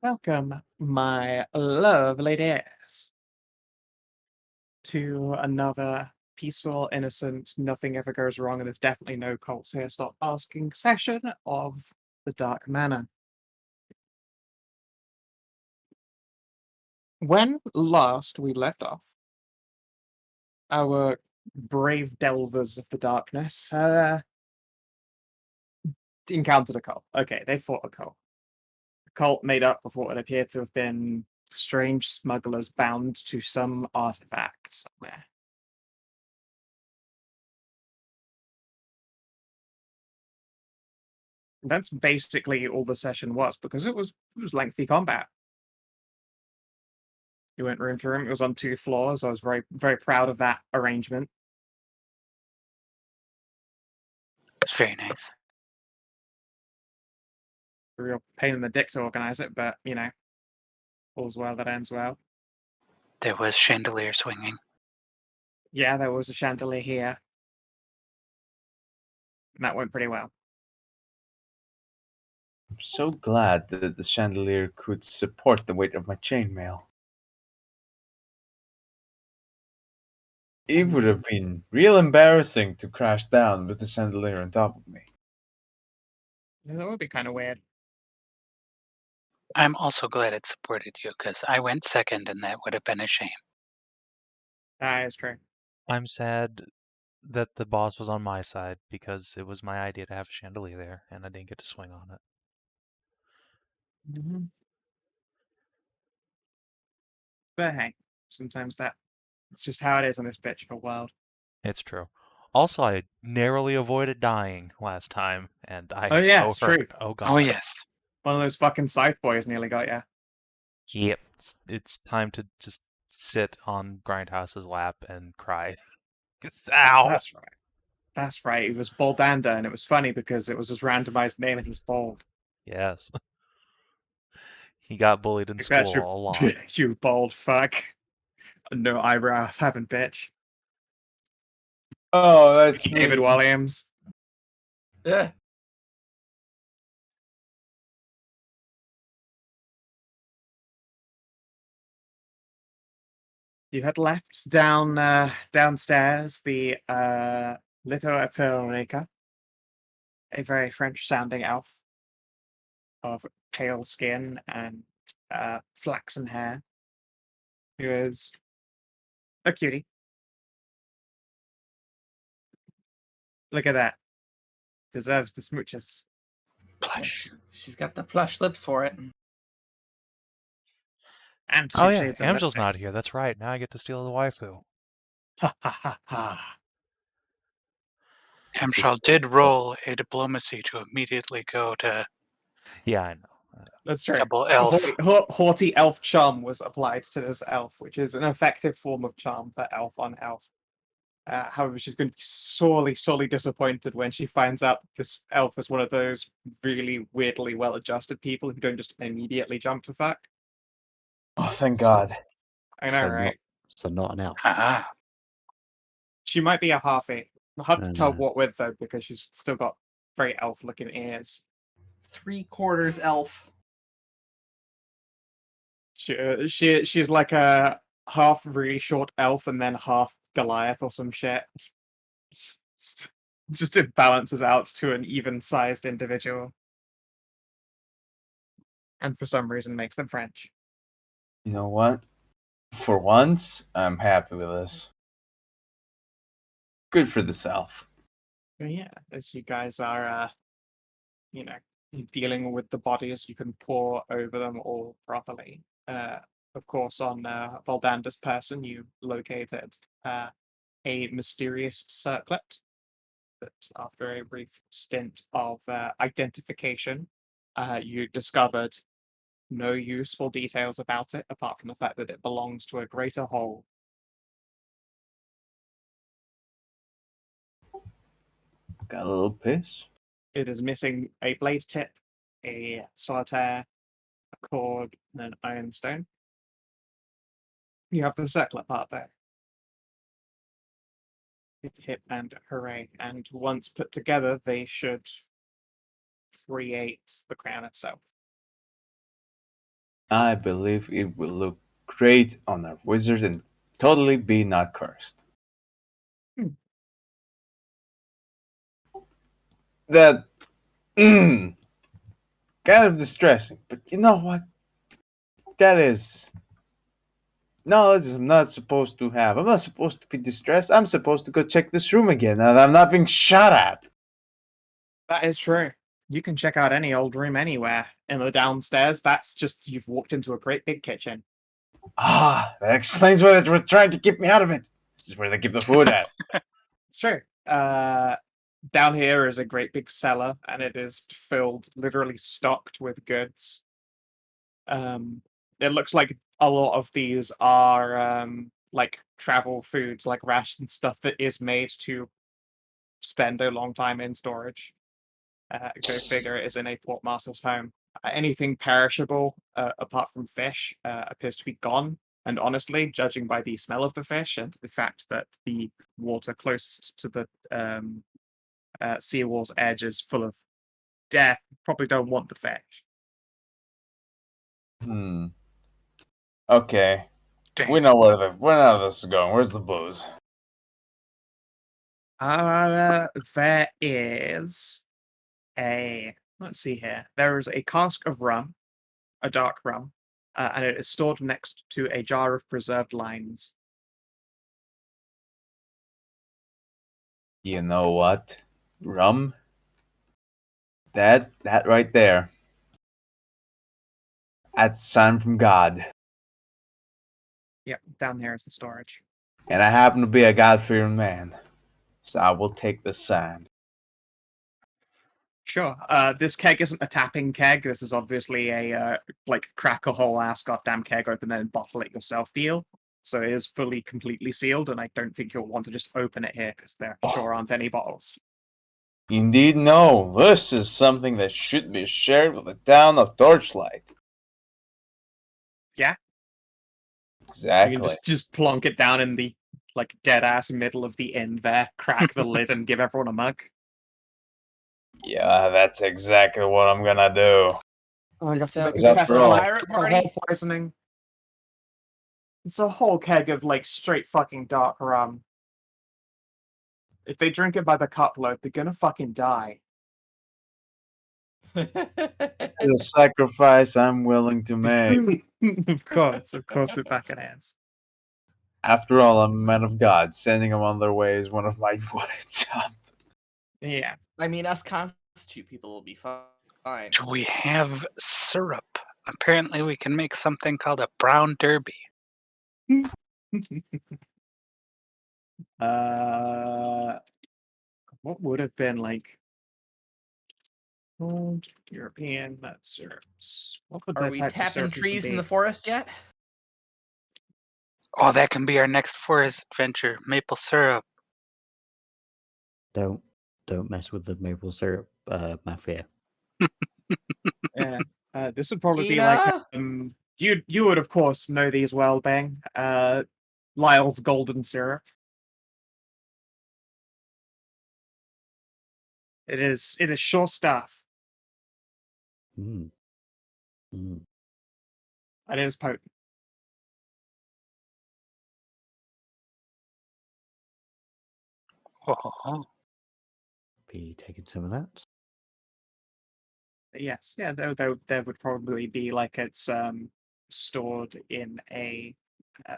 Welcome, my lovely days, to another peaceful, innocent, nothing ever goes wrong, and there's definitely no cults here. Stop asking session of the Dark Manor. When last we left off, our brave delvers of the darkness encountered a cult. Okay, they fought a cult. A cult made up of what would appear to have been strange smugglers bound to some artifact somewhere. That's basically all the session was, because it was lengthy combat. You went room to room. It was on 2 floors. I was very proud of that arrangement. It's very nice. A real pain in the dick to organize it, but all's well that ends well. There was chandelier swinging. Yeah, there was a chandelier here. And that went pretty well. I'm so glad that the chandelier could support the weight of my chainmail. It would have been real embarrassing to crash down with the chandelier on top of me. Yeah, that would be kind of weird. I'm also glad it supported you, because I went second and that would have been a shame. That is true. I'm sad that the boss was on my side because it was my idea to have a chandelier there and I didn't get to swing on it. But hey, sometimes it's just how it is in this bitch of a world. It's true. Also, I narrowly avoided dying last time, and I Oh am yeah, so it's hurt. true. Oh god. Oh, yes. One of those fucking scythe boys nearly got ya. Yep. It's time to just sit on Grindhouse's lap and cry. Ow! That's right. That's right. It was Boldander, and it was funny because it was his randomized name, and he's bald. Yes. He got bullied in Like, school that's your, a lot. you bald fuck. No eyebrows having bitch. Oh, that's David me. Williams. Yeah. You had left downstairs the Little a very French-sounding elf of pale skin and flaxen hair, who is a cutie. Look at that. Deserves the smooches. Plush. She's got the plush lips for it. And 2 Oh yeah, shades of Amxal's lipstick. not here. That's right. Now I get to steal the waifu. Ha ha ha ha. Amxal did roll a diplomacy to immediately go to Yeah, I know. That's true. double elf. Haughty elf charm was applied to this elf, which is an effective form of charm for elf on elf. However, she's going to be sorely disappointed when she finds out that this elf is one of those really weirdly well-adjusted people who don't just immediately jump to fuck. Oh, thank God. I know, So right? not an elf. Ah, She might be a halfie. Hard to tell No. what with, though, because she's still got very elf-looking ears. 3/4 elf. She's like a half really short elf and then half Goliath or some shit. Just it balances out to an even-sized individual. And for some reason makes them French. You know what? For once, I'm happy with this. Good for the South. But yeah, as you guys are, dealing with the bodies, you can pour over them all properly. Of course, on Baldander's person, you located a mysterious circlet that, after a brief stint of identification, you discovered no useful details about it, apart from the fact that it belongs to a greater whole. Got a little pissed. It is missing a blade tip, a solitaire, a cord, and an ironstone. You have the circlet part there. Hip, hip, and hooray. And once put together, they should create the crown itself. I believe it will look great on our wizard and totally be not cursed. Hmm. That kind of distressing, but you know what? That is knowledge I'm not supposed to have. I'm not supposed to be distressed. I'm supposed to go check this room again, and I'm not being shot at. That is true. You can check out any old room anywhere. In the downstairs, that's just you've walked into a great big kitchen. Ah, that explains why they were trying to keep me out of it. This is where they keep the food at. It's true. Down here is a great big cellar, and it is filled, literally stocked with goods. It looks like a lot of these are like travel foods, like ration stuff that is made to spend a long time in storage. Go figure, it is in a portmaster's home. Anything perishable, apart from fish, appears to be gone. And honestly, judging by the smell of the fish and the fact that the water closest to the seawall's edge is full of death, probably don't want the fish. Okay. Dang. We know where this is going. Where's the booze? There is let's see here. There is a cask of rum, a dark rum, and it is stored next to a jar of preserved limes. You know what? Rum? That right there. That's a sign from God. Yep, down here is the storage. And I happen to be a God-fearing man. So I will take the sign. Sure. This keg isn't a tapping keg. This is obviously a like crack a whole ass goddamn keg open then bottle it yourself deal. So it is fully, completely sealed, and I don't think you'll want to just open it here because there sure aren't any bottles. Indeed, no. This is something that should be shared with the town of Torchlight. Yeah? Exactly. You can just plonk it down in the like dead ass middle of the inn there, crack the lid, and give everyone a mug. Yeah, that's exactly what I'm gonna do. Oh, This sounds like a pirate the party. whole poisoning. It's a whole keg of like straight fucking dark rum. If they drink it by the cupload, they're gonna fucking die. It's a sacrifice I'm willing to make. Of course, it fucking is. After all, I'm a man of God. Sending them on their way is one of my what's up. Yeah. I mean, us constitute people will be fine. Do we have syrup? Apparently, we can make something called a brown derby. What would have been like old European syrups? What would Are that we type of tapping syrup even trees in be? the forest yet? Oh, that can be our next forest adventure. Maple syrup. Don't mess with the maple syrup mafia. Yeah. This would probably be like Gina? you would of course know these well, Bang. Lyle's golden syrup. It is sure stuff. Mm. Mm. It is potent. Oh, Be taking some of that. Yes, yeah, there would probably be like it's stored in a I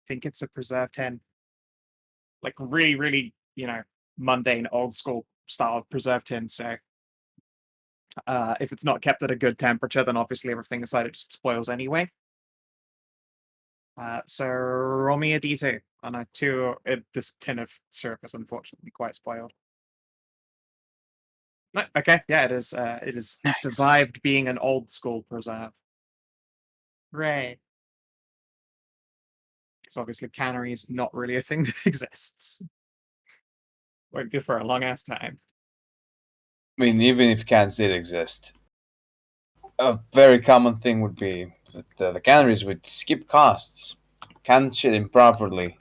think it's a preserve tin. Like really, really, mundane old school style preserve tin. So if it's not kept at a good temperature, then obviously everything inside it just spoils anyway. So roll me a d2 on a 2. This tin of syrup is unfortunately quite spoiled. No, okay, yeah, it is. It has Nice. survived being an old school preserve. Hooray! Because obviously cannery is not really a thing that exists. Won't be for a long ass time. I mean, even if cans did exist, a very common thing would be that the canneries would skip costs, can shit improperly,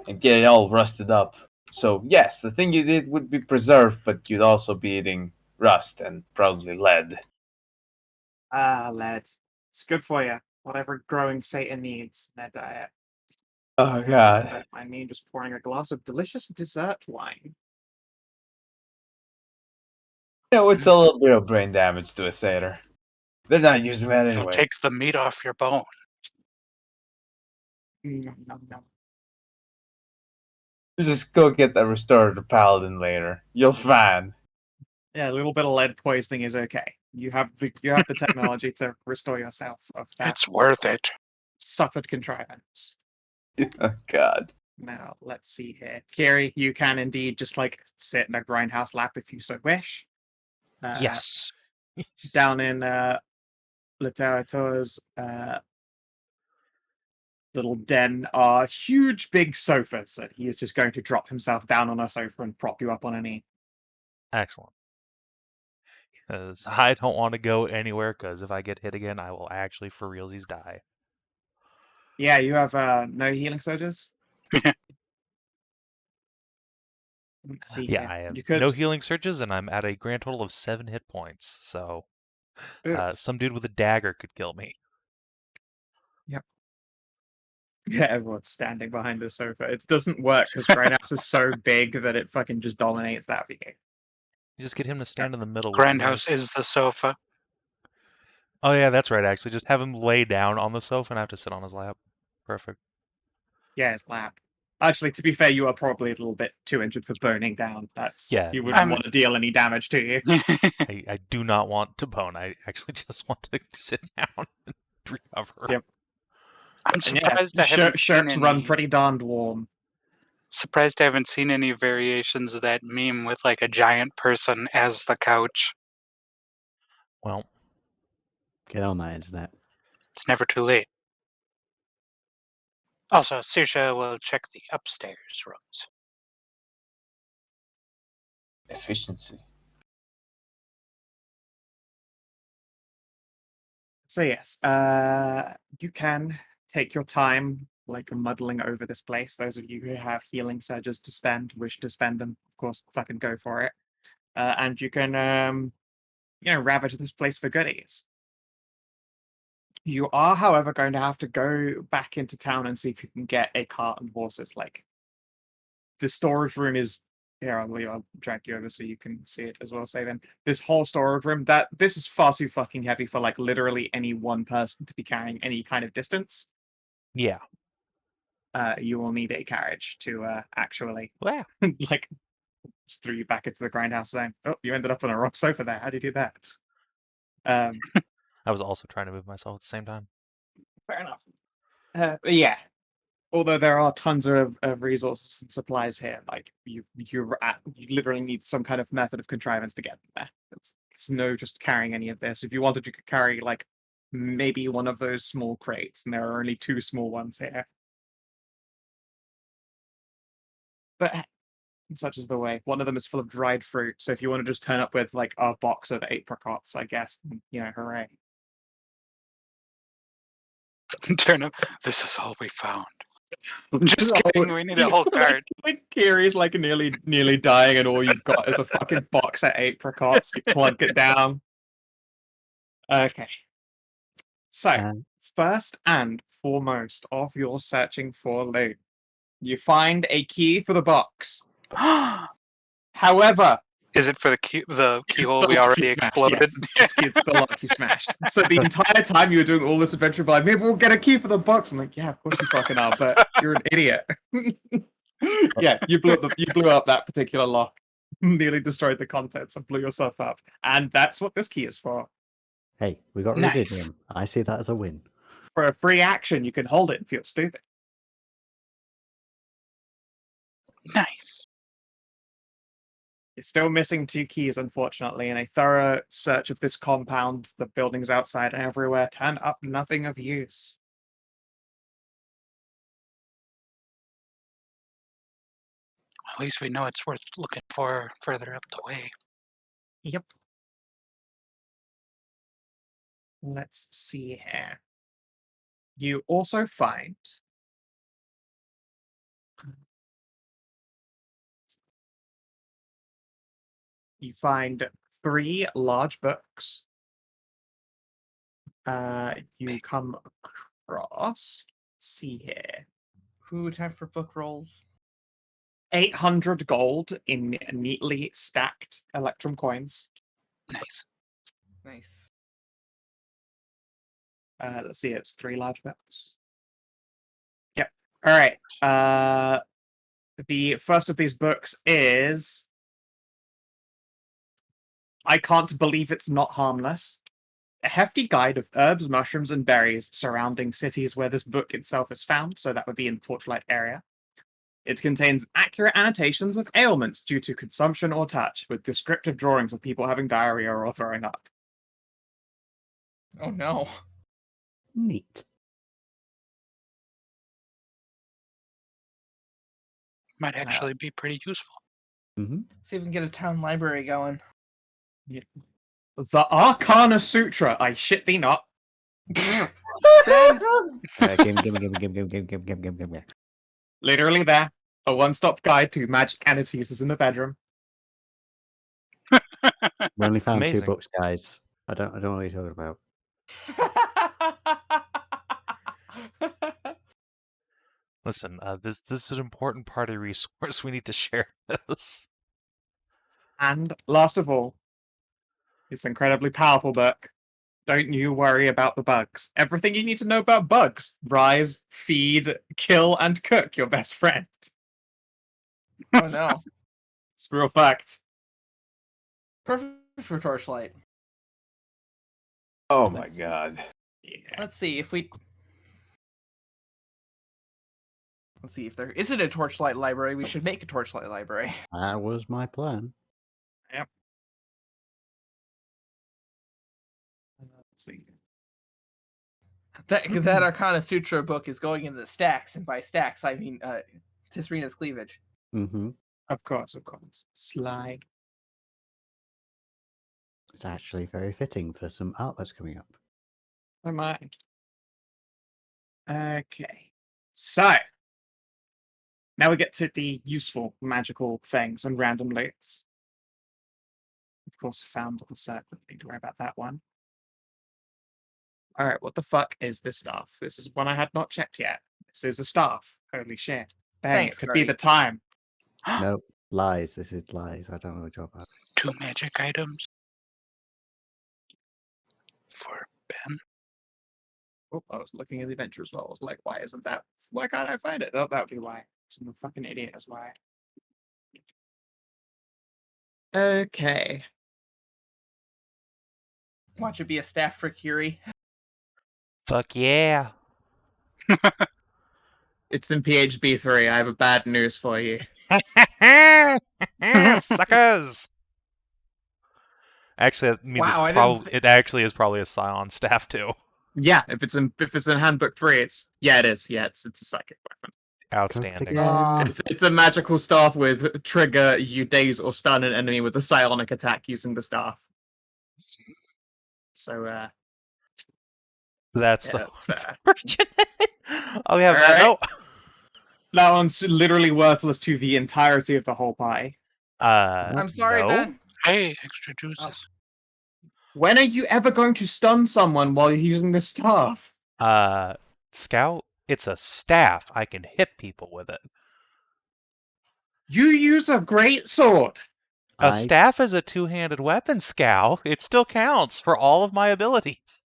and get it all rusted up. So yes, the thing you did would be preserved, but you'd also be eating rust and probably lead. Ah, lead. It's good for you. whatever growing Satan needs in their diet. Oh god. Don't mind me just pouring a glass of delicious dessert wine. It's a little bit of brain damage to a satyr. They're not using that It'll anyways. take the meat off your bone. Nom, nom, nom. You just go get that restorative paladin later. You'll find. Yeah, a little bit of lead poisoning is okay. You have the technology to restore yourself of that It's worth it. suffered contrivance. Oh god. Now, let's see here. Kiri, you can indeed just like sit in a grindhouse lap if you so wish. Yes. Down in Literator's little den are huge big sofas, and he is just going to drop himself down on a sofa and prop you up on a knee. Excellent. Because I don't want to go anywhere, because if I get hit again, I will actually for realsies die. Yeah, you have no healing surges? Let's see Yeah, here. I have You could no healing surges, and I'm at a grand total of 7 hit points. So Oof. some dude with a dagger could kill me. Yeah, everyone's standing behind the sofa. It doesn't work because Grindhouse is so big that it fucking just dominates that view. You just get him to stand in the middle. with me. Grindhouse is the sofa. Oh yeah, that's right. Actually, just have him lay down on the sofa, and I have to sit on his lap. Perfect. Yeah, his lap. Actually, to be fair, you are probably a little bit too injured for boning down. That's Yeah, you wouldn't I'm- want to deal any damage to you. I do not want to bone. I actually just want to sit down and recover. Yep. I'm And surprised I haven't shirts seen run any. pretty darned warm. Surprised I haven't seen any variations of that meme with like a giant person as the couch. Well, Get on that internet. It's never too late. Also, Saoirse will check the upstairs rooms. Efficiency. So yes, you can take your time, like muddling over this place. Those of you who have healing surges to spend, wish to spend them, of course, fucking go for it. And you can, ravage this place for goodies. You are, however, going to have to go back into town and see if you can get a cart and horses. Like, the storage room is here. I'll drag you over so you can see it as well. Savin, this whole storage room, this is far too fucking heavy for like literally any one person to be carrying any kind of distance. yeah. You will need a carriage to actually Wow. like just throw you back into the grindhouse zone. Oh, you ended up on a rock sofa there. How do you do that? I was also trying to move myself at the same time. Fair enough. But yeah, although there are tons of resources and supplies here, like you literally need some kind of method of contrivance to get there. It's no just carrying any of this. If you wanted, you could carry like maybe one of those small crates, and there are only 2 small ones here. But such is the way. One of them is full of dried fruit, so if you want to just turn up with like a box of apricots, I guess, hooray. Turn up. This is all we found. Just kidding. We need a whole cart. Like Kiri's like nearly dying, and all you've got is a fucking box of apricots. You plunk it down. Okay. So, And first and foremost of your searching for loot, you find a key for the box. However, Is it for the it's keyhole the we lock you already smashed, exploded? yes. It's the lock you smashed. So the entire time you were doing all this adventure by, maybe we'll get a key for the box. I'm like, yeah, of course you fucking are, but you're an idiot. Yeah, you blew up that particular lock, nearly destroyed the contents, and blew yourself up. And that's what this key is for. hey, we got Nice. Residium. I see that as a win. For a free action, you can hold it and feel stupid. Nice. You're still missing 2 keys, unfortunately, and a thorough search of this compound, the buildings outside and everywhere, turned up nothing of use. At least we know it's worth looking for further up the way. Yep. Let's see here. You also find you find 3 large books. You come across. Let's see here. Who time for book rolls? 800 gold in neatly stacked Electrum coins. Nice. Nice. Let's see, it's 3 large books. Yep. All right. The first of these books is I Can't Believe It's Not Harmless. A hefty guide of herbs, mushrooms, and berries surrounding cities where this book itself is found, so that would be in the Torchlight area. It contains accurate annotations of ailments due to consumption or touch, with descriptive drawings of people having diarrhea or throwing up. Oh no. Neat. Might actually be pretty useful. Mm-hmm. See if we can get a town library going. The Arcana Sutra, I shit thee not. Ben! Game. Literally there. A one-stop guide to magic and its uses in the bedroom. We only found Amazing. 2 books, guys. I don't know what you're talking about. Listen, this is an important party resource. We need to share this. And last of all, this incredibly powerful book. Don't you worry about the bugs. Everything you need to know about bugs. Rise, feed, kill, and cook your best friend. Oh no. It's real fact. Perfect for Torchlight. Oh my god. Yeah. Let's see if there isn't a Torchlight library. We should make a Torchlight library. That was my plan. Yep. Let's see. That Arcana Sutra book is going in the stacks, and by stacks I mean Tisrena's cleavage. Mm-hmm. Of course. Sly. It's actually very fitting for some art that's coming up. Oh my. Okay. So, now we get to the useful magical things and random loots. Of course, found the circle. Need to worry about that one. Alright, what the fuck is this staff? This is one I had not checked yet. This is a staff. Holy shit. Bang, Thanks, it could be Gardy. the time. Nope. Lies. This is lies. I don't know what you're about. 2 magic items for Ben. Oh, I was looking at the adventure as well. I was like, why can't I find it? Oh, that would be why. I'm a fucking idiot, that's why. Okay. Watch it be a staff for Kiri. Fuck yeah. It's in PHB 3. I have a bad news for you. Suckers. Actually, that means Wow, I it's didn't it actually is probably a Scion staff too. Yeah, if it's in handbook 3, it is. Yeah, it's a psychic weapon. Outstanding. Again. It's a magical staff with trigger, you daze or stun an enemy with a psionic attack using the staff. So That's yeah, so it's, unfortunate. Oh yeah, Alright. no. that one's literally worthless to the entirety of the whole pie. I'm sorry, no. Ben. Hey, extra juices. When are you ever going to stun someone while you're using this staff? Scout, it's a staff. I can hit people with it. You use a great sword. A staff is a 2-handed weapon, Scout. It still counts for all of my abilities.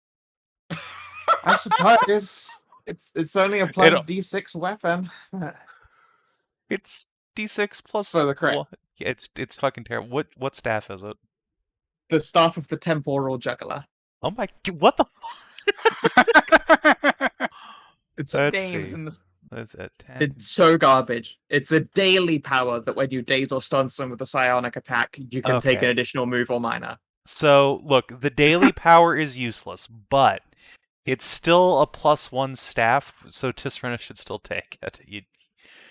I suppose it's only a plus D6 weapon. It's D6 plus So the crit. 1. It's fucking terrible. What staff is it? The staff of the temporal juggler. Oh my! What the fuck? It's Let's Names see. in this. That's a 10. It's so garbage. It's a daily power that when you daze or stun someone with a psionic attack, you can take an Okay. additional move or minor. So look, the daily power is useless, but it's still a +1 staff, so Tisrena should still take it.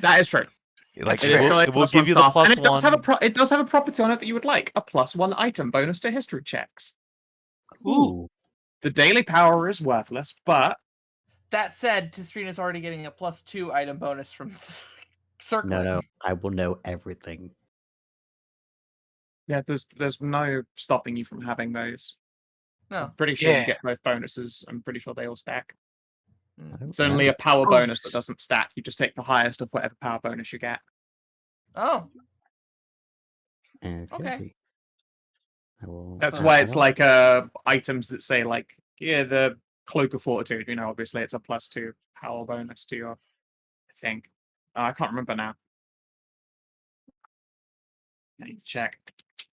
That is true. Like It is still a it will +1 give you the staff, and +1. it does have a property on it that you would like: a +1 item bonus to history checks. Ooh. The daily power is worthless, but That said, Tisrena's already getting a +2 item bonus from circling. No. I will know everything. yeah, there's no stopping you from having those. No. I'm pretty sure Yeah. you get both bonuses. I'm pretty sure they all stack. It's only a power bonus that doesn't stack. You just take the highest of whatever power bonus you get. Oh, Okay. That's why it's like items that say like, yeah, the Cloak of Fortitude, you know, obviously it's a +2 power bonus to your thing. I can't remember now. I need to check.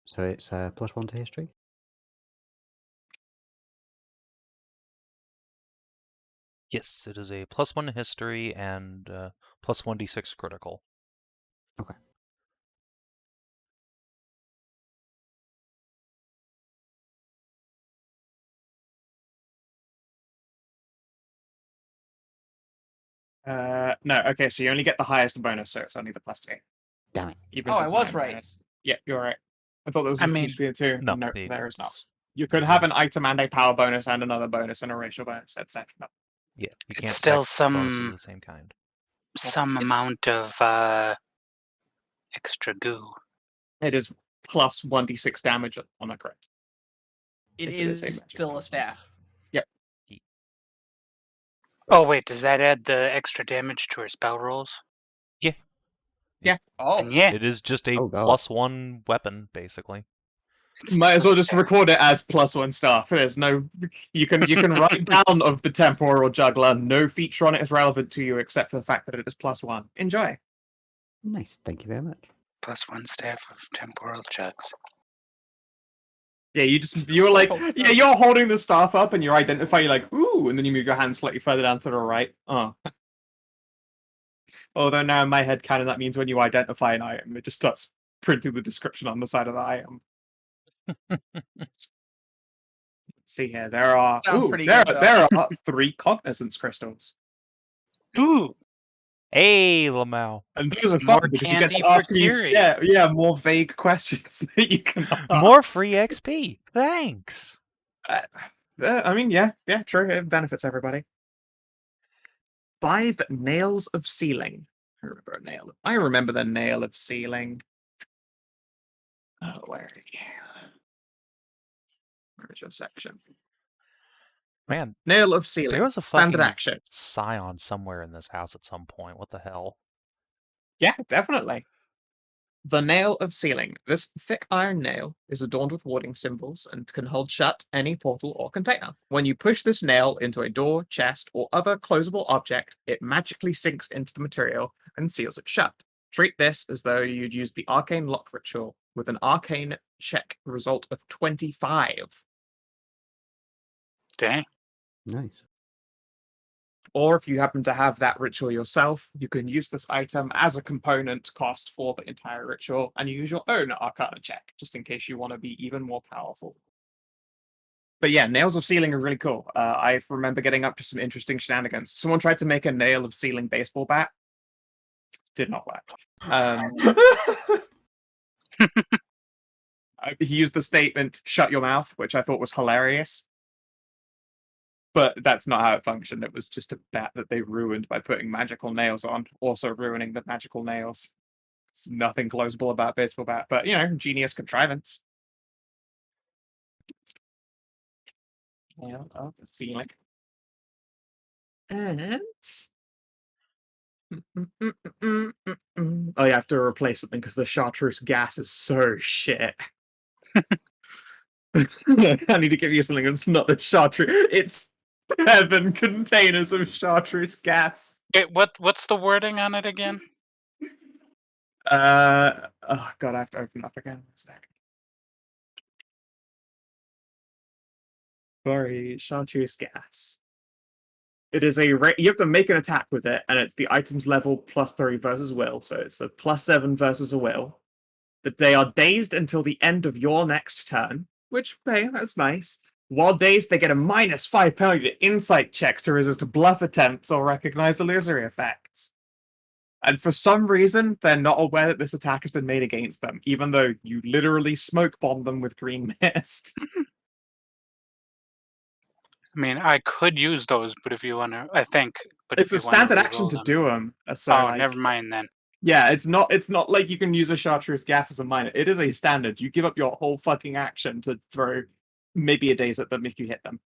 So it's +1 to history? Yes, it is a +1 history and +1d6 critical. Okay. No, okay, so you only get the highest bonus, so it's only the +2. Damn it. Even Oh, if I it's was 9 right. bonus. Yeah, you're right. I thought there was I a mean, history too. No, No, there is not. it's- You could this have an is- item and a power bonus and another bonus and a racial bonus, etc. Yeah, you It's can't still stack bonuses of some the same kind. amount of extra goo. It is plus 1d6 damage on a crit. it If it is is a magic still a monster. staff. Oh wait, does that add the extra damage to her spell rolls? Oh, And yeah, It is just a Oh, God. +1 weapon, basically. it's Might as well still just staff. record it as +1 staff. There's no, you can write down of the temporal juggler. No feature on it is relevant to you except for the fact that it is +1. Enjoy. Nice. Thank you very much. +1 staff of temporal chugs. Yeah, you're like, yeah, you're holding the staff up and you identify, you're like, ooh, and then you move your hand slightly further down to the right. Oh. Although now in my head canon, that means when you identify an item, it just starts printing the description on the side of the item. Let's see here, there are Sounds pretty there good, though. there are 3 cognizance crystals. Ooh, Hey, Lamau. And those are More fun because you get candy to for ask me, Kierwyn. yeah, more vague questions that you can ask. More free XP. Thanks. I mean, yeah, true. It benefits everybody. 5 nails of sealing. I remember the nail of sealing. Oh, where is your section? Man, Nail of sealing. there was a standard fucking action. scion somewhere in this house at some point. What the hell? Yeah, definitely. The nail of sealing. This thick iron nail is adorned with warding symbols and can hold shut any portal or container. When you push this nail into a door, chest, or other closable object, it magically sinks into the material and seals it shut. Treat this as though you'd used the arcane lock ritual with an arcane check result of 25. dang. Nice. Or if you happen to have that ritual yourself, you can use this item as a component cost for the entire ritual, and you use your own Arcana check, just in case you want to be even more powerful. But yeah, nails of sealing are really cool. I remember getting up to some interesting shenanigans. Someone tried to make a nail of sealing baseball bat. Did not work. He used the statement, shut your mouth, which I thought was hilarious. But that's not how it functioned. It was just a bat that they ruined by putting magical nails on, also ruining the magical nails. It's nothing closable about baseball bat, but you know, genius contrivance. Yeah, oh, ceiling. And oh, you have to replace something because the chartreuse gas is so shit. I need to give you something that's not the chartreuse. It's 7 containers of chartreuse gas. Wait, what's the wording on it again? Oh god, I have to open it up again. 1 sec. Sorry, chartreuse gas. It is you have to make an attack with it, and it's the item's level +3 versus will, so it's a +7 versus a will. That they are dazed until the end of your next turn, which, hey, that's nice. While dazed, they get a -5 penalty to insight checks to resist bluff attempts or recognize illusory effects. And for some reason, they're not aware that this attack has been made against them, even though you literally smoke bomb them with green mist. I mean, I could use those, but if you want to, I think. But It's if a you wanna standard action re-roll to them- do them. So Oh, like, never mind then. yeah, it's not like you can use a chartreuse gas as a minor. It is a standard. You give up your whole fucking action to throw maybe a daze at them if you hit them.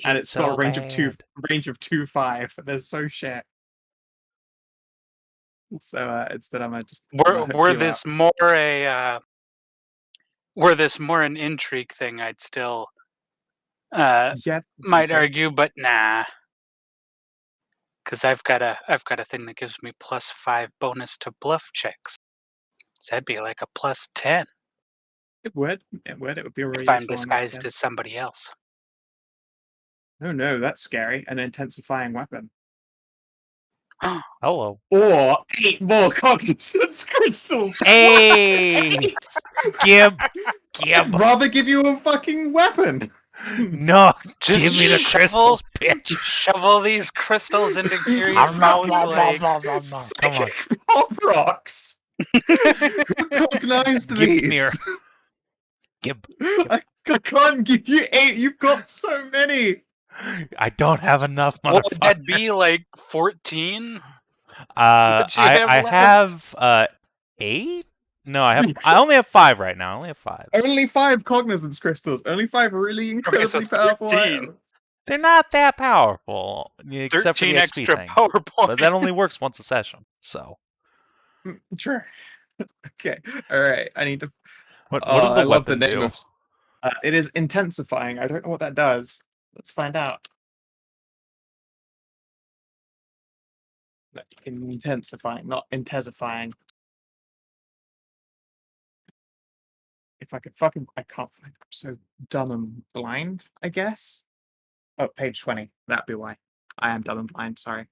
and it's got a range of 2.5. They're so shit. So instead, I'm gonna just Were hook were you this up. more a were this more an intrigue thing, I'd still Yeah, might okay. argue, but nah. Because I've got a thing that gives me +5 bonus to bluff checks. So that'd be like a +10 It would. It would. It would be a really if I'm useful one. That's disguised as somebody else. Oh no, that's scary. An intensifying weapon. Hello. Or 8 more cognizance crystals. Hey! Gib! I'd Gib! rather give you a fucking weapon. No! Just Give me the shovel- crystals, bitch! Shovel these crystals into Kiri's mouth like Come on. Pop rocks. Who cognized Gib, these? come here. Gib. I can't give you 8. You've got so many. I don't have enough, what would motherfucker. that be, like 14? What you I have left? have 8? No, I only have 5 right now. I only have 5. Only 5 cognizance crystals. Only 5 really incredibly powerful 13. items. They're not that powerful, except for 13 the XP extra thing. power points. But that only works once a session. So, Sure. Okay. All right. I need to. what does the I love the weapon name do? of. It is intensifying. I don't know what that does. Let's find out. No, intensifying, not intensifying. If I could fucking, I can't find. I'm so dumb and blind. I guess. Oh, page 20. That'd be why. I am dumb and blind. Sorry.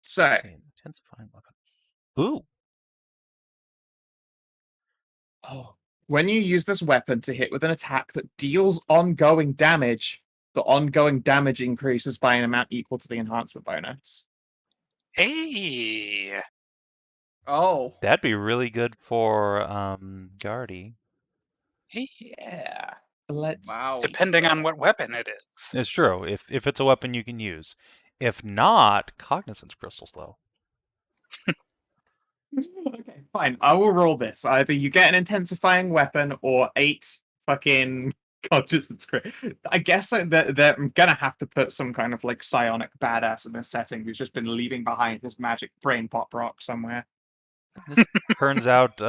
So, Let's see, intensifying weapon. Ooh. when you use this weapon to hit with an attack that deals ongoing damage, the ongoing damage increases by an amount equal to the enhancement bonus. Hey. Oh, That'd be really good for Guardy. Yeah. Let's Wow. see Depending on here. what weapon it is. It's true. If it's a weapon you can use. If not, cognizance crystals though. Okay, fine. I will roll this. Either you get an intensifying weapon or 8 fucking cognizance crit. I guess I'm gonna have to put some kind of like psionic badass in this setting who's just been leaving behind his magic brain pop rock somewhere. Turns out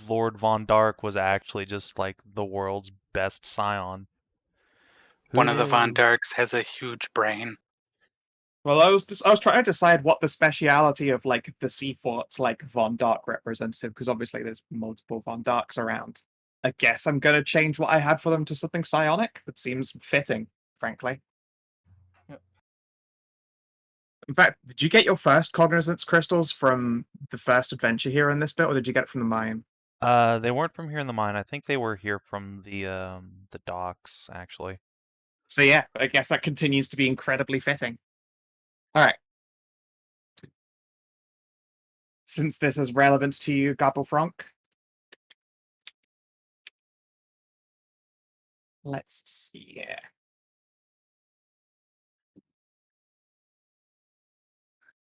Lord Von Dark was actually just like the world's best scion. One of the Von Ooh. Darks has a huge brain. Well, I was trying to decide what the speciality of like the Sea Fort's like Von Dark representative, because obviously there's multiple Von Darks around. I guess I'm gonna change what I had for them to something psionic. That seems fitting, frankly. Yep. In fact, did you get your first cognizance crystals from the first adventure here in this bit, or did you get it from the mine? They weren't from here in the mine. I think they were here from the docks, actually. So yeah, I guess that continues to be incredibly fitting. All right. Since this is relevant to you, Gabelfranc, let's see here.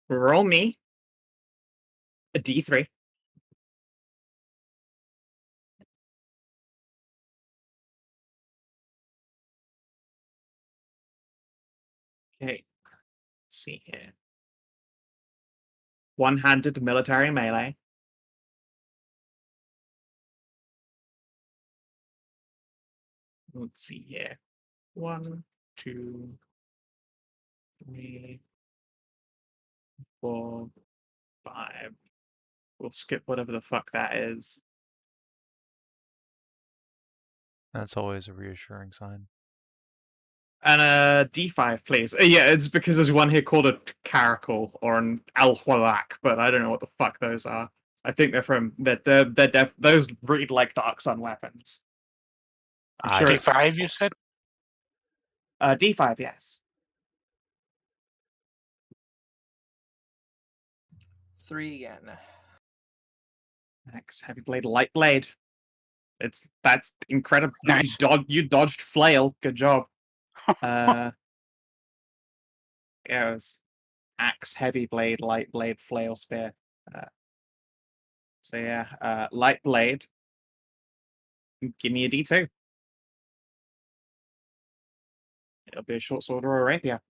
Roll me a d3. Okay, let's see here. One-handed military melee. Let's see here. 1, 2, 3, 4, 5. We'll skip whatever the fuck that is. That's always a reassuring sign. And a d5, please. Yeah, it's because there's one here called a caracal or an alhualak, but I don't know what the fuck those are. I think those read like Dark Sun weapons. I'm sure it's D5, you said? d5, yes. 3 again. X heavy blade, light blade. That's incredible. Nice. You dodged flail. Good job. Yeah, it was axe, heavy blade, light blade, flail, spear. So yeah, light blade. Give me a d2. It'll be a short sword or a rapier.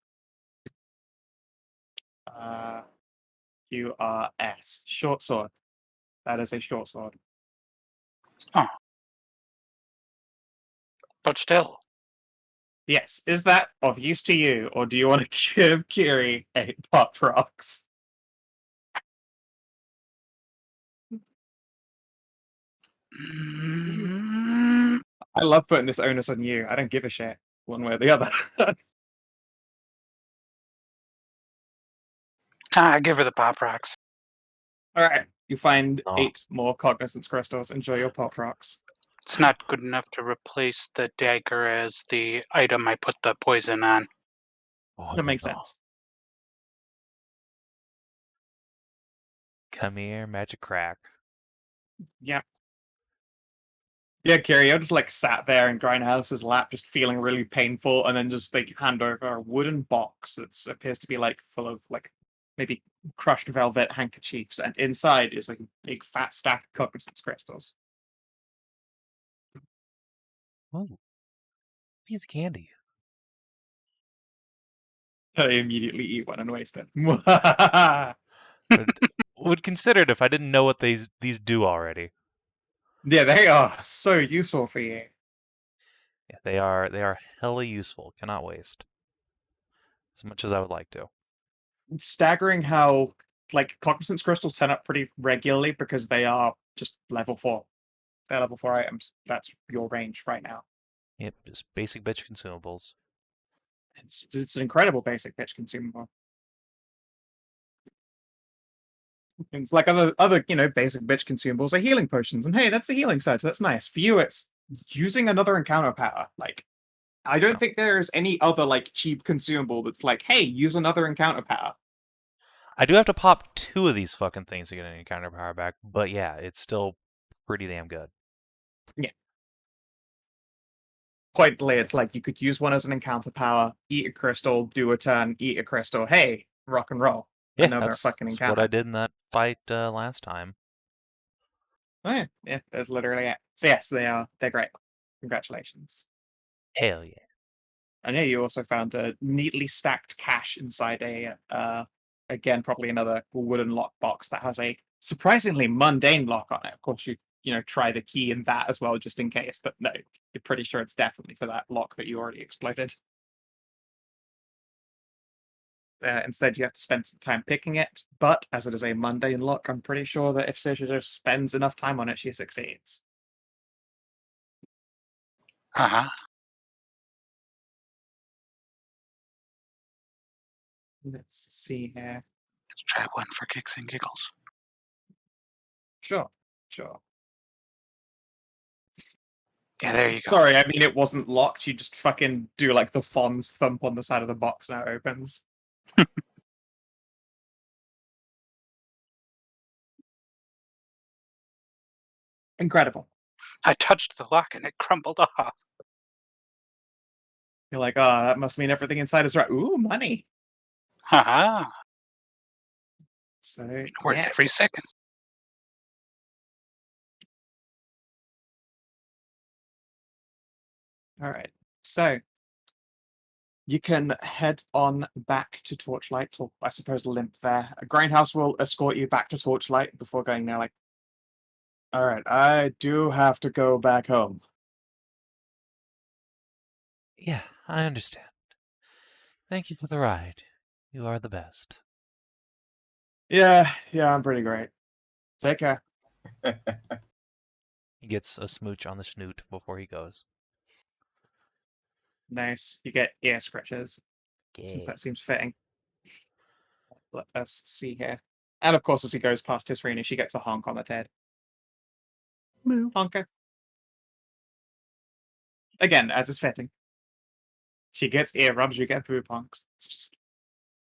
QRS. Short sword. That is a short sword. But still, Yes. Is that of use to you, or do you want to give Kiri 8 pop rocks? mm, I love putting this onus on you. I don't give a shit one way or the other. I give her the pop rocks. All right. You find Oh. 8 more cognizance crystals. Enjoy your pop rocks. It's not good enough to replace the dagger as the item I put the poison on. Oh, That makes no. sense. Come here, magic crack. Yeah. Yeah, Kiri, I just like sat there in Grindhouse's lap, just feeling really painful, and then just like hand over a wooden box that appears to be like full of like maybe crushed velvet handkerchiefs, and inside is like a big fat stack of cognizance crystals. Oh, piece of candy. I immediately eat one and waste it. Would consider it if I didn't know what these do already. Yeah, they are so useful for you. Yeah, they are hella useful. Cannot waste. As much as I would like to. It's staggering how like cognizance crystals turn up pretty regularly because they are just level 4. They're level 4 items. That's your range right now. Yep, just basic bitch consumables. It's an incredible basic pitch consumable. It's like other basic bitch consumables are healing potions, and hey, that's a healing surge. That's nice. For you, it's using another encounter power. Like, I don't think there's any other like cheap consumable that's like, hey, use another encounter power. I do have to pop 2 of these fucking things to get an encounter power back, but yeah, it's still pretty damn good. Yeah. Pointedly, it's like you could use one as an encounter power, eat a crystal, do a turn, eat a crystal. Hey, rock and roll. Yeah, Another that's fucking what encounter. I did in that fight last time. Oh, yeah, that's literally it. So yes, they're great. Congratulations. Hell yeah. I know you also found a neatly stacked cache inside again, probably another wooden lock box that has a surprisingly mundane lock on it. Of course, you try the key in that as well, just in case. But no, you're pretty sure it's definitely for that lock that you already exploded. Instead, you have to spend some time picking it. But as it is a mundane lock, I'm pretty sure that if Sasha just spends enough time on it, she succeeds. Uh-huh. Let's see here. Let's try one for kicks and giggles. Sure, sure. Yeah, there you go. Sorry, I mean it wasn't locked. You just fucking do like the Fonz thump on the side of the box and it opens. Incredible. I touched the lock and it crumbled off. You're like, oh, that must mean everything inside is right. Ooh, money. Haha. So Worth yeah. every second. All right. So you can head on back to Torchlight, or I suppose limp there. A Grindhouse will escort you back to Torchlight before going there. Like, all right, I do have to go back home. Yeah, I understand. Thank you for the ride. You are the best. Yeah, I'm pretty great. Take care. He gets a smooch on the snoot before he goes. Nice. You get ear scratches, since Yeah. that seems fitting. Let us see here. And of course, as he goes past Tisrena, she gets a honk on the head. Moo. Honker. Again, as is fitting. She gets ear rubs, you get boob honks.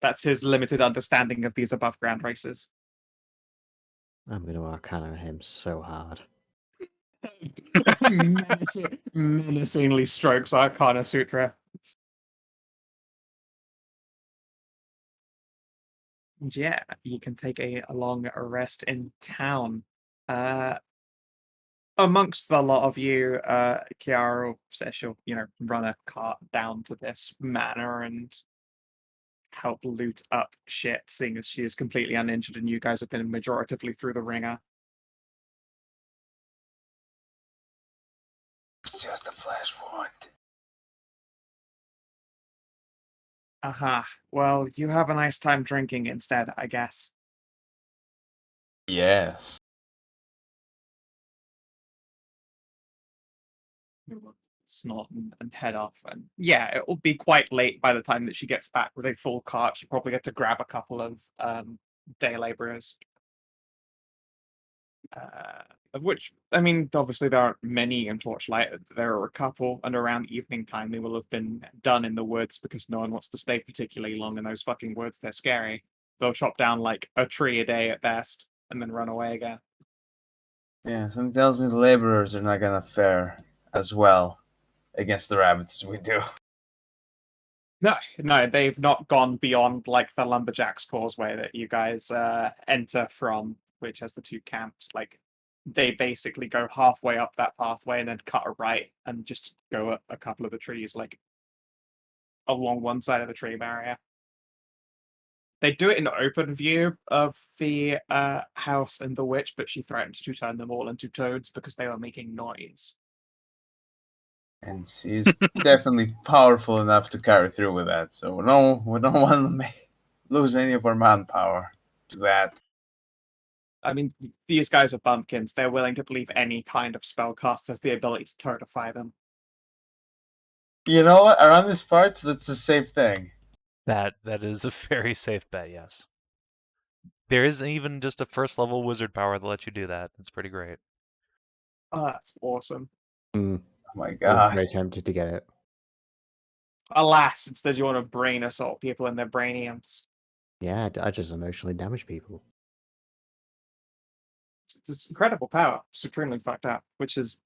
That's his limited understanding of these above ground races. I'm going to Arcana him so hard. Menacingly strokes Arcana Sutra. And yeah, you can take a long rest in town. amongst the lot of you, Kiara says she'll, run a cart down to this manor and help loot up shit, seeing as she is completely uninjured and you guys have been majoritively through the ringer. It's just a flash wound. Aha. Well, you have a nice time drinking instead, I guess. Yes. Snort and head off. And yeah, it will be quite late by the time that she gets back with a full cart. She probably get to grab a couple of day laborers. Of which, I mean, obviously there aren't many in Torchlight. There are a couple, and around evening time they will have been done in the woods because no one wants to stay particularly long in those fucking woods. They're scary. They'll chop down like a tree a day at best and then run away again. Yeah, something tells me the laborers are not gonna fare as well against the rabbits as we do. No, they've not gone beyond like the Lumberjacks Causeway that you guys enter from, which has the two camps. Like, they basically go halfway up that pathway and then cut a right and just go up a couple of the trees, like along one side of the tree barrier. They do it in open view of the house and the witch, but she threatened to turn them all into toads because they were making noise. And she's definitely powerful enough to carry through with that. So we don't want to lose any of our manpower to that. I mean, these guys are bumpkins. They're willing to believe any kind of spellcast has the ability to toadify them. You know what? Around these parts, that's the safe thing. That is a very safe bet, yes. There is even just a first level wizard power that lets you do that. It's pretty great. Oh, that's awesome. Mm, Oh my I was god. very tempted to get it. Alas, instead you want to brain assault people in their brainiums. Yeah, I just emotionally damage people. It's incredible power, supremely fucked up, which is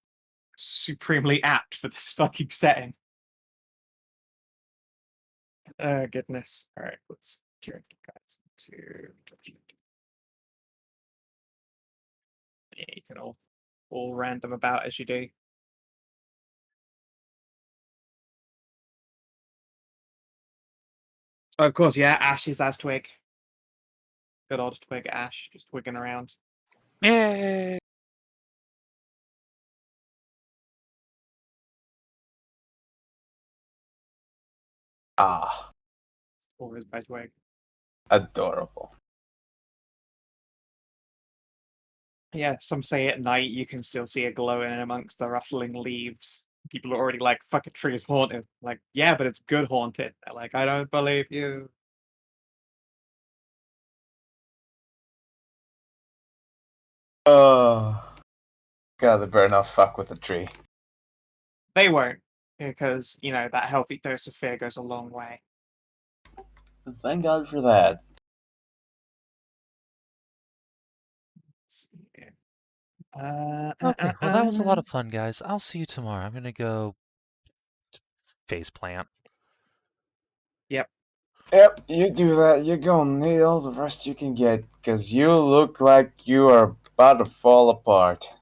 supremely apt for this fucking setting. Goodness. All right, let's drink, guys. Yeah, you can all random about as you do. Of course, yeah, Ash is as Twig. Good old Twig Ash, just twigging around. Yay! Ah, Always by Twig. adorable. Yeah, some say at night you can still see a glow in amongst the rustling leaves. People are already like, fucking tree is haunted. Like, yeah, but it's good haunted. They're like, I don't believe you. Oh, god, they better not fuck with the tree. They won't, because, that healthy dose of fear goes a long way. Thank God for that. Let's see here. Okay, well that was a lot of fun, guys. I'll see you tomorrow. I'm gonna go face plant. Yep. Yep, you do that. You're gonna need all the rest you can get, because you look like you are about to fall apart.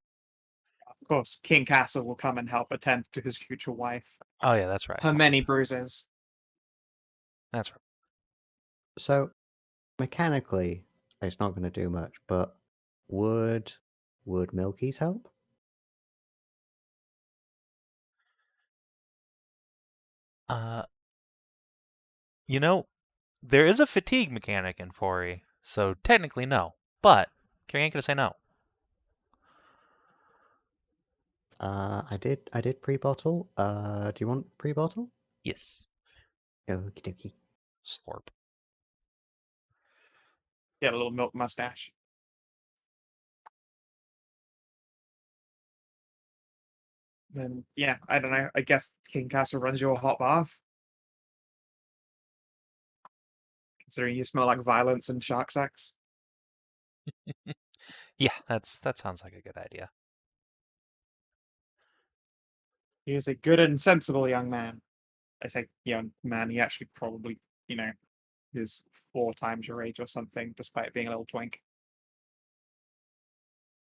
Of course, King Castle will come and help attend to his future wife. Oh yeah, that's right. Her many bruises. That's right. So, mechanically, it's not going to do much, but would Milky's help? You know, there is a fatigue mechanic in 4E, so technically no. But Carrie ain't gonna say no. I did pre-bottle. Do you want pre-bottle? Yes. Okie dokie. Slurp. Get a little milk mustache. Then, yeah, I don't know. I guess King Castle runs you a hot bath. Considering you smell like violence and shark sex. Yeah, that sounds like a good idea. He is a good and sensible young man. I say young man, he actually probably, is 4 times your age or something, despite being a little twink.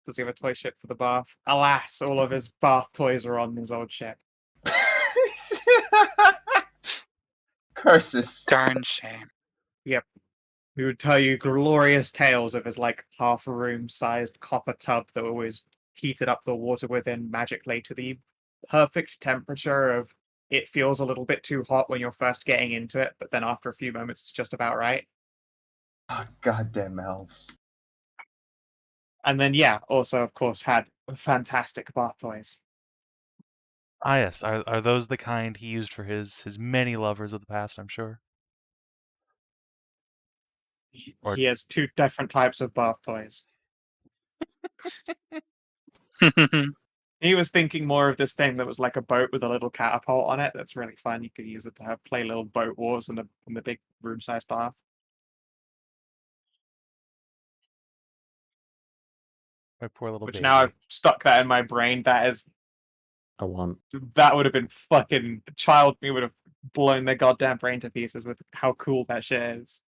Does he have a toy ship for the bath? Alas, all of his bath toys are on his old ship. Curses. Darn shame. He would tell you glorious tales of his like half a room sized copper tub that always heated up the water within magically to the perfect temperature of it feels a little bit too hot when you're first getting into it, but then after a few moments it's just about right. Oh, goddamn elves. And then yeah, also of course had fantastic bath toys. Ah, yes. Are those the kind he used for his many lovers of the past? I'm sure. Or- He has two different types of bath toys. He was thinking more of this thing that was like a boat with a little catapult on it. That's really fun. You could use it to have play little boat wars in the big room-sized bath. My poor little Which baby. now I've stuck that in my brain. I want. That would have been fucking child me would have blown their goddamn brain to pieces with how cool that shit is.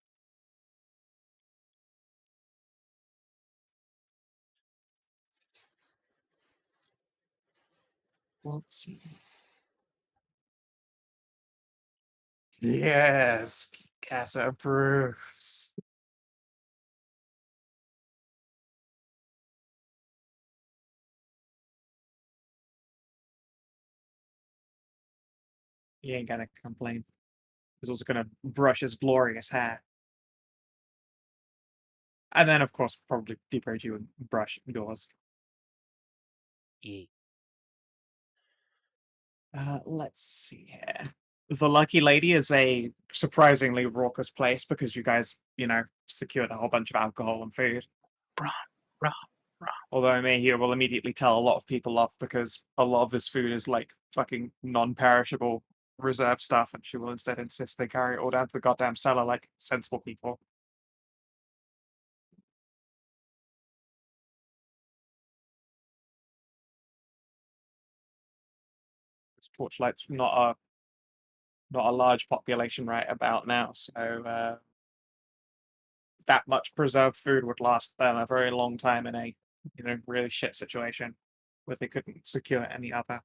Let's see. Yes, Casa Bruce. He ain't gonna complain. He's also gonna brush his glorious hair. And then, of course, probably deep-rage you and brush yours. Yeah. Let's see here. The Lucky Lady is a surprisingly raucous place because you guys, secured a whole bunch of alcohol and food. Run, run, run. Although Mahir will immediately tell a lot of people off because a lot of this food is like fucking non-perishable reserve stuff, and she will instead insist they carry it all down to the goddamn cellar like sensible people. This Torchlight's not a large population right about now, so that much preserved food would last them a very long time in a really shit situation where they couldn't secure any other.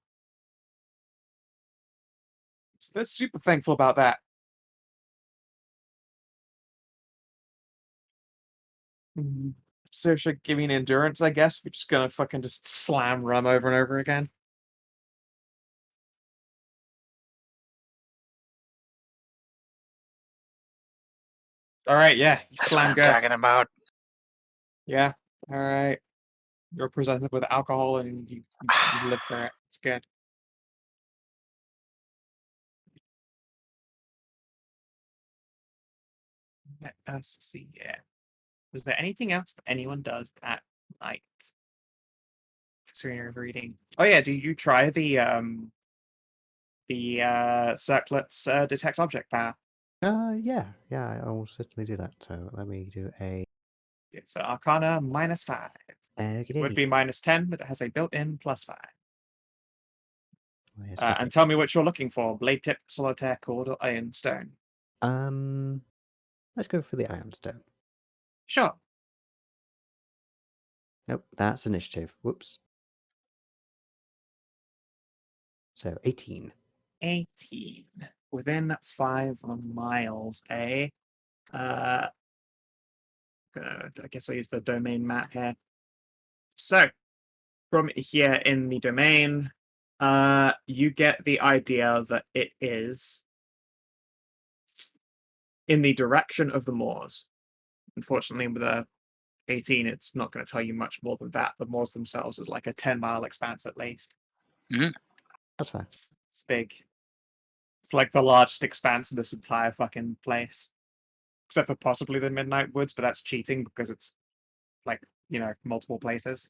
So they're super thankful about that. Saoirse giving endurance, I guess. We're just gonna fucking just slam rum over and over again. All right, yeah, you That's what slam I'm good. talking about. Yeah, all right. You're presented with alcohol and you live for it. It's good. Let us see. Yeah. Was there anything else that anyone does that night? Serena of reading. Oh yeah, do you try the circlet's detect object power? Yeah, I will certainly do that. So let me do a. It's an Arcana -5. It would be -10, but it has a built-in +5. And tell me what you're looking for: blade tip, solitaire, cord, or iron stone. Let's go for the ironstone. Sure. Nope, that's initiative. Whoops. So 18. 18. Within 5 miles, eh? I guess I use the domain map here. So, from here in the domain, you get the idea that it is in the direction of the moors. Unfortunately, with a 18, it's not going to tell you much more than that. The moors themselves is like a 10-mile expanse at least. That's fine. It's big. It's like the largest expanse of this entire fucking place. Except for possibly the Midnight Woods, but that's cheating because it's like, multiple places.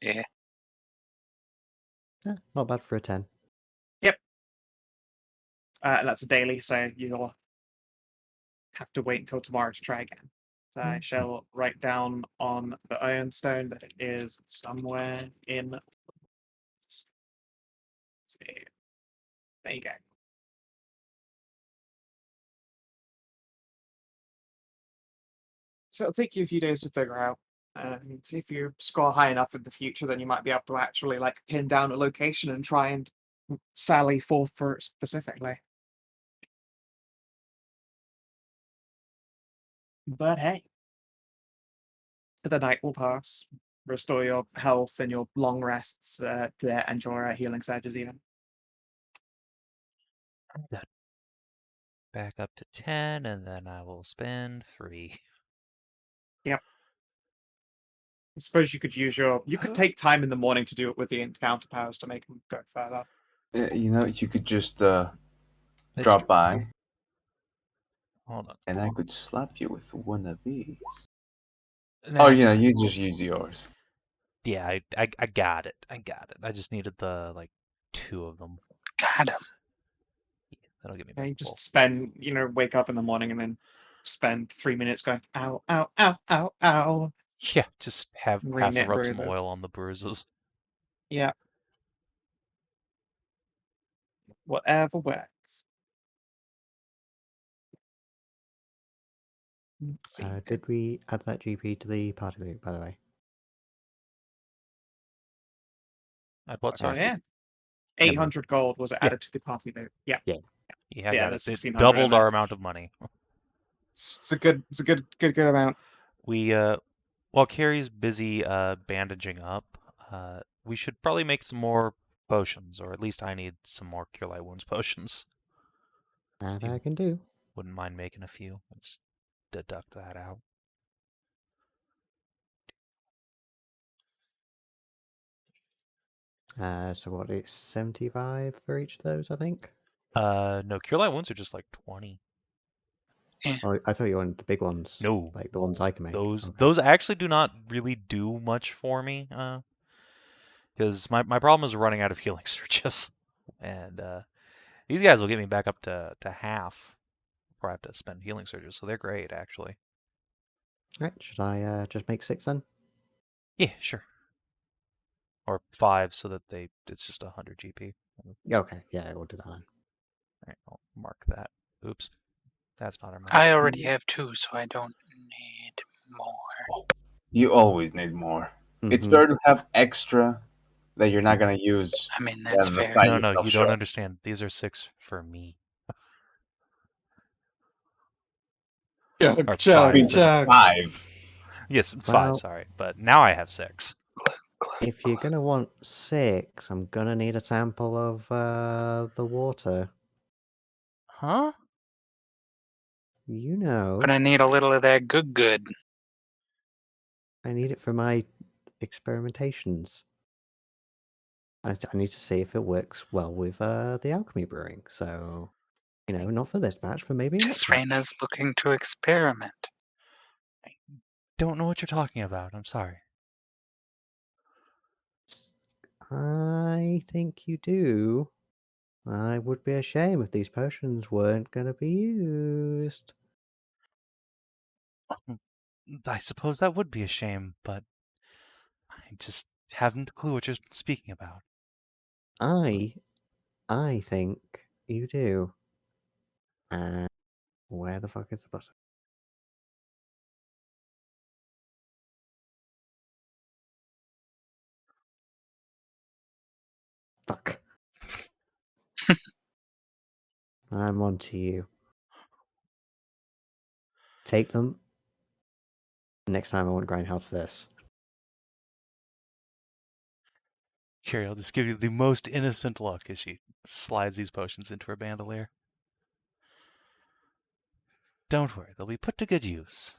Yeah. Yeah, not bad for a 10. Yep. And that's a daily, so you'll have to wait until tomorrow to try again. So I shall write down on the Ironstone that it is somewhere in. Let's see. There you go. So it'll take you a few days to figure out And if you score high enough in the future, then you might be able to actually like pin down a location and try and sally forth for it specifically. But hey, the night will pass. Restore your health and your long rests and your healing surges even. Good. Back up to 10, and then I will spend 3. I suppose you could use you could take time in the morning to do it with the encounter powers to make them go further. You could just That's drop true. by, Hold on. and I could slap you with one of these. No, Oh, it's yeah, fine. you just use yours. Yeah, I got it. I got it. I just needed the, like, 2 of them. Got him. Yeah, that'll get me Yeah, back you to full. just spend, wake up in the morning and then spend 3 minutes going, ow, ow, ow, ow, ow. Yeah, just have Re-knit Passive rub some bruises. oil on the bruises. Yeah. Whatever works. Let's see. Did we add that GP to the party loop, by the way? What, Oh, sorry? yeah. 800 gold was Yeah. added to the party loot. Yeah. Yeah, I Yeah, got there's it. It 1600 doubled in there. our amount of money. It's a good amount. We, while Carrie's busy bandaging up, we should probably make some more potions, or at least I need some more Cure Light Wounds potions. That You- I can do. Wouldn't mind making a few. Just deduct that out. So what? It's 75 for each of those, I think. No, Cure Light Wounds are just like 20. Oh, I thought you wanted the big ones. No, Like the ones I can make. those Okay. those actually do not really do much for me. Because my problem is running out of healing surges, and these guys will get me back up to half before I have to spend healing surges. So they're great, actually. Right, should I just make 6 then? Yeah, sure. Or 5, so that it's just 100 GP. Yeah, okay, yeah, we'll do that then. All right, I'll mark that. Oops, that's not our money. I already have 2, so I don't need more. You always need more. It's Mhm. better to have extra that you're not going to use I mean, that's than to fair. find No, yourself you short. don't understand. These are 6 for me. Chug, Or chug, 5. chug. 5. Yes, 5, Well- sorry. But now I have 6. If you're gonna want 6, I'm gonna need a sample of the water. Huh? You know, But I need a little of that good. I need it for my experimentations. I need to see if it works well with the alchemy brewing. So, not for this match, but maybe next match. Tisrena's looking to experiment. Don't know what you're talking about. I'm sorry. I think you do. I would be ashamed if these potions weren't going to be used. I suppose that would be a shame, but I just haven't a clue what you're speaking about. I think you do. And where the fuck is the bus? Fuck. I'm on to you. Take them. Next time I won't grind hard for this. Carrie, I'll just give you the most innocent look as she slides these potions into her bandolier. Don't worry, they'll be put to good use.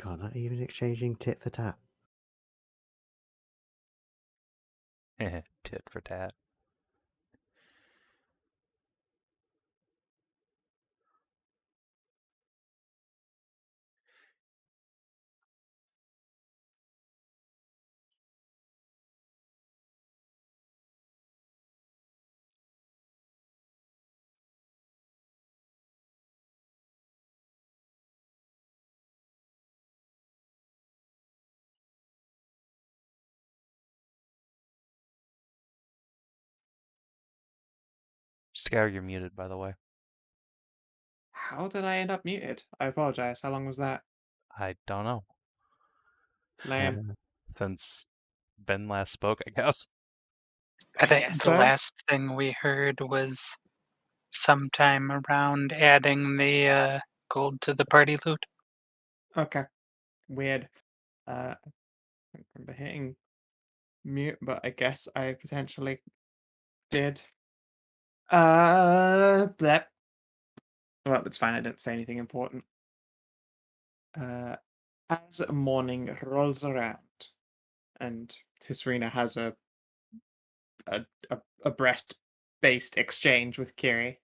God, not even exchanging tit for tat. Tit for tat. Skow, you're muted, by the way. How did I end up muted? I apologize. How long was that? I don't know. Lame. Since Ben last spoke, I guess. I think guess the so. last thing we heard was sometime around adding the gold to the party loot. Okay. Weird. I don't remember hitting mute, but I guess I potentially did. Blep. Well, it's fine. I didn't say anything important. As morning rolls around, and Tisrena has a breast-based exchange with Kiri,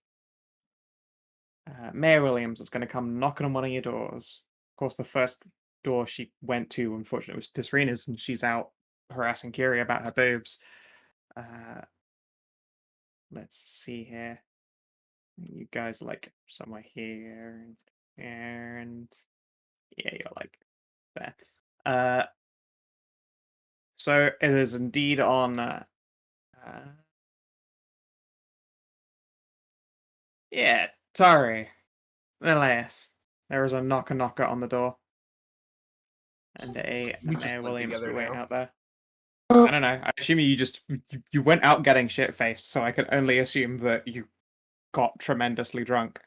Mayor Williams is going to come knocking on one of your doors. Of course, the first door she went to, unfortunately, was Tisrena's, and she's out harassing Kiri about her boobs. Let's see here. You guys are like somewhere here and yeah, you're like there. So it is indeed on. Yeah, Tahru. Menëlaos. There is a knocker on the door, and a We just Mayor live Williams together waiting now. out there. I don't know. I assume you went out getting shit faced, so I can only assume that you got tremendously drunk.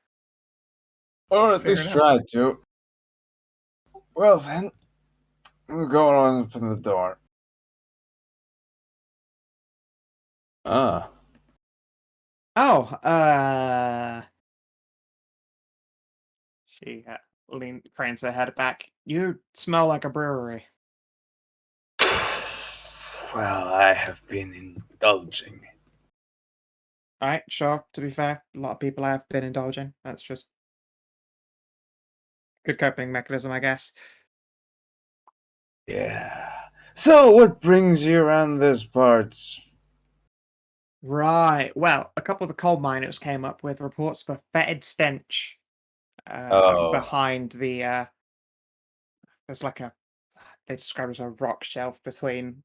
Or at Fair least enough. try to. Well then, we're going on and open the door. Ah. Oh, she cranes her head back. You smell like a brewery. Well, I have been indulging. All right, sure. To be fair, a lot of people have been indulging. That's just good coping mechanism, I guess. Yeah. So, what brings you around this parts? Right. Well, a couple of the coal miners came up with reports of a fetid stench Oh. behind the. There's like they describe it as a rock shelf between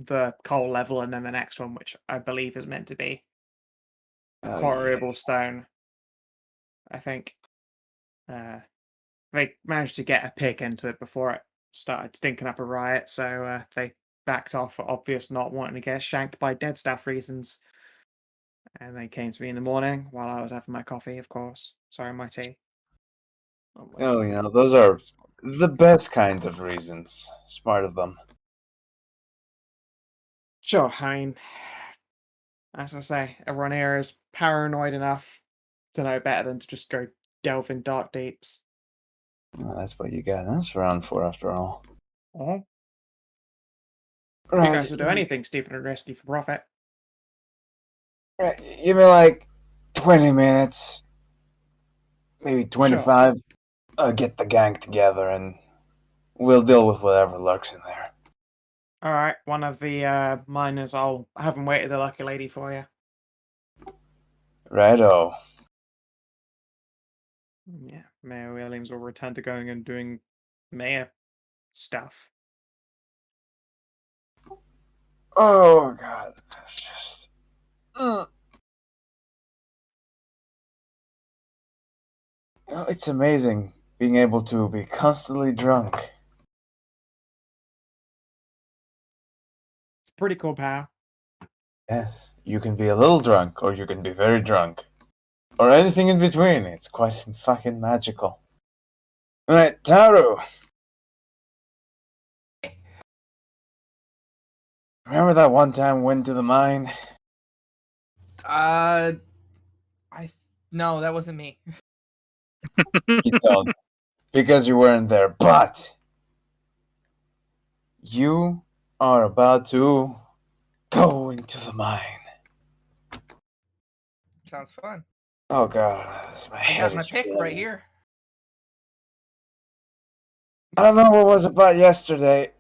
the coal level and then the next one, which I believe is meant to be Oh, quarryable stone. I think they managed to get a pick into it before it started stinking up a riot, so they backed off for obvious not wanting to get shanked by dead staff reasons. And they came to me in the morning while I was having my coffee, of course. Sorry, my tea. Oh, you know, those are the best kinds of reasons. Smart of them. Sure, I mean, as I say, everyone here is paranoid enough to know better than to just go delve in dark deeps. Well, that's what you got us around for, after all. Oh, you Right. guys will do anything stupid and risky for profit. Right. Give me like 20 minutes, maybe 25. Get the gang together and we'll deal with whatever lurks in there. All right, one of the miners, I'll have him wait at the lucky lady for you. Righto. Yeah, Mayor Williams will return to going and doing mayor stuff. Oh, God. It's just. You know, it's amazing being able to be constantly drunk. It's pretty cool, pal. Yes, you can be a little drunk, or you can be very drunk. Or anything in between. It's quite fucking magical. Alright, Tahru. Remember that one time we went to the mine? No, that wasn't me. You don't. Because you weren't there. But you are about to go into the mine. Sounds fun. Oh god, my I head got my is pick spinning. right here. I don't know what was about yesterday.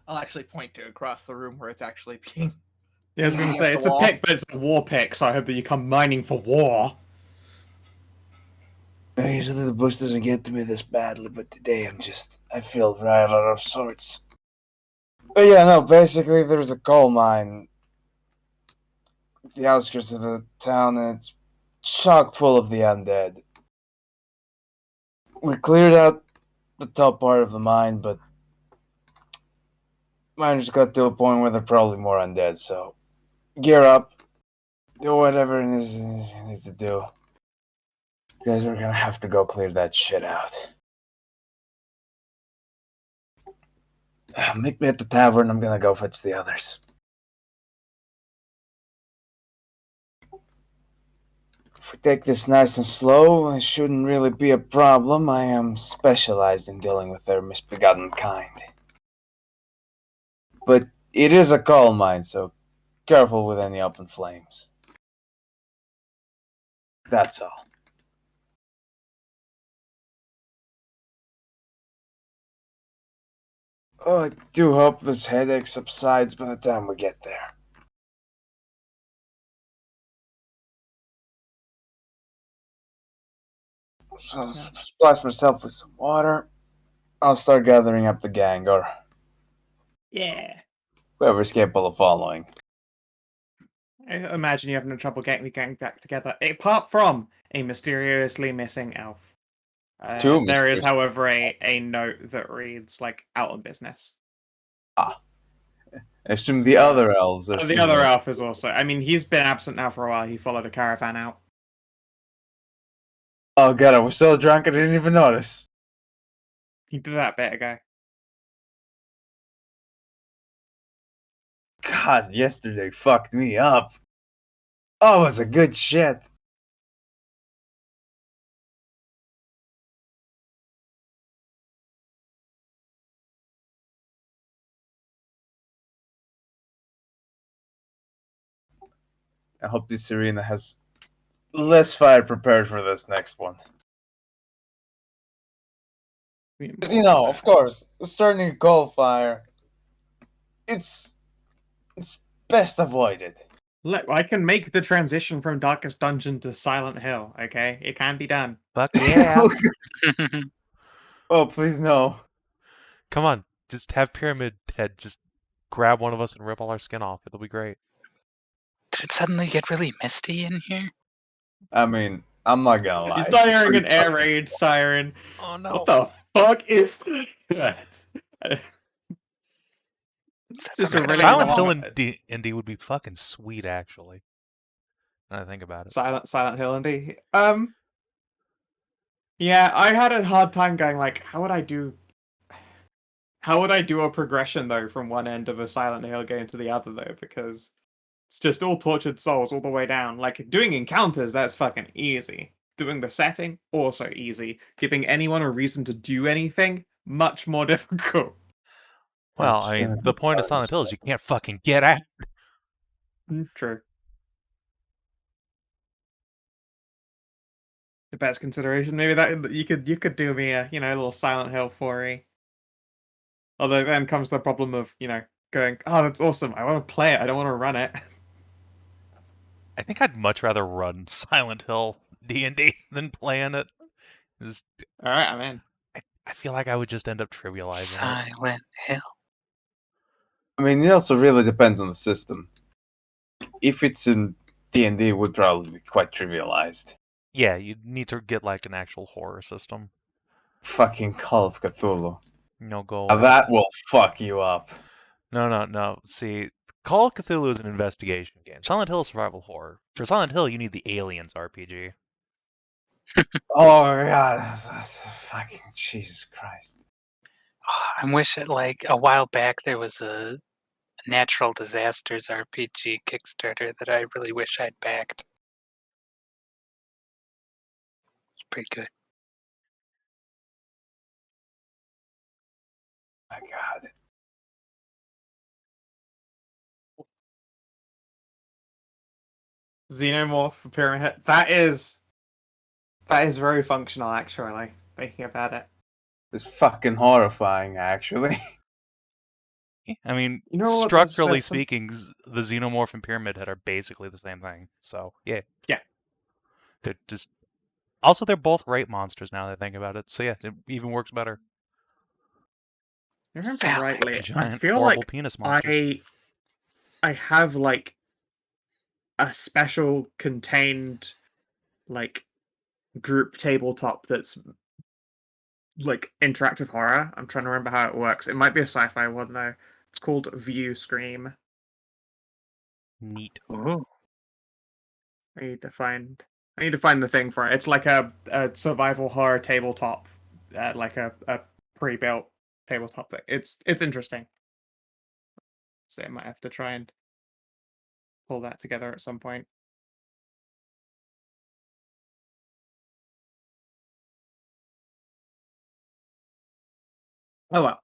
I'll actually point to across the room where it's actually being. Yeah, I was going to against say, the it's a wall. pick, but it's a war pick, so I hope that you come mining for war. Usually the bush doesn't get to me this badly, but today I feel right out of sorts. But yeah, no, basically there's a coal mine the outskirts of the town, and it's chock full of the undead. We cleared out the top part of the mine, but mine just got to a point where there are probably more undead, so gear up, do whatever it needs to do. Guys, we're gonna have to go clear that shit out. Meet me at the tavern, I'm gonna go fetch the others. If we take this nice and slow, it shouldn't really be a problem. I am specialized in dealing with their misbegotten kind. But it is a coal mine, so careful with any open flames. That's all. Oh, I do hope this headache subsides by the time we get there. So I'll splash myself with some water. I'll start gathering up the gang, or Yeah. whoever's capable of following. I imagine you're having trouble getting the gang back together, apart from a mysteriously missing elf. Two There is, mysterious- however, a note that reads, like, out on business. I assume the other elves are The still other there. elf is also... I mean, he's been absent now for a while. He followed a caravan out. Oh god, I was so drunk I didn't even notice. He did that bit ago. God, yesterday fucked me up. Oh, it was a good shit. I hope this arena has less fire prepared for this next one. You know, of course, starting a coal fire, it's best avoided. Look, I can make the transition from Darkest Dungeon to Silent Hill, okay? It can be done. Fuck yeah. Oh, please no. Come on, just have Pyramid Head just grab one of us and rip all our skin off. It'll be great. Did it suddenly get really misty in here? I mean, I'm not gonna lie. You start hearing an Pretty air fucking- raid siren. Oh no. What the fuck is that? That's Just some a kind of really Silent Hill long- and D would be fucking sweet, actually. When I think about it. Silent Hill indeed. Yeah, I had a hard time going like, how would I do a progression though from one end of a Silent Hill game to the other though? Because it's just all tortured souls all the way down. Like doing encounters, that's fucking easy. Doing the setting, also easy. Giving anyone a reason to do anything, much more difficult. Well, I mean, the point of Silent Hill is you can't fucking get out. True. The best consideration, maybe that you could do me a little Silent Hill 4E. Although then comes the problem of going, oh, that's awesome. I want to play it. I don't want to run it. I think I'd much rather run Silent Hill D&D than playing it. Just, All right, I'm in. I feel like I would just end up trivializing it. Silent Hill. I mean, it also really depends on the system. If it's in D&D, it would probably be quite trivialized. Yeah, you need to get like an actual horror system. Fucking Call of Cthulhu. No go. Now that will fuck you up. No. See, Call of Cthulhu is an investigation game. Silent Hill is survival horror. For Silent Hill, you need the Aliens RPG. Oh god, that's fucking Jesus Christ. I wish it like a while back there was a natural disasters RPG Kickstarter that I really wish I'd backed. It's pretty good. My god. Xenomorph for Pyramid Head. That is very functional, actually. Thinking about it. It's fucking horrifying, actually. I mean, You know what, structurally there's some- speaking, the Xenomorph and Pyramid Head are basically the same thing. So, yeah. Yeah. They're just... Also, they're both rape monsters now that I think about it. So, yeah, it even works better. If I remember Phallic. rightly, I Giant, feel horrible like penis monsters. I have like a special contained like group tabletop that's like interactive horror. I'm trying to remember how it works. It might be a sci-fi one though. It's called View Scream. Neat. Ooh. I need to find the thing for it. It's like a survival horror tabletop, like a pre-built tabletop thing. It's interesting. So I might have to try and pull that together at some point. Oh well.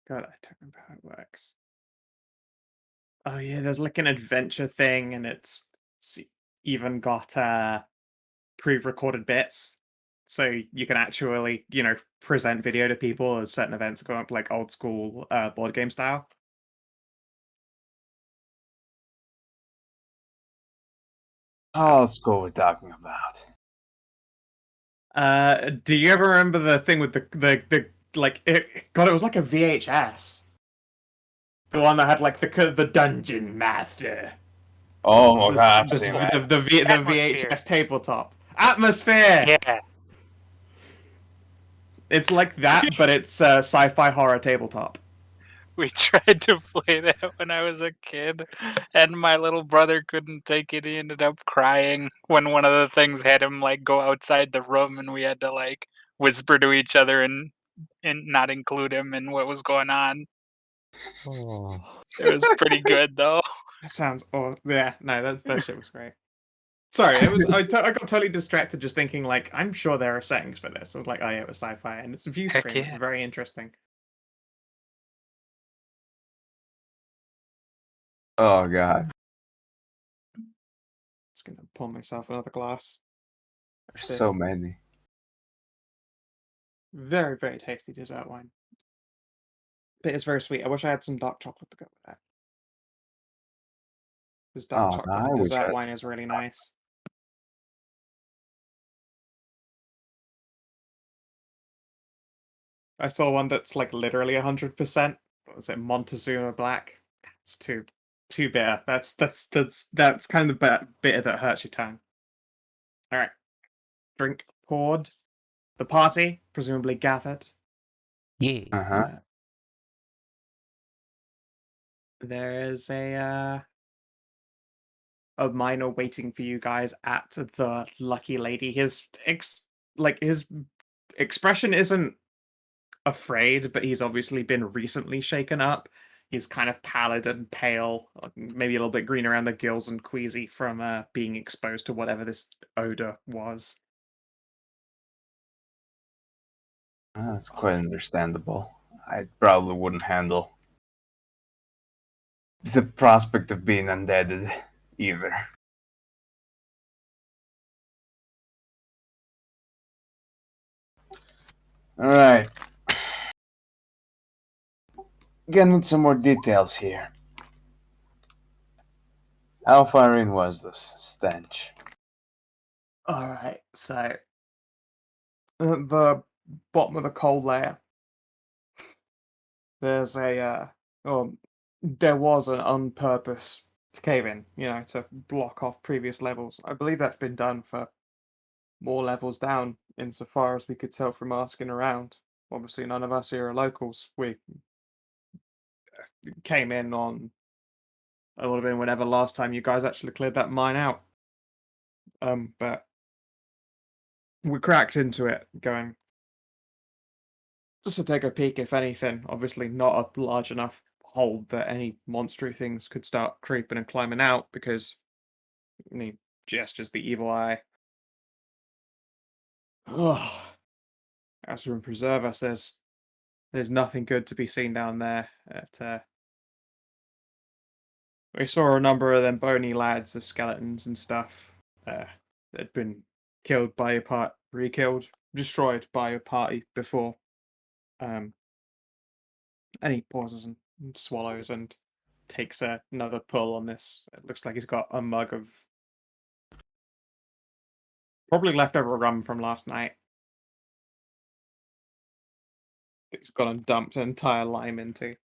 God, I don't remember how it works. Oh yeah, there's like an adventure thing, and it's even got pre-recorded bits, so you can actually present video to people as certain events go up, like old school board game style. Oh, let's go. We're talking about. Do you ever remember the thing with the like God? It was like a VHS. The one that had like the dungeon master. Oh my This- god, I've this- seen the, that. the Atmosphere. VHS tabletop atmosphere. Yeah. It's like that, but it's sci-fi horror tabletop. We tried to play that when I was a kid, and my little brother couldn't take it. He ended up crying when one of the things had him like go outside the room, and we had to like whisper to each other and not include him in what was going on. Oh, It was pretty good though. That sounds. Oh yeah, no, that shit was great. Sorry, it was. I got totally distracted just thinking like I'm sure there are settings for this. I was like, oh yeah, it was sci-fi, and it's a view Heck screen. It's yeah. very interesting. Oh god, Just gonna pour myself another glass. there's so many. Very, very tasty dessert wine. But it's very sweet. I wish I had some dark chocolate to go with that. Because dark Oh, chocolate I and wish I dessert had wine is really nice. I saw one that's like literally 100%. What was it, Montezuma Black? That's too bitter. That's kind of bitter that hurts your tongue. All right, drink poured. The party presumably gathered. Yeah. Uh-huh. There is a minor waiting for you guys at the Lucky Lady. His expression isn't afraid, but he's obviously been recently shaken up. He's kind of pallid and pale, maybe a little bit green around the gills and queasy from being exposed to whatever this odor was. That's quite understandable. I probably wouldn't handle the prospect of being undeaded either. Alright. Getting into some more details here. How far in was this stench? All right, so the bottom of the coal layer, there's there was an on-purpose cave-in, to block off previous levels. I believe that's been done for more levels down, insofar as we could tell from asking around. Obviously, none of us here are locals. We came in on, it would have been whenever last time you guys actually cleared that mine out. But we cracked into it, going just to take a peek, if anything. Obviously, not a large enough hole that any monstery things could start creeping and climbing out, because he gestures the evil eye. Oh, as we preserve us, there's nothing good to be seen down there. We saw a number of them bony lads of skeletons and stuff that had been killed by your part, re-killed, destroyed by your party before. And he pauses and swallows and takes another pull on this. It looks like he's got a mug of probably leftover rum from last night. He's gone and dumped an entire lime into.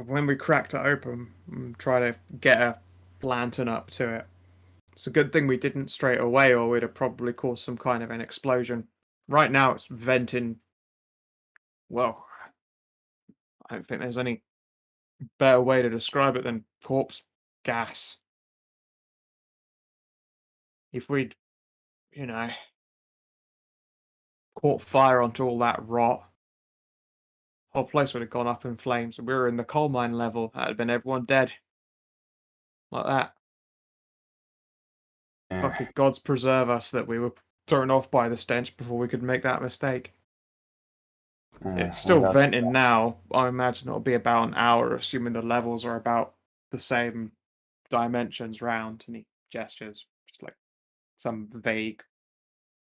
when we cracked it open, try to get a lantern up to it. It's a good thing we didn't straight away, or we'd have probably caused some kind of an explosion. Right now, it's venting. Well, I don't think there's any better way to describe it than corpse gas. If we'd, you know, caught fire onto all that rot, whole place would have gone up in flames. We were in the coal mine level. That'd have been everyone dead. Like that. Fucking gods preserve us that we were thrown off by the stench before we could make that mistake. It's still venting now. I imagine it'll be about an hour, assuming the levels are about the same dimensions round. And he gestures, just like some vague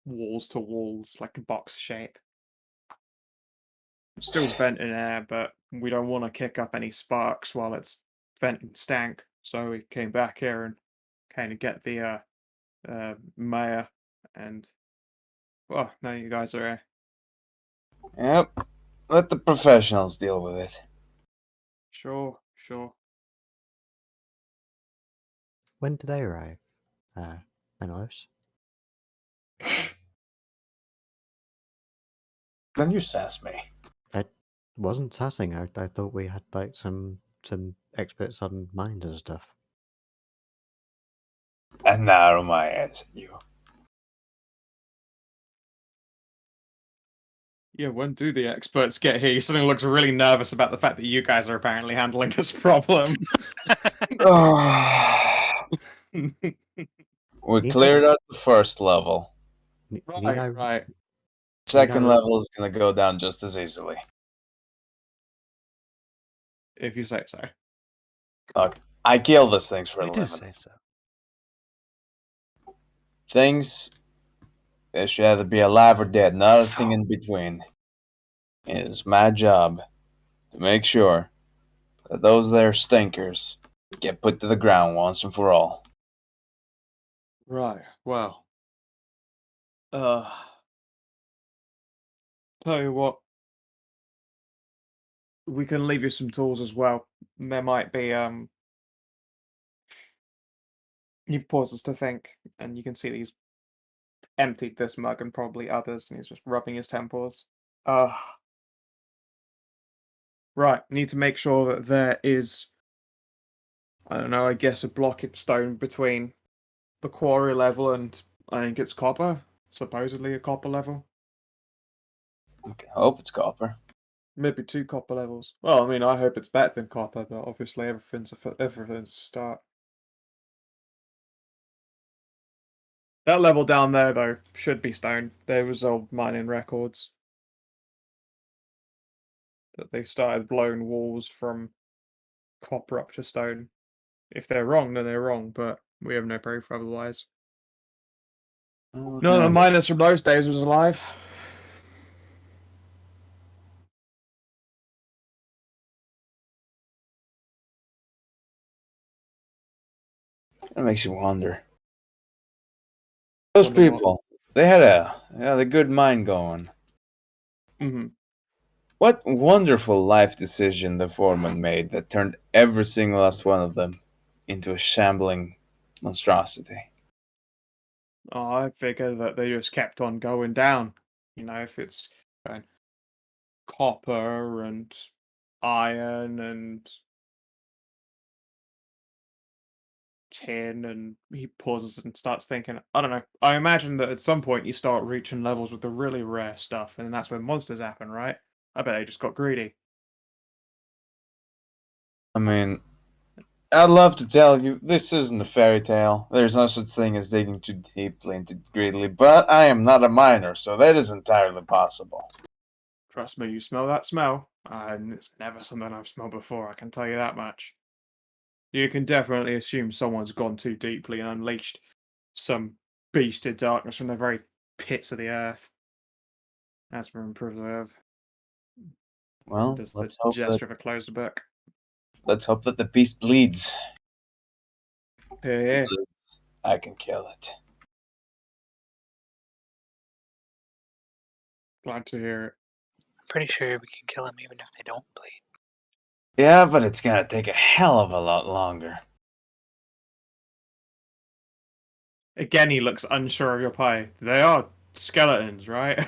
walls to walls, like a box shape. Still venting air, but we don't want to kick up any sparks while it's venting stank. So we came back here and kind of get the mayor, and well, now you guys are here. Yep. Let the professionals deal with it. Sure. When did they arrive? Menëlaos? Then you sass me. I wasn't sassing. I thought we had like some experts on mines and stuff. And narrow my eyes at you. Yeah, when do the experts get here? He suddenly looks really nervous about the fact that you guys are apparently handling this problem. We cleared out the first level. Right. Second level is going to go down just as easily. If you say so. Look, I kill these things for a You do living. say so. Things, they should either be alive or dead, not a thing in between. It is my job to make sure that those there stinkers get put to the ground once and for all. Right. Well. Tell you what. We can leave you some tools as well. There might be he pauses to think, and you can see that he's emptied this mug and probably others, and he's just rubbing his temples. Right, need to make sure that there is, I don't know, I guess a blockade stone between the quarry level and I think it's copper, supposedly a copper level. Okay, I hope it's copper. Maybe 2 copper levels. Well, I mean, I hope it's better than copper, but obviously everything's a start. That level down there, though, should be stone. There was old mining records that they started blowing walls from copper up to stone. If they're wrong, then they're wrong, but we have no proof otherwise. None of the miners from those days was alive. It makes you wonder. Those Wonder what? people, they had a good mind going. Mm-hmm. What wonderful life decision the foreman made that turned every single last one of them into a shambling monstrosity. Oh, I figure that they just kept on going down. You know, if it's copper and iron and tin, and he pauses and starts thinking, I don't know. I imagine that at some point you start reaching levels with the really rare stuff, and that's when monsters happen, right? I bet they just got greedy. I mean, I'd love to tell you this isn't a fairy tale. There's no such thing as digging too deeply and too greedily, but I am not a miner, so that is entirely possible. Trust me, you smell that smell, and it's never something I've smelled before, I can tell you that much. You can definitely assume someone's gone too deeply and unleashed some beast of darkness from the very pits of the earth. As for preserve. Well, Does the let's hope gesture of a closed book. that the beast bleeds. Yeah, If yeah. it bleeds, I can kill it. Glad to hear it. Pretty sure we can kill them even if they don't bleed. Yeah, but it's gonna take a hell of a lot longer. Again, he looks unsure of your pie. They are skeletons, right?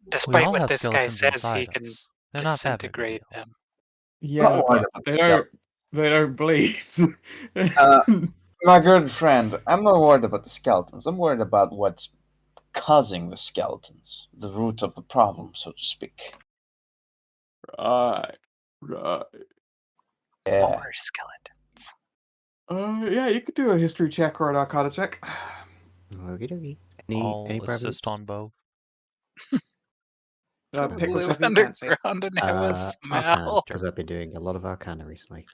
Despite all what have this guy skeletons says, he inside can us. They're not that big a disintegrate deal. them. Yeah, Not worried but about they the don't. They don't bleed. My good friend, I'm not worried about the skeletons. I'm worried about what's causing the skeletons, the root of the problem, so to speak. Right. Yeah. More skeleton. Yeah, you could do a history check or an arcana check. Okie dokie. I'll Any assist problems? on both. Pick Live whichever you fancy. underground and have a Arcana, smell. because I've been doing a lot of Arcana recently.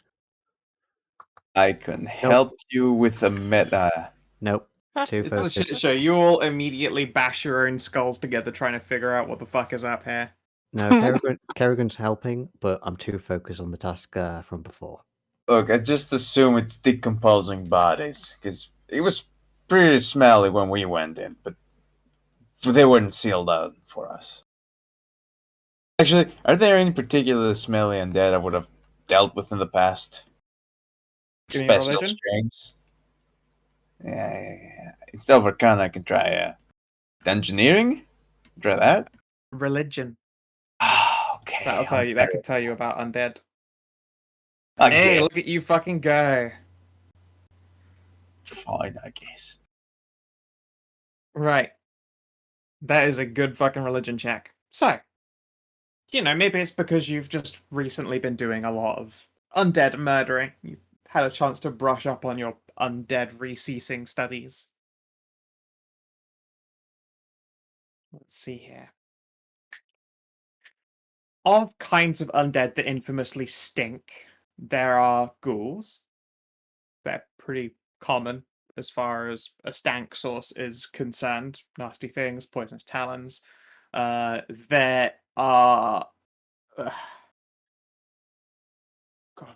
I can help you with a meta. Nope. Too It's a focused. shit show. You all immediately bash your own skulls together trying to figure out what the fuck is up here. No, Kerrigan's helping, but I'm too focused on the task from before. Look, I just assume it's decomposing bodies, because it was pretty smelly when we went in, but they weren't sealed out for us. Actually, are there any particularly smelly undead I would have dealt with in the past? Give me a Special religion. strains? Yeah. Instead of Arcana, I can try Engineering? Try that? Religion. Okay. That'll tell you. That could tell you about undead. I Hey, guess. look at you fucking go. Fine, I guess. Right. That is a good fucking religion check. So, maybe it's because you've just recently been doing a lot of undead murdering. You've had a chance to brush up on your undead receasing studies. Let's see here. Of kinds of undead that infamously stink, there are ghouls. They're pretty common as far as a stank source is concerned. Nasty things, poisonous talons. There are. God,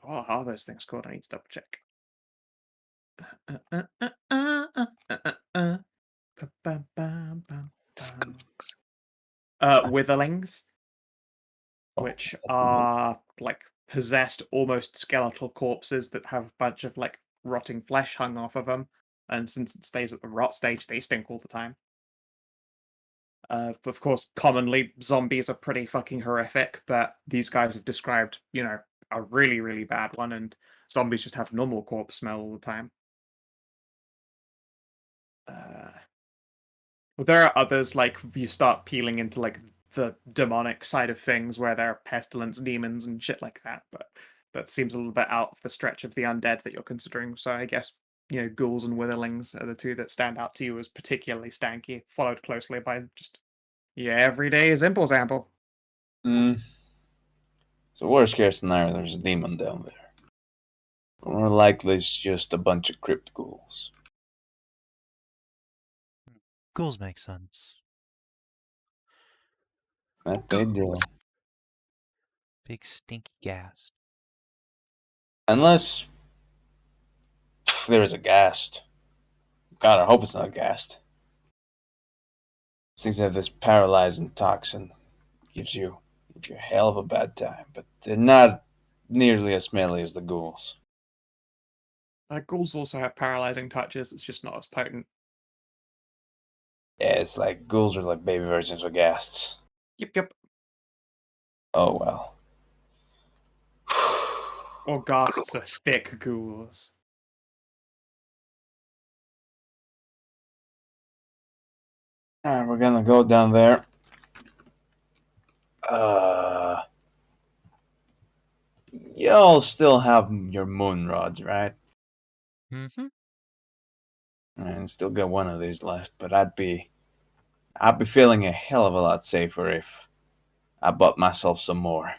what are those things called? I need to double check. Witherlings, which are like possessed, almost skeletal corpses that have a bunch of like rotting flesh hung off of them. And since it stays at the rot stage, they stink all the time. Of course, commonly zombies are pretty fucking horrific, but these guys have described, a really, really bad one, and zombies just have normal corpse smell all the time. Well, there are others, like you start peeling into like the demonic side of things, where there are pestilence demons and shit like that. But that seems a little bit out of the stretch of the undead that you're considering. So I guess ghouls and witherlings are the two that stand out to you as particularly stanky, followed closely by just everyday Zimple Zample. So worst case scenario, there's a demon down there. More likely, it's just a bunch of crypt ghouls. Ghouls make sense. That they do. Big stinky ghast. Unless there is a ghast. God, I hope it's not a ghast. These things have this paralyzing toxin. Gives you a hell of a bad time, but they're not nearly as smelly as the ghouls. Ghouls also have paralyzing touches. It's just not as potent. Yeah, it's like ghouls are like baby versions of ghasts. Yep. Oh well. Or ghasts are thick ghouls. Alright, we're gonna go down there. Y'all still have your moon rods, right? Mm-hmm. And still got one of these left, but I'd be feeling a hell of a lot safer if I bought myself some more.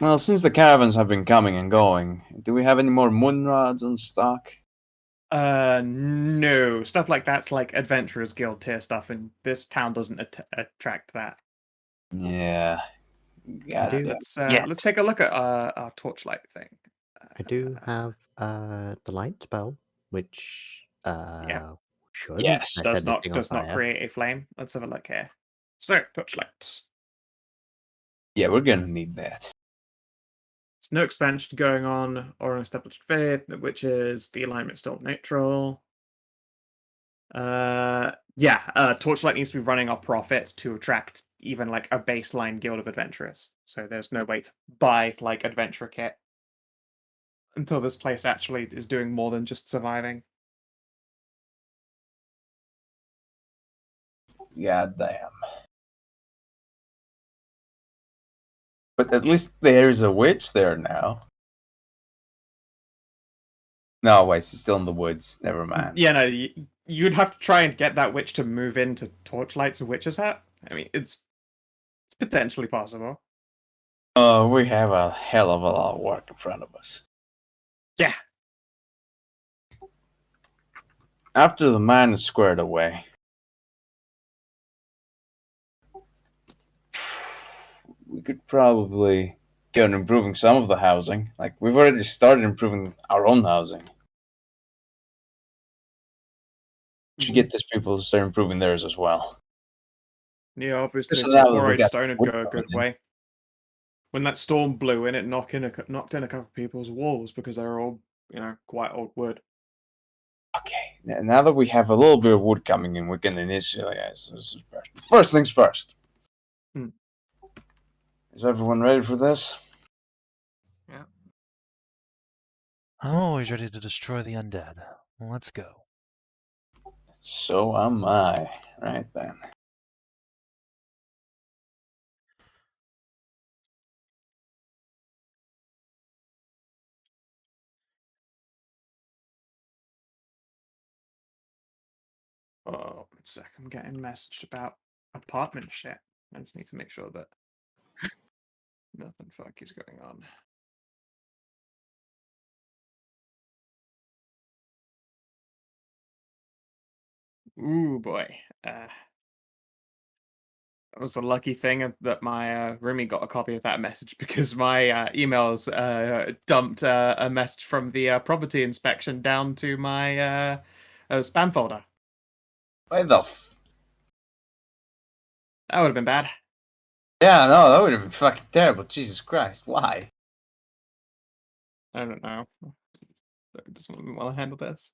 Well, since the caravans have been coming and going, do we have any more moon rods in stock? No. Stuff like that's like Adventurers Guild tier stuff, and this town doesn't attract that. Yeah. Let's take a look at our torchlight thing. I do have the light spell, which should Yes. Does not create a flame. Let's have a look here. So, Torchlight. Yeah, we're gonna need that. There's no expansion going on or an established faith, which is the alignment still neutral. Torchlight needs to be running our profit to attract even like a baseline guild of adventurers. So there's no way to buy like adventurer kit until this place actually is doing more than just surviving. God damn. But at least there's a witch there now. No, wait, she's still in the woods. Never mind. Yeah, no, you'd have to try and get that witch to move into Torchlight's witch's hut. I mean, it's potentially possible. We have a hell of a lot of work in front of us. Yeah. After the mine is squared away, we could probably get on improving some of the housing. Like, we've already started improving our own housing. We should get these people to start improving theirs as well. Yeah, obviously, Just some now that we quarried got stone some would wood go a good coming in. way. When that storm blew in, it knocked in a couple of people's walls because they were all, quite old wood. Okay, now that we have a little bit of wood coming in, we can initialize this. First things first. Hmm. Is everyone ready for this? I'm always ready to destroy the undead. Let's go. So am I. Right then. Oh, 1 sec. I'm getting messaged about apartment shit. I just need to make sure that nothing fuck is going on. Ooh, boy. That was a lucky thing that my roomie got a copy of that message because my emails dumped a message from the property inspection down to my spam folder. Why the That would have been bad. Yeah, no, that would have been fucking terrible. Jesus Christ, why? I don't know. I just want to handle this.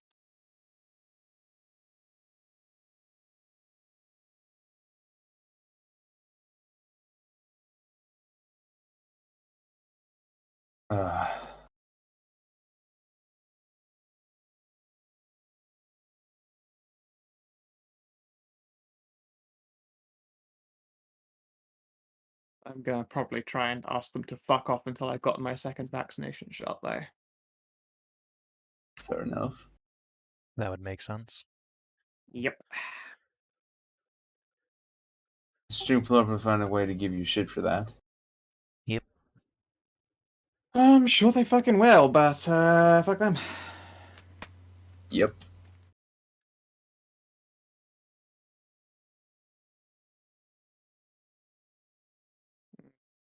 I'm gonna probably try and ask them to fuck off until I've gotten my second vaccination shot, though. Fair enough. That would make sense. Yep. Stream Plumber found a way to give you shit for that. Yep. I'm sure they fucking will, but fuck them. Yep.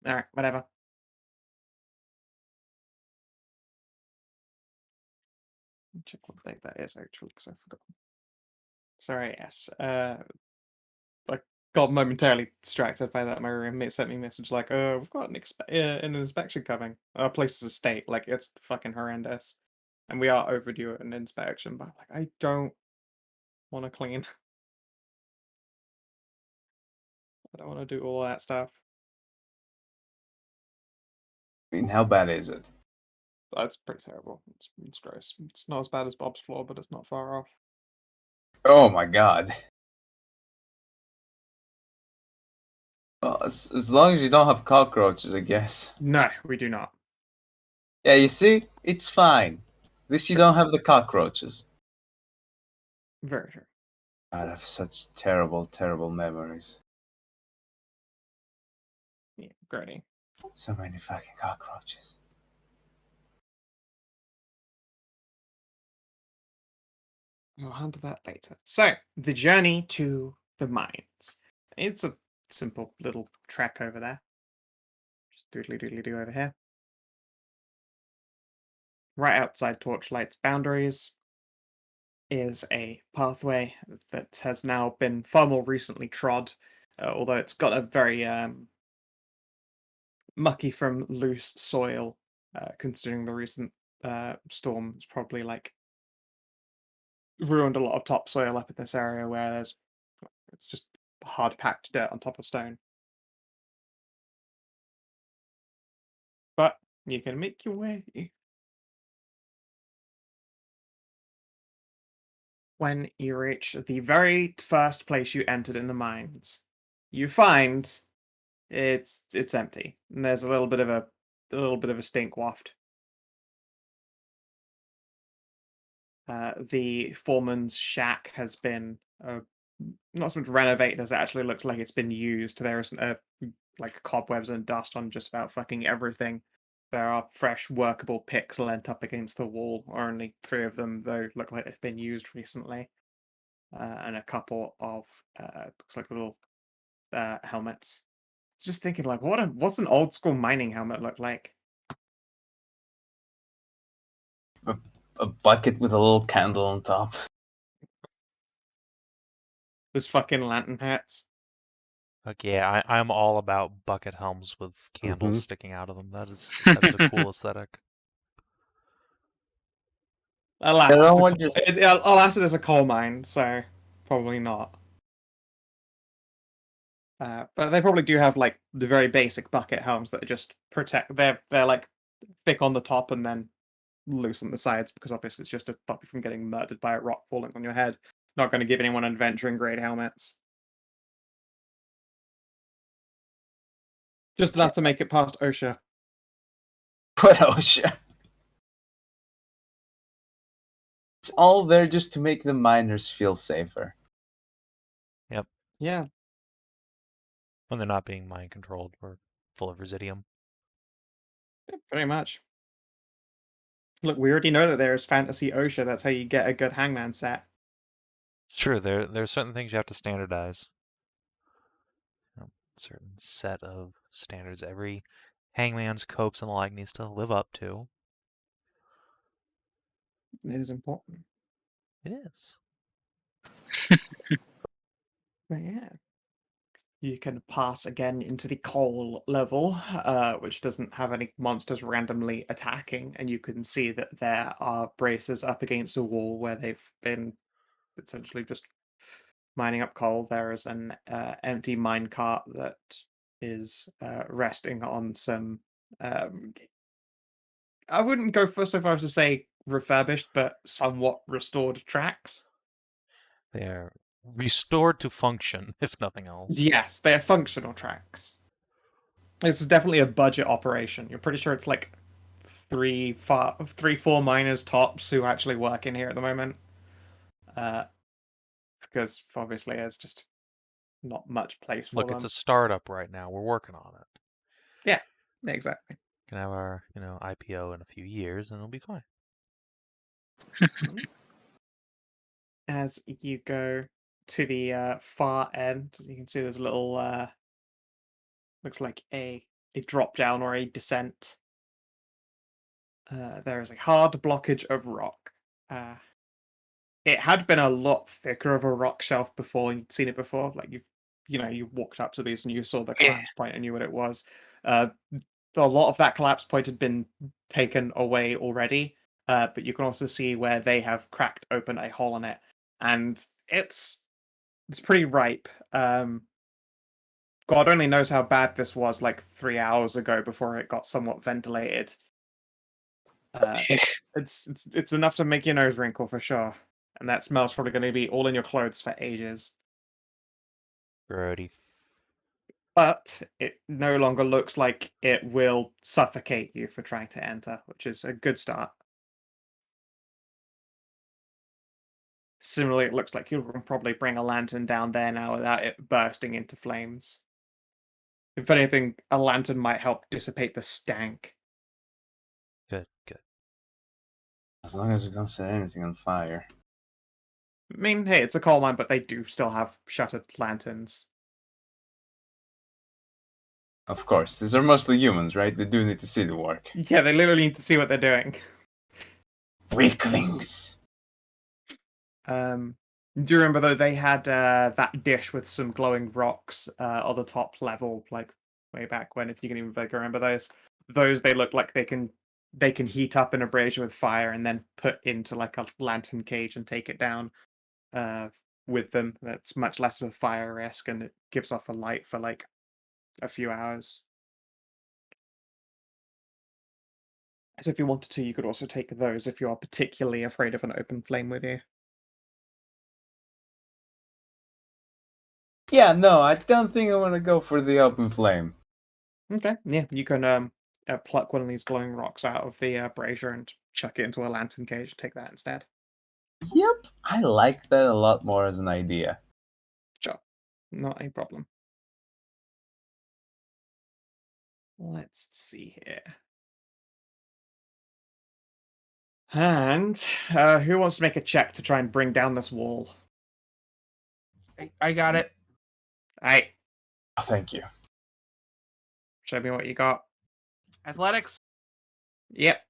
Alright, whatever. Check what date that is actually, because I forgot. Sorry, yes. I got momentarily distracted by that. My roommate sent me a message like, we've got an inspection coming. Our place is a state, like it's fucking horrendous. And we are overdue an inspection, but like I don't want to clean. I don't want to do all that stuff. I mean, how bad is it? That's pretty terrible. It's gross. It's not as bad as Bob's floor, but it's not far off. Oh my god. Well, as long as you don't have cockroaches, I guess. No, we do not. Yeah, you see? It's fine. At least you don't have the cockroaches. Very true. God, I have such terrible, terrible memories. Yeah, Grady. So many fucking cockroaches. We'll handle that later. So, the journey to the mines. It's a simple little trek over there. Just doodly doodly do over here. Right outside Torchlight's boundaries is a pathway that has now been far more recently trod although it's got a very mucky from loose soil, considering the recent storm has probably like ruined a lot of topsoil up in this area where it's just hard packed dirt on top of stone. But you can make your way. When you reach the very first place you entered in the mines, you find it's empty, and there's a little bit of a stink waft. The foreman's shack has been not so much renovated as it actually looks like it's been used. There isn't like cobwebs and dust on just about fucking everything. There are fresh workable picks lent up against the wall. Only 3 of them, though, look like they've been used recently. And a couple of looks like little helmets. I was just thinking, like, what's an old school mining helmet look like? A bucket with a little candle on top. Those fucking lantern hats. Like, yeah, I'm all about bucket helms with candles Mhm. sticking out of them. That's a cool aesthetic. Alas, You know it's a, what you- alas, it is a coal mine, so probably not. But they probably do have like the very basic bucket helms that just protect. They're like thick on the top and then loose on the sides because obviously it's just to stop you from getting murdered by a rock falling on your head. Not going to give anyone adventuring grade helmets. Just enough to make it past OSHA. But OSHA. It's all there just to make the miners feel safer. Yeah. When they're not being mind controlled or full of residium. Pretty much. Look, we already know that there is fantasy OSHA. That's how you get a good hangman set. Sure, there's certain things you have to standardize. Certain set of standards every hangman's copes and the like needs to live up to. It is important. It is. But yeah. You can pass again into the coal level, which doesn't have any monsters randomly attacking, and you can see that there are braces up against a wall where they've been essentially just mining up coal. There is an empty mine cart that is resting on some. I wouldn't go so far as to say refurbished, but somewhat restored tracks. They're restored to function, if nothing else. Yes, they're functional tracks. This is definitely a budget operation. You're pretty sure it's like 4 miners tops who actually work in here at the moment. Because obviously there's just not much place for Look, them. it's a startup right now. We're working on it. Yeah, exactly. Can have our, IPO in a few years and it'll be fine. As you go to the far end, you can see there's a little looks like a drop down or a descent. There is a hard blockage of rock. It had been a lot thicker of a rock shelf before. You'd seen it before. Like you walked up to these and you saw the collapse point and knew what it was. A lot of that collapse point had been taken away already. But you can also see where they have cracked open a hole in it, and it's pretty ripe. God only knows how bad this was like 3 hours ago before it got somewhat ventilated. It's enough to make your nose wrinkle for sure, and that smell's probably going to be all in your clothes for ages. Grody. But it no longer looks like it will suffocate you for trying to enter, which is a good start. Similarly, it looks like you can probably bring a lantern down there now without it bursting into flames. If anything, a lantern might help dissipate the stank. Good. As long as we don't set anything on fire. I mean, hey, it's a coal mine, but they do still have shuttered lanterns. Of course, these are mostly humans, right? They do need to see the work. Yeah, they literally need to see what they're doing. Weaklings! Do you remember though they had that dish with some glowing rocks on the top level, like way back when? If you can even remember those, they look like they can heat up in a brazier with fire and then put into like a lantern cage and take it down with them. That's much less of a fire risk and it gives off a light for like a few hours. So if you wanted to, you could also take those if you are particularly afraid of an open flame with you. Yeah, no, I don't think I want to go for the open flame. Okay, yeah, you can pluck one of these glowing rocks out of the brazier and chuck it into a lantern cage. Take that instead. Yep, I like that a lot more as an idea. Sure, not a problem. Let's see here. And who wants to make a check to try and bring down this wall? I got it. Alright, Oh, thank you. show me what you got. Athletics. Yep.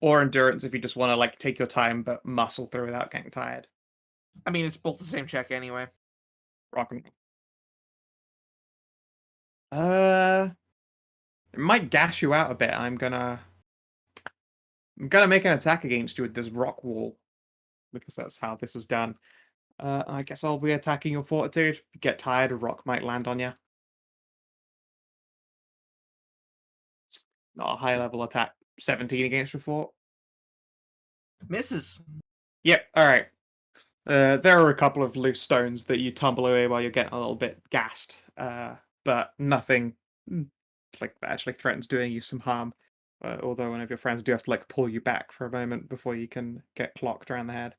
Or endurance if you just want to like take your time but muscle through without getting tired. I mean, it's both the same check anyway. Rock and it might gash you out a bit. I'm gonna make an attack against you with this rock wall because that's how this is done. I guess I'll be attacking your fortitude. If you get tired, a rock might land on you. It's not a high level attack. 17 against your fort. Misses. Yep. All right. There are a couple of loose stones that you tumble away while you're getting a little bit gassed, but nothing like that actually threatens doing you some harm. Although one of your friends do have to like pull you back for a moment before you can get clocked around the head.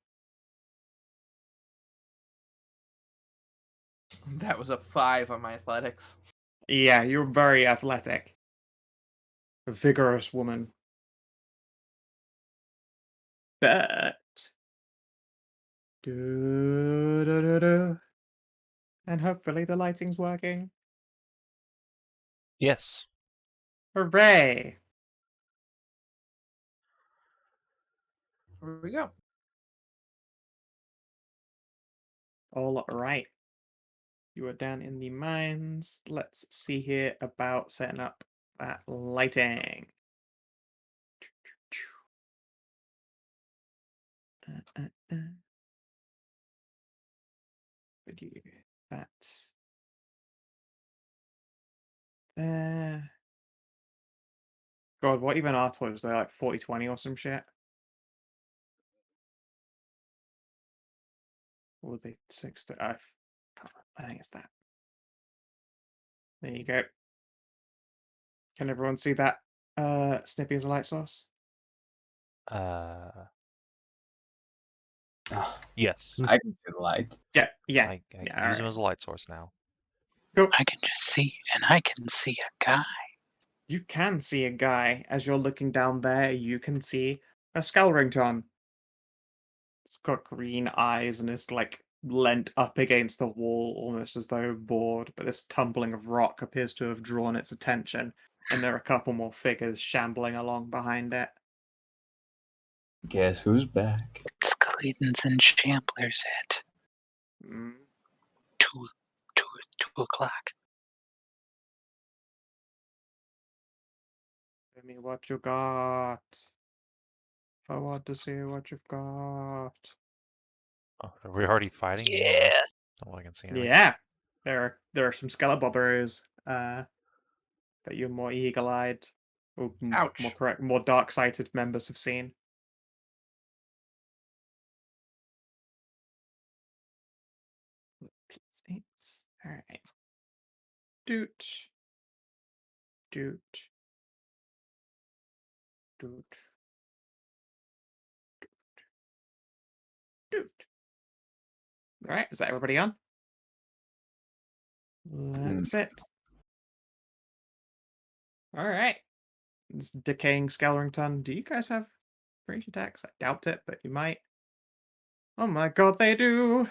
That was a 5 on my athletics. Yeah, you're very athletic, a vigorous woman. But and hopefully the lighting's working. Yes. Hooray! Here we go. All right. You are down in the mines. Let's see here about setting up that lighting. Would you that there? God, what even are toys? They're like 40/20 or some shit. Or were they 60? I think it's that. There you go. Can everyone see that? Snippy as a light source. Uh, Ah, yes. I can see the light. Yeah, yeah. I yeah, use them alright. as a light source now. Cool. I can just see, and I can see a guy. You can see a guy as you're looking down there. You can see a Skullrington. It's got green eyes and is like leant up against the wall, almost as though bored. But this tumbling of rock appears to have drawn its attention, and there are a couple more figures shambling along behind it. Guess who's back? Skeletons and Shamblers at Mm. 2 o'clock. Show me what you got. I want to see what you've got. Oh, are we already fighting? Yeah. Oh, I can see anything. Yeah, there are some Skeleborberers that you're more eagle-eyed, or Ouch. more correct, more dark-sighted members have seen. All right. Doot. Doot. Doot. Doot. All right, is that everybody on? That's it. All right. This decaying Skeleton. Do you guys have range attacks? I doubt it, but you might. Oh my god, they do!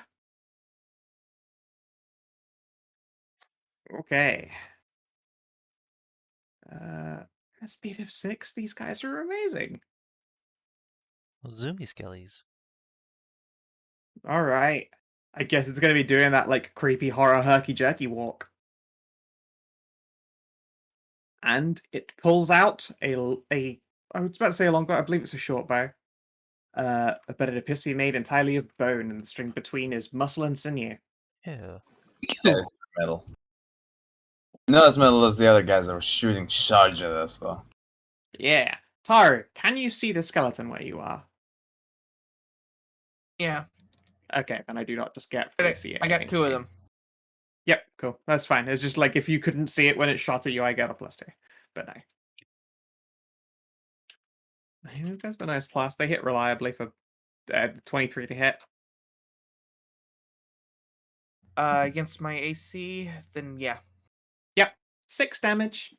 Okay. A speed of 6. These guys are amazing. Zoomy skellies. All right. I guess it's going to be doing that like creepy horror herky-jerky walk. And it pulls out I was about to say a long bow, I believe it's a short bow. But it appears to be made entirely of bone, and the string between is muscle and sinew. Yeah. Yeah, it's metal. Not as metal as the other guys that were shooting charge at us, though. Yeah. Tahru, can you see the skeleton where you are? Yeah, Okay, then I do not just get I free see got anything 2 of to- them. Yep, cool. That's fine. It's just like if you couldn't see it when it shot at you, I get a +2. But no. These guys are nice plus. They hit reliably for 23 to hit. Against my AC, then yeah. Yep. 6 damage.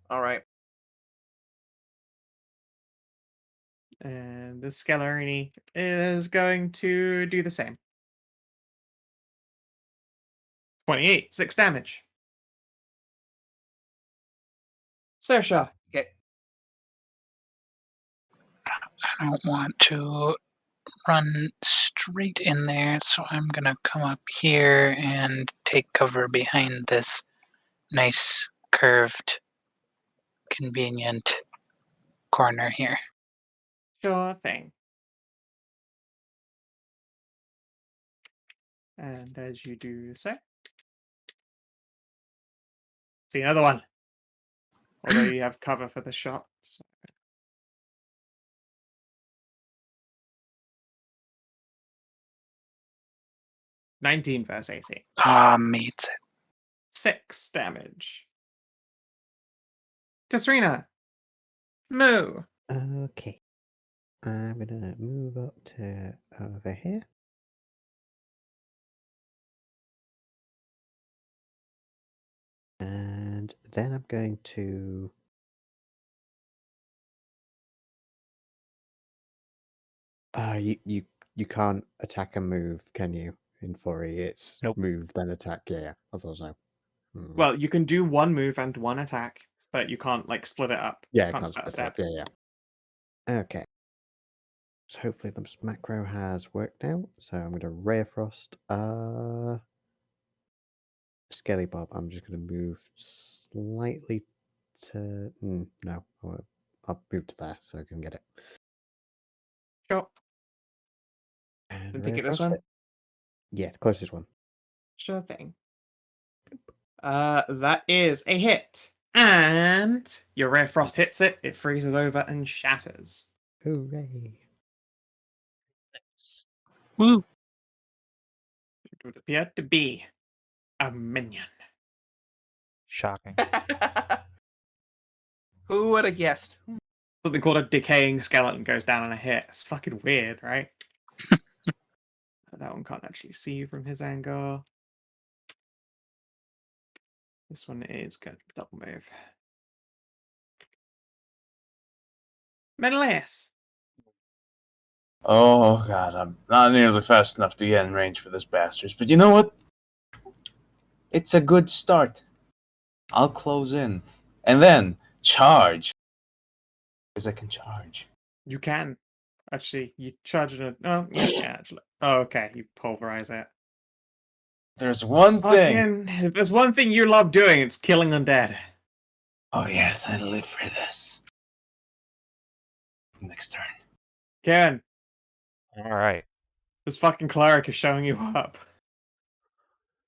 All right. And the Skelerini is going to do the same. 28, 6 damage. Saoirse. Okay. I don't want to run straight in there, so I'm gonna come up here and take cover behind this nice curved, convenient corner here. Sure thing. And as you do so, see another one. Although you have cover for the shot. So. $19 versus AC. Ah, meets it. 6 damage. Tisrena. Moo. Okay. I'm gonna move up to over here. And then I'm going to you can't attack and move, can you? In 4E, it's Nope. move then attack. Yeah, I thought so. Well, you can do 1 move and 1 attack, but you can't like split it up. yeah, I You can't start a split it up. step. Yeah. Okay. So hopefully this macro has worked out. So I'm going to Ray of Frost. Skelly Bob. I'm just going to move slightly to. No, I'll move to there so I can get it. Sure. And Then Ray pick of it this Frost one. it. Yeah, the closest one. Sure thing. That is a hit. And your Rare Frost hits it, it freezes over and shatters. Hooray! Woo! It would appear to be a minion. Shocking. Who would have guessed? Something called a decaying skeleton goes down on a hit. It's fucking weird, right? That one can't actually see you from his angle. This one is going to double move. Menëlaos. Oh god, I'm not nearly fast enough to get in range for this bastard. But you know what? It's a good start. I'll close in. And then charge. Because I can charge. You can. Actually, you charge it. Oh, yeah, actually. Oh, okay, you pulverize it. There's one thing. Fucking, if there's one thing you love doing, it's killing undead. Oh yes, I live for this. Next turn. Kierwyn, All right. this fucking cleric is showing you up.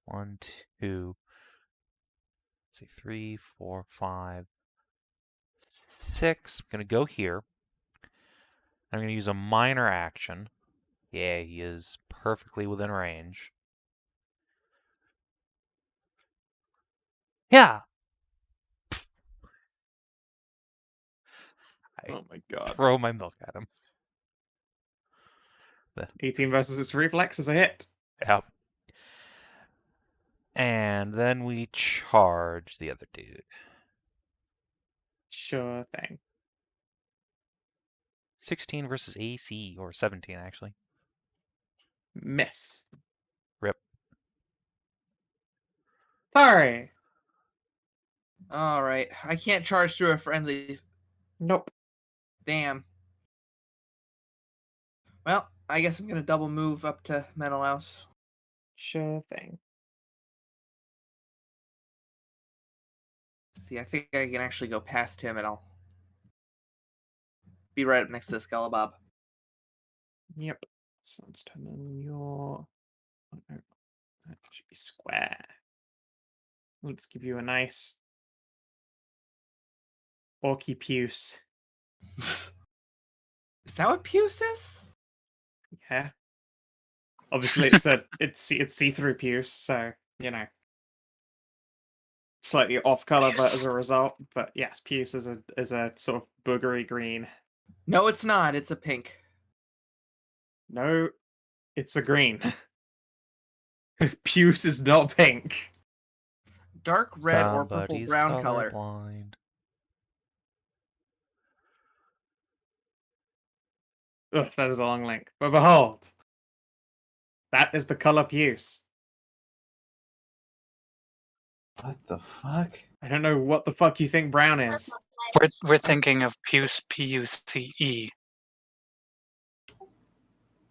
1, 2, let's see, 3, 4, 5, 6. I'm gonna go here. I'm gonna use a minor action. Yeah, he is perfectly within range. Yeah. I Oh my god. throw my milk at him. 18 versus its reflex is a hit. Yep. And then we charge the other dude. Sure thing. 16 versus AC, or 17 actually. Miss. Rip. Sorry. All right. I can't charge through a friendly. Nope. Damn. Well, I guess I'm gonna double move up to Menëlaos. Sure thing. See, I think I can actually go past him, and I'll be right up next to the Skullabob. Yep. So let's turn on your. Oh, no, that should be square. Let's give you a nice orky puce. Is that what puce is? Yeah. Obviously, it's see-through puce, so you know, slightly off color, but Puce. as a result. But yes, puce is a sort of boogery green. No, it's not. It's a pink. No, it's a green. Puce is not pink. Dark red or purple Somebody's brown color. colorblind. Ugh, that is a long link. But behold, that is the color puce. What the fuck? I don't know what the fuck you think brown is. We're thinking of Puce, Puce.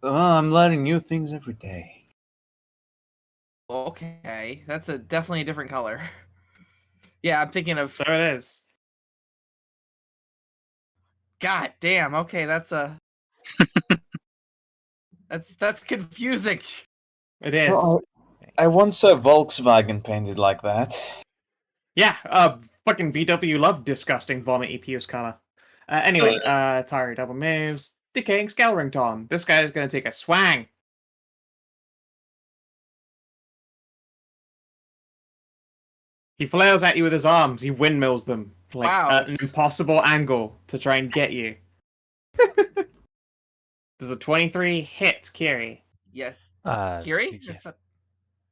Oh, I'm learning new things every day. Okay, that's definitely a different color. Yeah, I'm thinking of. So it is. God damn. Okay, that's that's confusing. It is. Well, I once saw Volkswagen painted like that. Yeah, fucking VW love disgusting vomity puce color. Anyway, Tahru double moves. Decaying Skelrington. This guy is gonna take a swang. He flails at you with his arms. He windmills them like Wow. at an impossible angle to try and get you. There's a 23 hit, Kiri. Yes. Uh, Kiri? yeah, I thought-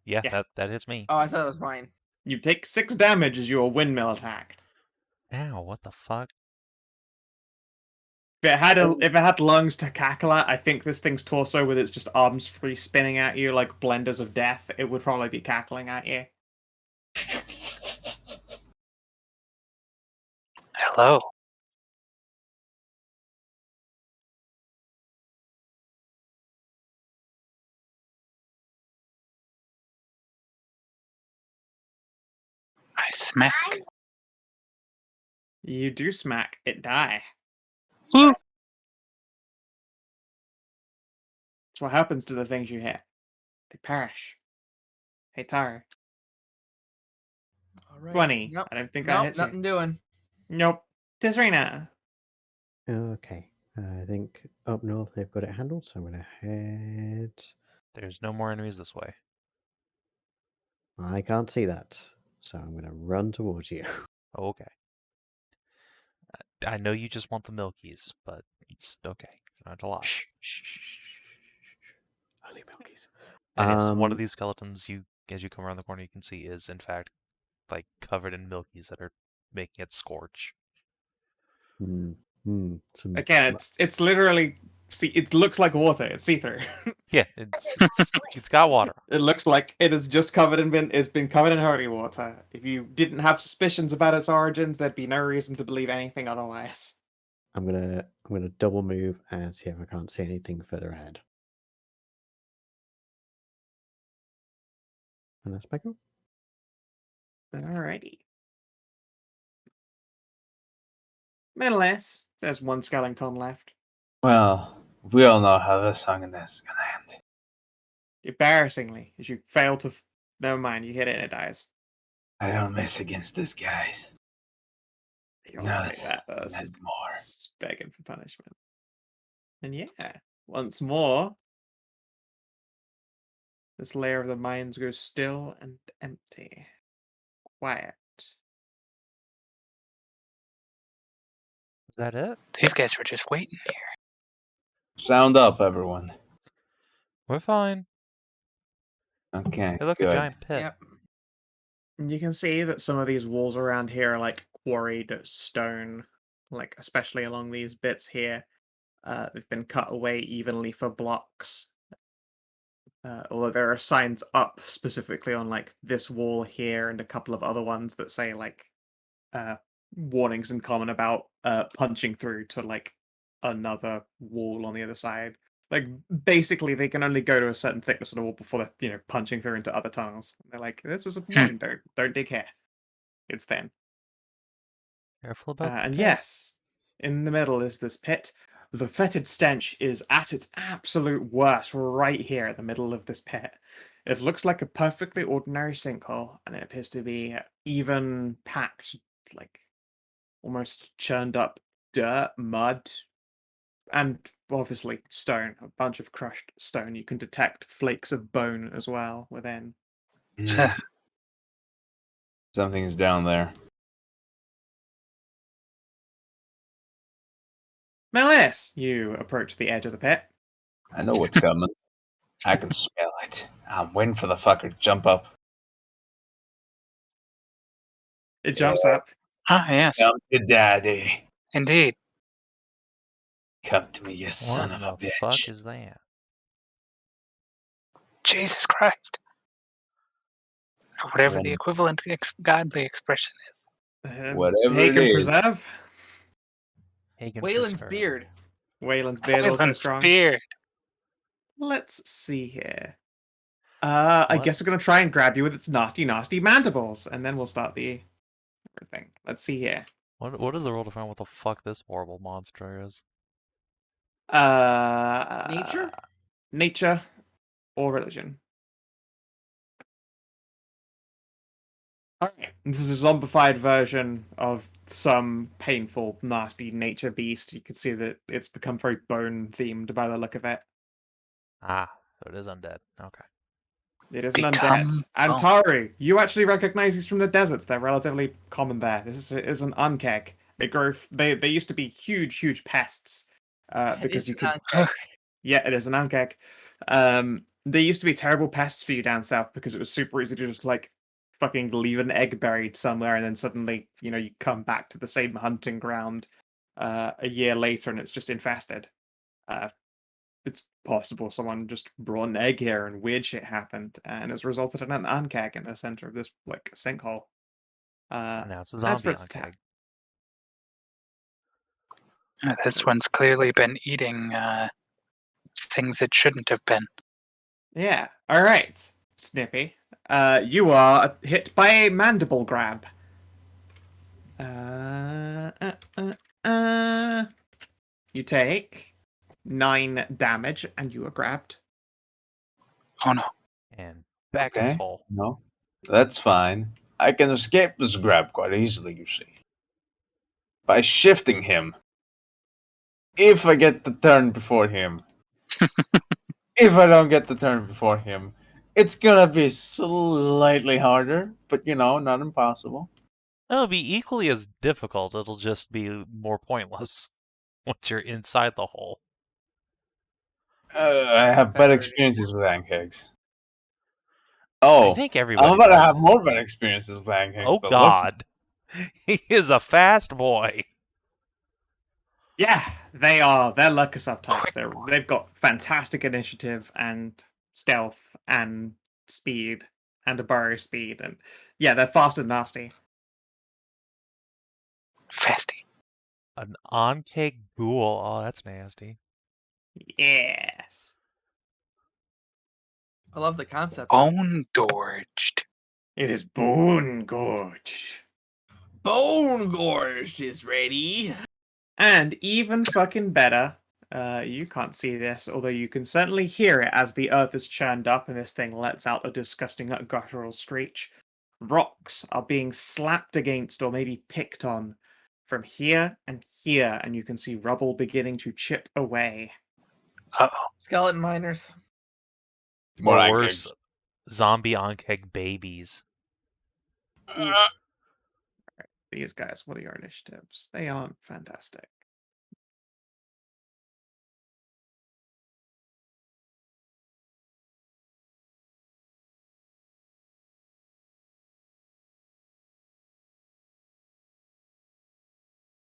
yeah, Yeah. that hits me. Oh, I thought it was mine. You take 6 damage as you are windmill attacked. Ow, what the fuck? If it had lungs to cackle at, I think this thing's torso with its just arms free spinning at you like blenders of death, it would probably be cackling at you. Hello. I smack. You do smack, it die. Woo. That's what happens to the things you hit. They perish. Hey, Tahru. All right. 20. Nope. I don't think I Nope, hit you. nothing doing. Nope. Tisrena. Okay. I think up north they've got it handled, so I'm going to head. There's no more enemies this way. I can't see that, so I'm going to run towards you. Okay. I know you just want the milkies, but it's okay. Not a lot. Shh, shh, shh, shh. Only milkies. And yes, one of these skeletons, as you come around the corner, you can see is in fact like covered in milkies that are making it scorch. Some Again, it's literally see. It looks like water. It's see-through. Yeah, it's got water. It looks like it is just covered in it's been covered in holy water. If you didn't have suspicions about its origins, there'd be no reason to believe anything otherwise. I'm gonna double move and see if I can't see anything further ahead. And that's my go. Alrighty. Menëlaos, there's one skeleton left. Well, we all know how this song and this is gonna end. Embarrassingly, as you fail to. Never mind, you hit it and it dies. I don't miss against these guys. You don't want to say Nothing. that. That's Not just, more. that's just begging for punishment. And yeah, once more, this layer of the mines goes still and empty. Quiet. Is that it? These guys were just waiting here. Sound up, everyone. We're fine. Okay, Hey, look, good. a giant pit. Yep. And you can see that some of these walls around here are like quarried stone, like especially along these bits here. They've been cut away evenly for blocks. Although there are signs up specifically on like this wall here and a couple of other ones that say like warnings in common about punching through to like another wall on the other side. Like basically, they can only go to a certain thickness of the wall before they're punching through into other tunnels. They're like, this is annoying. Don't dig here. It's thin. Careful about the And pit. yes, in the middle is this pit. The fetid stench is at its absolute worst right here in the middle of this pit. It looks like a perfectly ordinary sinkhole, and it appears to be even packed, like almost churned up dirt, mud, and obviously stone. A bunch of crushed stone. You can detect flakes of bone as well within. Something's down there. Menëlaos, you approach the edge of the pit. I know what's coming. I can smell it. I'm waiting for the fucker to jump up. It jumps up. Ah, yes, Come to daddy. indeed. Come to me, you son What of a the bitch. fuck is that? Jesus Christ. Or whatever the Well, equivalent godly expression is. Whatever it Hagen is. Preserve. Hagen Wayland's Preserve. beard. Wayland's beard also Wayland's strong. beard. Let's see here. I What? guess we're gonna try and grab you with its nasty, nasty mandibles, and then we'll start the thing. Let's see here. What is the rule to find what the fuck this horrible monster is? Nature? Nature or religion. Alright. This is a zombified version of some painful, nasty nature beast. You can see that it's become very bone themed by the look of it. Ah, so it is undead. Okay. It is an Become undead. And bone. Tahru, you actually recognize these from the deserts. They're relatively common there. This is an unkeg. They grow. They used to be huge, huge pests. Because you could. Yeah, it is an unkeg. They used to be terrible pests for you down south because it was super easy to just like fucking leave an egg buried somewhere and then suddenly you come back to the same hunting ground a year later and it's just infested. It's possible someone just brought an egg here and weird shit happened and it's resulted in an unkeg in the center of this like sinkhole. Now it's a As for zombie its attack, This one's clearly been eating things it shouldn't have been. yeah. All right, Snippy. You are hit by a mandible grab. You take 9 damage and you are grabbed. Oh no. And back in its Okay. hole. No, that's fine. I can escape this grab quite easily, you see. By shifting him. If I get the turn before him. If I don't get the turn before him, it's gonna be slightly harder, but not impossible. It'll be equally as difficult. It'll just be more pointless once you're inside the hole. I have bad Better it experiences with ankegs. I Oh, think I'm everybody about to does. have more bad experiences with ankegs. Oh but what's- God, he is a fast boy. Yeah, they are. They're Lurker subtypes. They've got fantastic initiative and stealth and speed and a burrow speed. And yeah, they're fast and nasty. Fasty. An onkeg ghoul. Oh, that's nasty. Yes. I love the concept. Bone gorged. It is Bone Gorge. Bone Gorged is ready. And even fucking better, you can't see this, although you can certainly hear it as the earth is churned up and this thing lets out a disgusting guttural screech. Rocks are being slapped against or maybe picked on from here, and you can see rubble beginning to chip away. Uh-oh. Skeleton miners. More Or ankegs. worse, zombie onkeg babies. These guys, what are your initiatives? They aren't fantastic.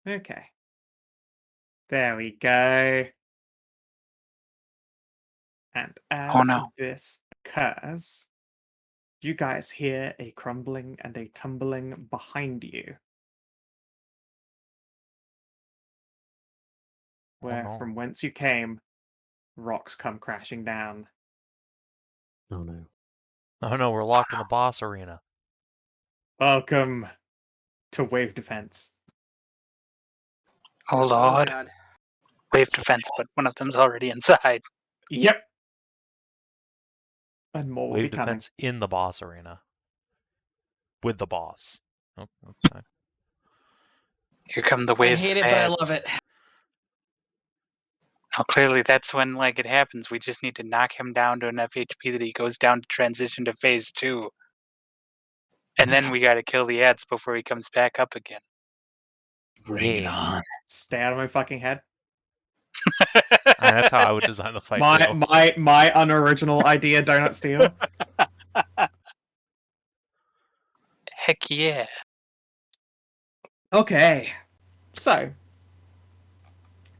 Okay. There we go. And as no. this occurs, you guys hear a crumbling and a tumbling behind you. Where no. from whence you came, rocks come crashing down. Oh no. Oh no, we're locked in the boss arena. Welcome to wave defense. Oh Oh lord. god. Wave defense, but one of them's already inside. Yep. And more will Wave be coming. defense in the boss arena. With the boss. Oh, okay. Here come the I waves hate of it, but I ads. love it. Now, clearly, that's when like it happens. We just need to knock him down to enough HP that he goes down to transition to phase 2. And then we got to kill the ads before he comes back up again. Bring it Yeah. on. Stay out of my fucking head. That's how I would design the fight. too. My unoriginal idea, donut steal. Heck yeah. Okay. So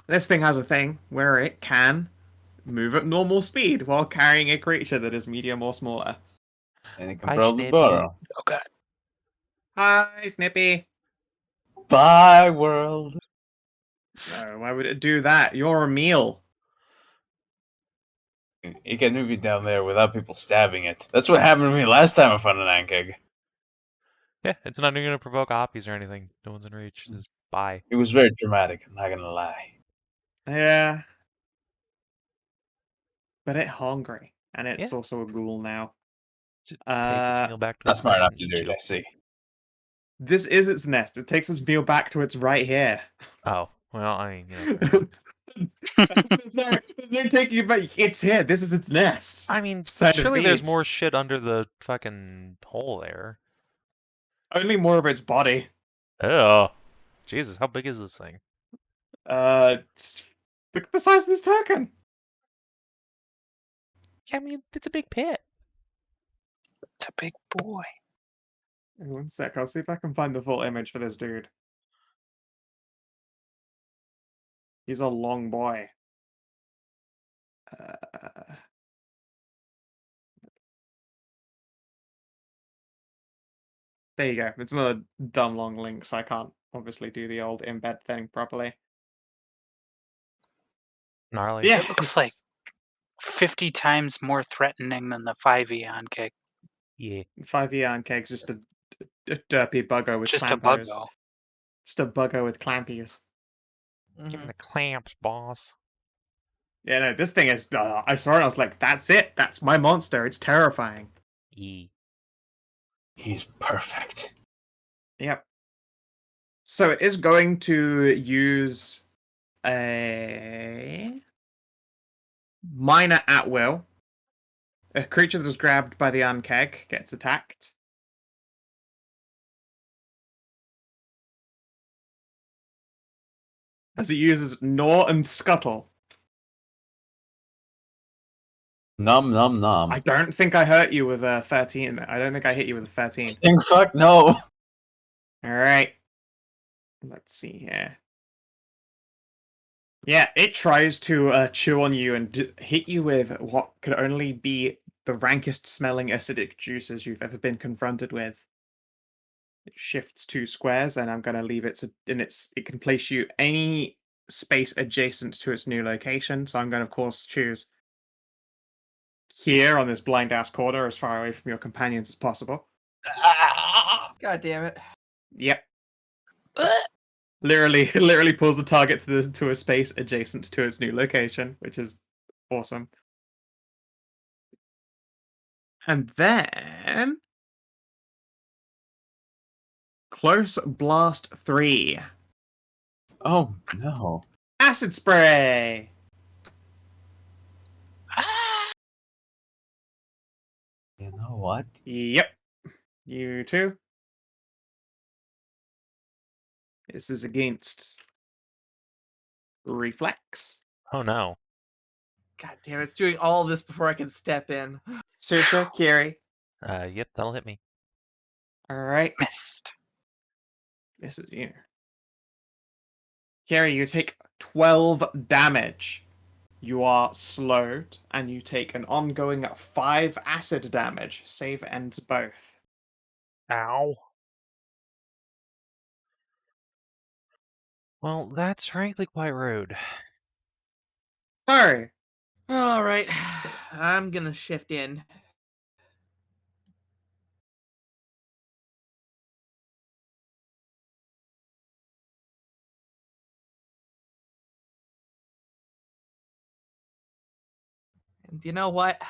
this thing has a thing where it can move at normal speed while carrying a creature that is medium or smaller. And you can Hi, probably Snippy. borrow. Oh god. Hi, Snippy. Bye, world. No, why would it do that? You're a meal. You can move it down there without people stabbing it. That's what happened to me last time I found an ankeg. Yeah, it's not even going to provoke oppies or anything. No one's in reach. Just bye. It was very dramatic, I'm not gonna lie. Yeah. But it's hungry. And it's Yeah. also a ghoul now. Just take its meal back to Not its smart nest enough and to eat do it, you. I see. This is its nest. It takes its meal back to its right here. Oh, well, I mean, fair enough. there's no taking it back. It's here. This is its nest. I mean, Inside a surely there's more beast. shit under the fucking hole there. Only more of its body. Oh, Jesus, how big is this thing? Look at the size of this token. I mean, it's a big pit. It's a big boy. One sec, I'll see if I can find the full image for this dude. He's a long boy. There you go. It's another dumb long link, so I can't obviously do the old embed thing properly. Gnarly. Yeah, It looks like 50 times more threatening than the 5 Eon kick. Yeah. 5 Eon Cake's just a derpy bugger with Just a clampers. buggo. Just a bugger with clampies. Give me Mhm. the clamps, boss. Yeah, no, this thing is. I saw it, I was like, that's it. That's my monster. It's terrifying. E. He's perfect. Yep. So it is going to use a minor at will. A creature that is grabbed by the unkeg gets attacked. As it uses Gnaw and Scuttle. Nom nom nom. I don't think I hurt you with a 13. I don't think I hit you with a 13. Think fuck no. Alright. Let's see here. Yeah, it tries to chew on you and hit you with what could only be the rankest smelling acidic juices you've ever been confronted with. It shifts 2 squares, and I'm going to leave it in its. It can place you any space adjacent to its new location. So I'm going to, of course, choose here on this blind ass corner, as far away from your companions as possible. God damn it. Yep. Literally pulls the target to a space adjacent to its new location, which is awesome. And then Close Blast 3. Oh no. Acid Spray. You know what? Yep. You too. This is against Reflex. Oh no. God damn it. It's doing all of this before I can step in. Saoirse, Kiri. Yep, that'll hit me. Alright. Missed. This is you. Kiri, you take 12 damage. You are slowed, and you take an ongoing 5 acid damage. Save ends both. Ow. Well, that's frankly quite rude. Sorry. All right, I'm gonna shift in. And you know what?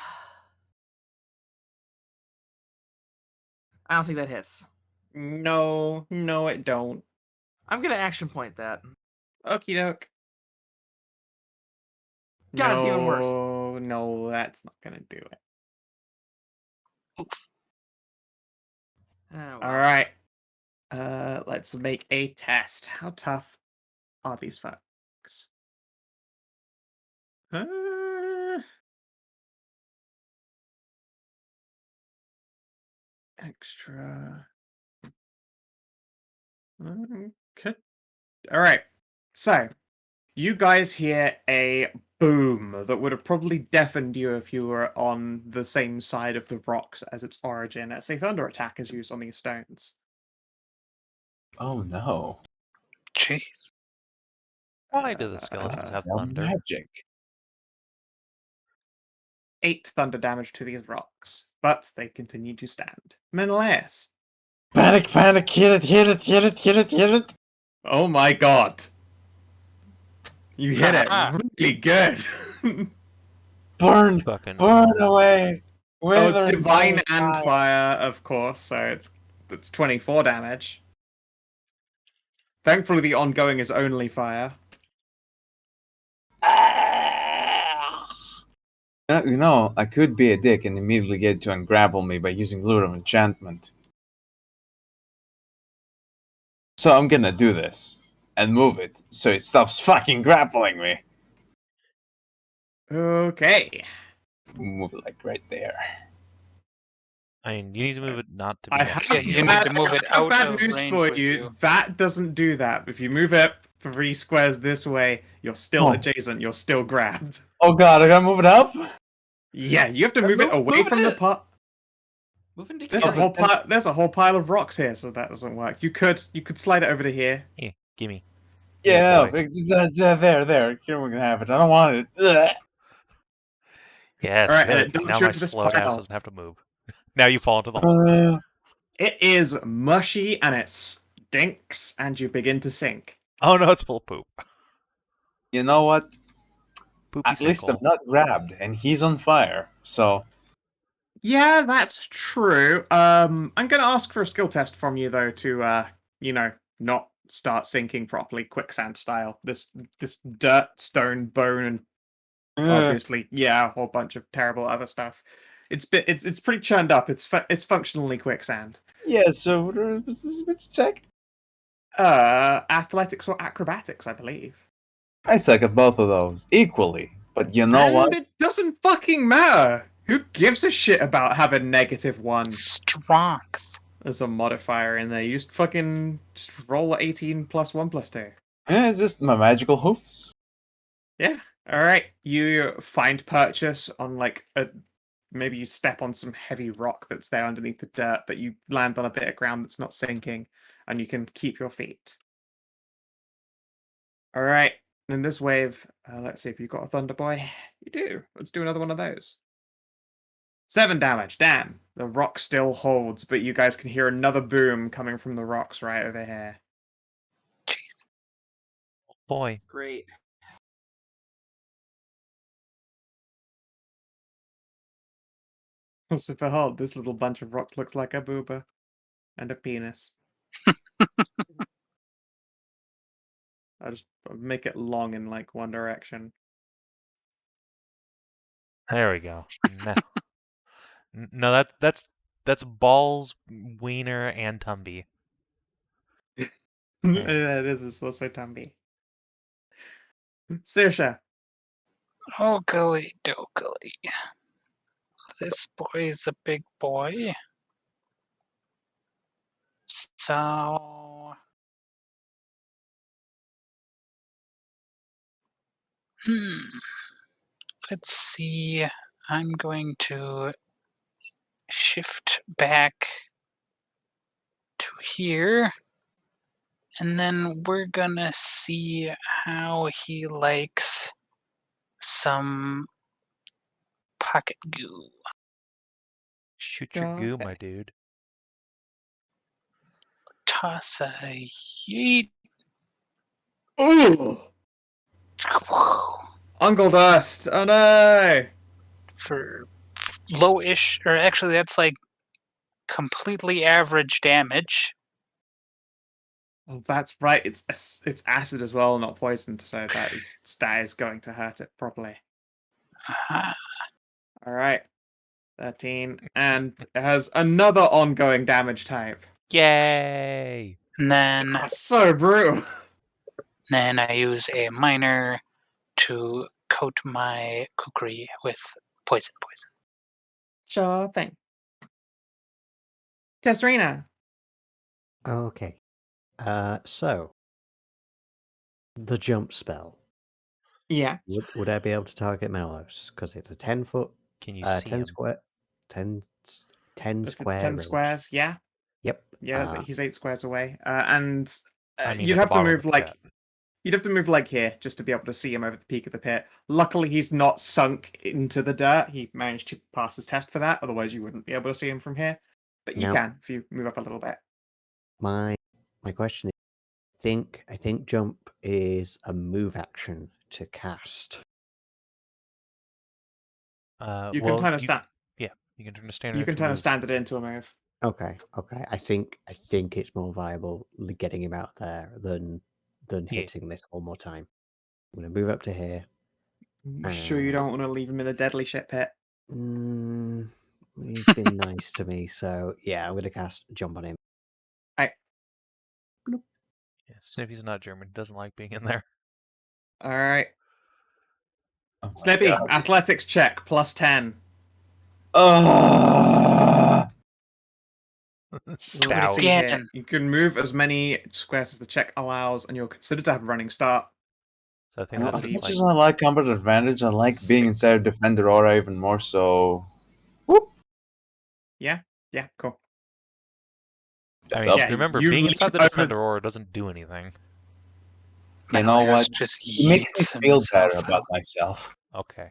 I don't think that hits. No, no, it don't. I'm gonna action point that. Okie doke. God, it's even worse. No, that's not gonna do it. Oh, well. All right. Let's make a test. How tough are these folks? Extra. Okay. All right. So, you guys hear a boom that would have probably deafened you if you were on the same side of the rocks as its origin. It's a thunder attack is used on these stones. Oh no. Jeez. Why do the skeletons have No thunder? magic. 8 thunder damage to these rocks, but they continue to stand. Menëlaos. Panic, panic, hit it, hit it, hit it, hit it, hit it. Oh my god. You hit it really good. Burn, Fucking burn away. Oh, Wither it's divine and fire. fire, of course, so it's 24 damage. Thankfully, the ongoing is only fire. You know, I could be a dick and immediately get to ungrapple me by using Lure of Enchantment. So I'm gonna do this and move it so it stops fucking grappling me. Okay. Move it like right there. I mean, you need to move it not to be I next have, to you you. need to move it I have out bad of news range for with you. you. That doesn't do that. If you move it 3 squares this way, you're still Oh. adjacent. You're still grabbed. Oh god, I gotta move it up? Yeah, you have to move it away move from the it. pot. Moving There's together. a whole pile. There's a whole pile of rocks here, so that doesn't work. You could slide it over to here. Here, gimme. Yeah, boy. there. Kierwyn can have it. I don't want it. Ugh. Yes, All right, and good. it dumps Now you my into this slow ass pile. doesn't have to move. Now you fall into the hole. It is mushy and it stinks, and you begin to sink. Oh no, it's full of poop. You know what? Poopy At least I'm sinkhole. not grabbed, and he's on fire. So Yeah, that's true. I'm gonna ask for a skill test from you though to not start sinking properly, quicksand style. This dirt, stone, bone, and obviously, yeah, a whole bunch of terrible other stuff. It's pretty churned up. It's functionally quicksand. yeah. So let's check. Athletics or acrobatics, I believe. I suck at both of those equally. But you know And what? it doesn't fucking matter. Who gives a shit about having -1 Strength. as a modifier in there? You just roll 18 plus 1 plus 2. It's just my magical hoofs. Yeah. All right. You find purchase on maybe you step on some heavy rock that's there underneath the dirt, but you land on a bit of ground that's not sinking, and you can keep your feet. All right. In this wave, let's see if you've got a Thunder Boy. You do. Let's do another one of those. 7 damage. Damn. The rock still holds, but you guys can hear another boom coming from the rocks right over here. Jeez. Boy. Great. So behold, this little bunch of rocks looks like a booba and a penis. I'll just make it long in one direction. There we go. No, that's balls, wiener, and tumby. Yeah, it is. It's also Tumby. Saoirse. Oh, golly doggly. This boy is a big boy. So. Let's see. I'm going to shift back to here. And then we're gonna see how he likes some pocket goo. Shoot your Sure goo, thing. my dude. Toss a yeet. Ooh! Uncle Dust! Oh no! For low-ish, or actually that's like completely average damage. Oh, that's right. It's acid as well, not poisoned. So that is going to hurt it properly. Aha. All right, 13, and it has another ongoing damage type. Yay! And then, Oh, so brutal. then I use a minor to coat my kukri with poison. Sure thing. Tisrena. Okay. So the jump spell. Yeah. Would I be able to target Menëlaos? Because it's a 10-foot, Can you see 10 him? square, 10 If square it's 10 radius. squares, yeah. Yep. Yeah, he's 8 squares away. And I mean, you'd at the have to bottom of move the like pit. you'd have to move like here just to be able to see him over the peak of the pit. Luckily, he's not sunk into the dirt. He managed to pass his test for that. Otherwise, you wouldn't be able to see him from here. But you Now- can if you move up a little bit. My question is, I think jump is a move action to cast. You well, can kind of stand. Yeah, you can turn a standard. You can into kind of moves. stand it into a move. Okay. I think it's more viable getting him out there than Yeah. hitting this one more time. I'm gonna move up to here. Sure, you don't want to leave him in the deadly shit pit. He's been nice to me, so yeah, I'm gonna cast jump on him. Yeah, Snippy's not German. Doesn't like being in there. All right, Oh my Snippy, God. athletics check +10. Let's See Stout. here. Again. You can move as many squares as the check allows, and you're considered to have a running start. So I think And this As obviously is much like as I like combat advantage, I like being inside of Defender Aura even more so. Whoop. Yeah, cool. I mean, Sup? Yeah, remember, you being leap inside the over- Defender Aura doesn't do anything. You know Menëlaos what? just It makes me yeets feel himself better about out. myself. Okay.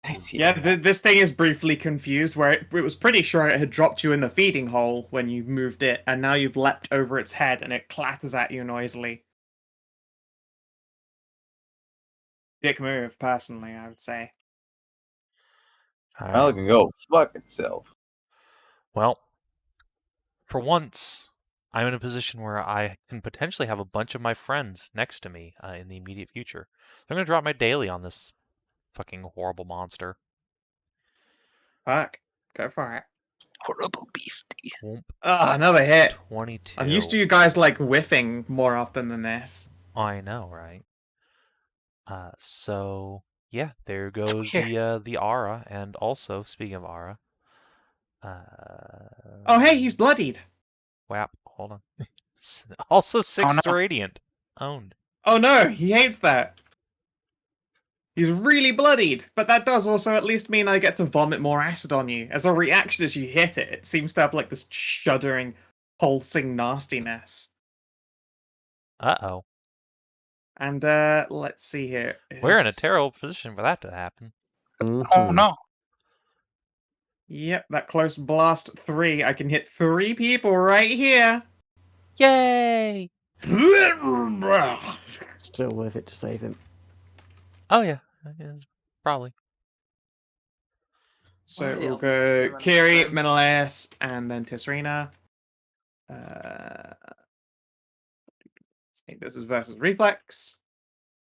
I see. Yeah, this thing is briefly confused, where it was pretty sure it had dropped you in the feeding hole when you moved it, and now you've leapt over its head, and it clatters at you noisily. Dick move, personally, I would say. All Well, right. it can go fuck itself. Well, for once, I'm in a position where I can potentially have a bunch of my friends next to me in the immediate future. So I'm going to drop my daily on this fucking horrible monster. Fuck. Go for it. Horrible beastie. Whoomp. Ah, another hit. 22. I'm used to you guys, like, whiffing more often than this. I know, right? So yeah, there goes Here. the aura, and also speaking of aura, Oh, hey, he's bloodied. whap. Hold on. Also 6 no. radiant. Owned. Oh no, he hates that. He's really bloodied, but that does also at least mean I get to vomit more acid on you. As a reaction as you hit it, it seems to have like this shuddering, pulsing nastiness. Uh-oh. And let's see here. We're in a terrible position for that to happen. Oh Mhm. no. Yep, that close blast 3. I can hit 3 people right here. Yay! Still worth it to save him. Oh yeah, it's probably. So Well, we'll yeah, go stamina Kiri, time. Menëlaos, and then Tisrena. This is versus Reflex.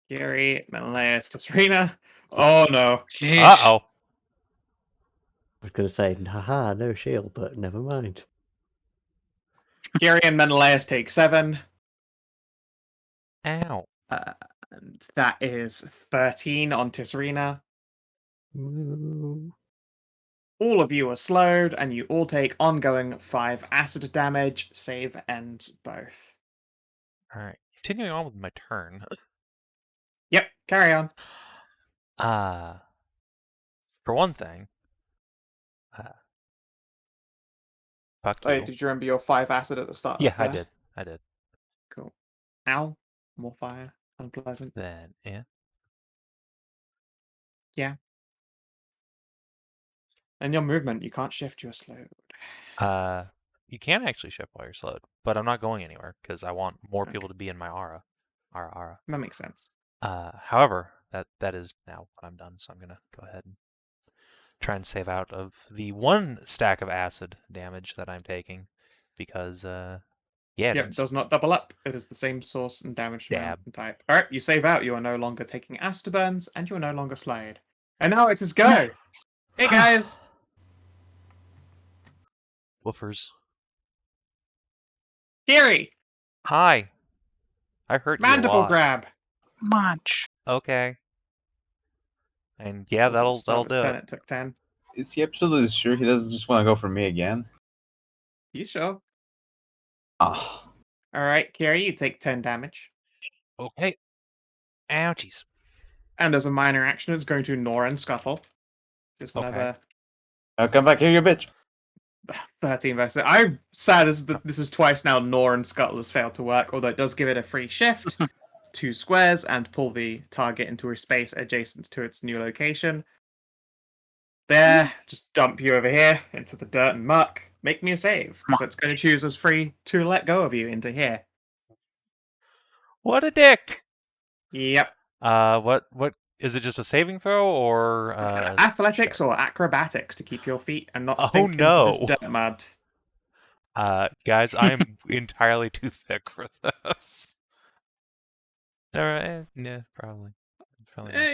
Kiri, Menëlaos, Tisrena. Oh no. Yeesh. Uh-oh. I was gonna say, haha, no shield, but never mind. Kiri and Menëlaos take 7. Ow. And that is 13 on Tisrena. Ooh. All of you are slowed, and you all take ongoing 5 acid damage. Save ends both. Alright. Continuing on with my turn. Yep, carry on. For one thing, fuck you. Wait, did you remember your 5 acid at the start? Yeah, of I the- did. I did. Cool. Ow. More fire. Unpleasant. Then, yeah. Yeah. And your movement, you can't shift, you're slowed. You can actually shift while you're slowed, but I'm not going anywhere because I want more Okay. people to be in my aura. Aura. That makes sense. However, that is now what I'm done, so I'm gonna go ahead and try and save out of the 1 stack of acid damage that I'm taking, because Yep, it's does not double up. It is the same source and damage amount Dab. and type. Alright, you save out. You are no longer taking acid burns, and you are no longer slowed. And now it's his go! Hey guys! woofers. Kiri! Hi. I hurt you a Mandible lot. grab! Munch. Okay. And yeah, that'll Start do his it. turn, it took 10. Is he absolutely sure he doesn't just want to go for me again? You sure? Ah, Alright, Kiri, you take 10 damage. Okay. Ouchies. And as a minor action, it's going to gnaw and scuttle. Just Okay. another I'll come back here, you bitch. 13 versus. I'm sad as this is twice now gnaw and scuttle has failed to work, although it does give it a free shift, 2 squares, and pull the target into a space adjacent to its new location. There, just dump you over here into the dirt and muck. Make me a save, because it's going to choose as free to let go of you into here. What a dick. Yep. What is it? Just a saving throw or Athletics or acrobatics to keep your feet and not Oh, stink no. into this dirt mud. Guys, I'm entirely too thick for this. Yeah, probably.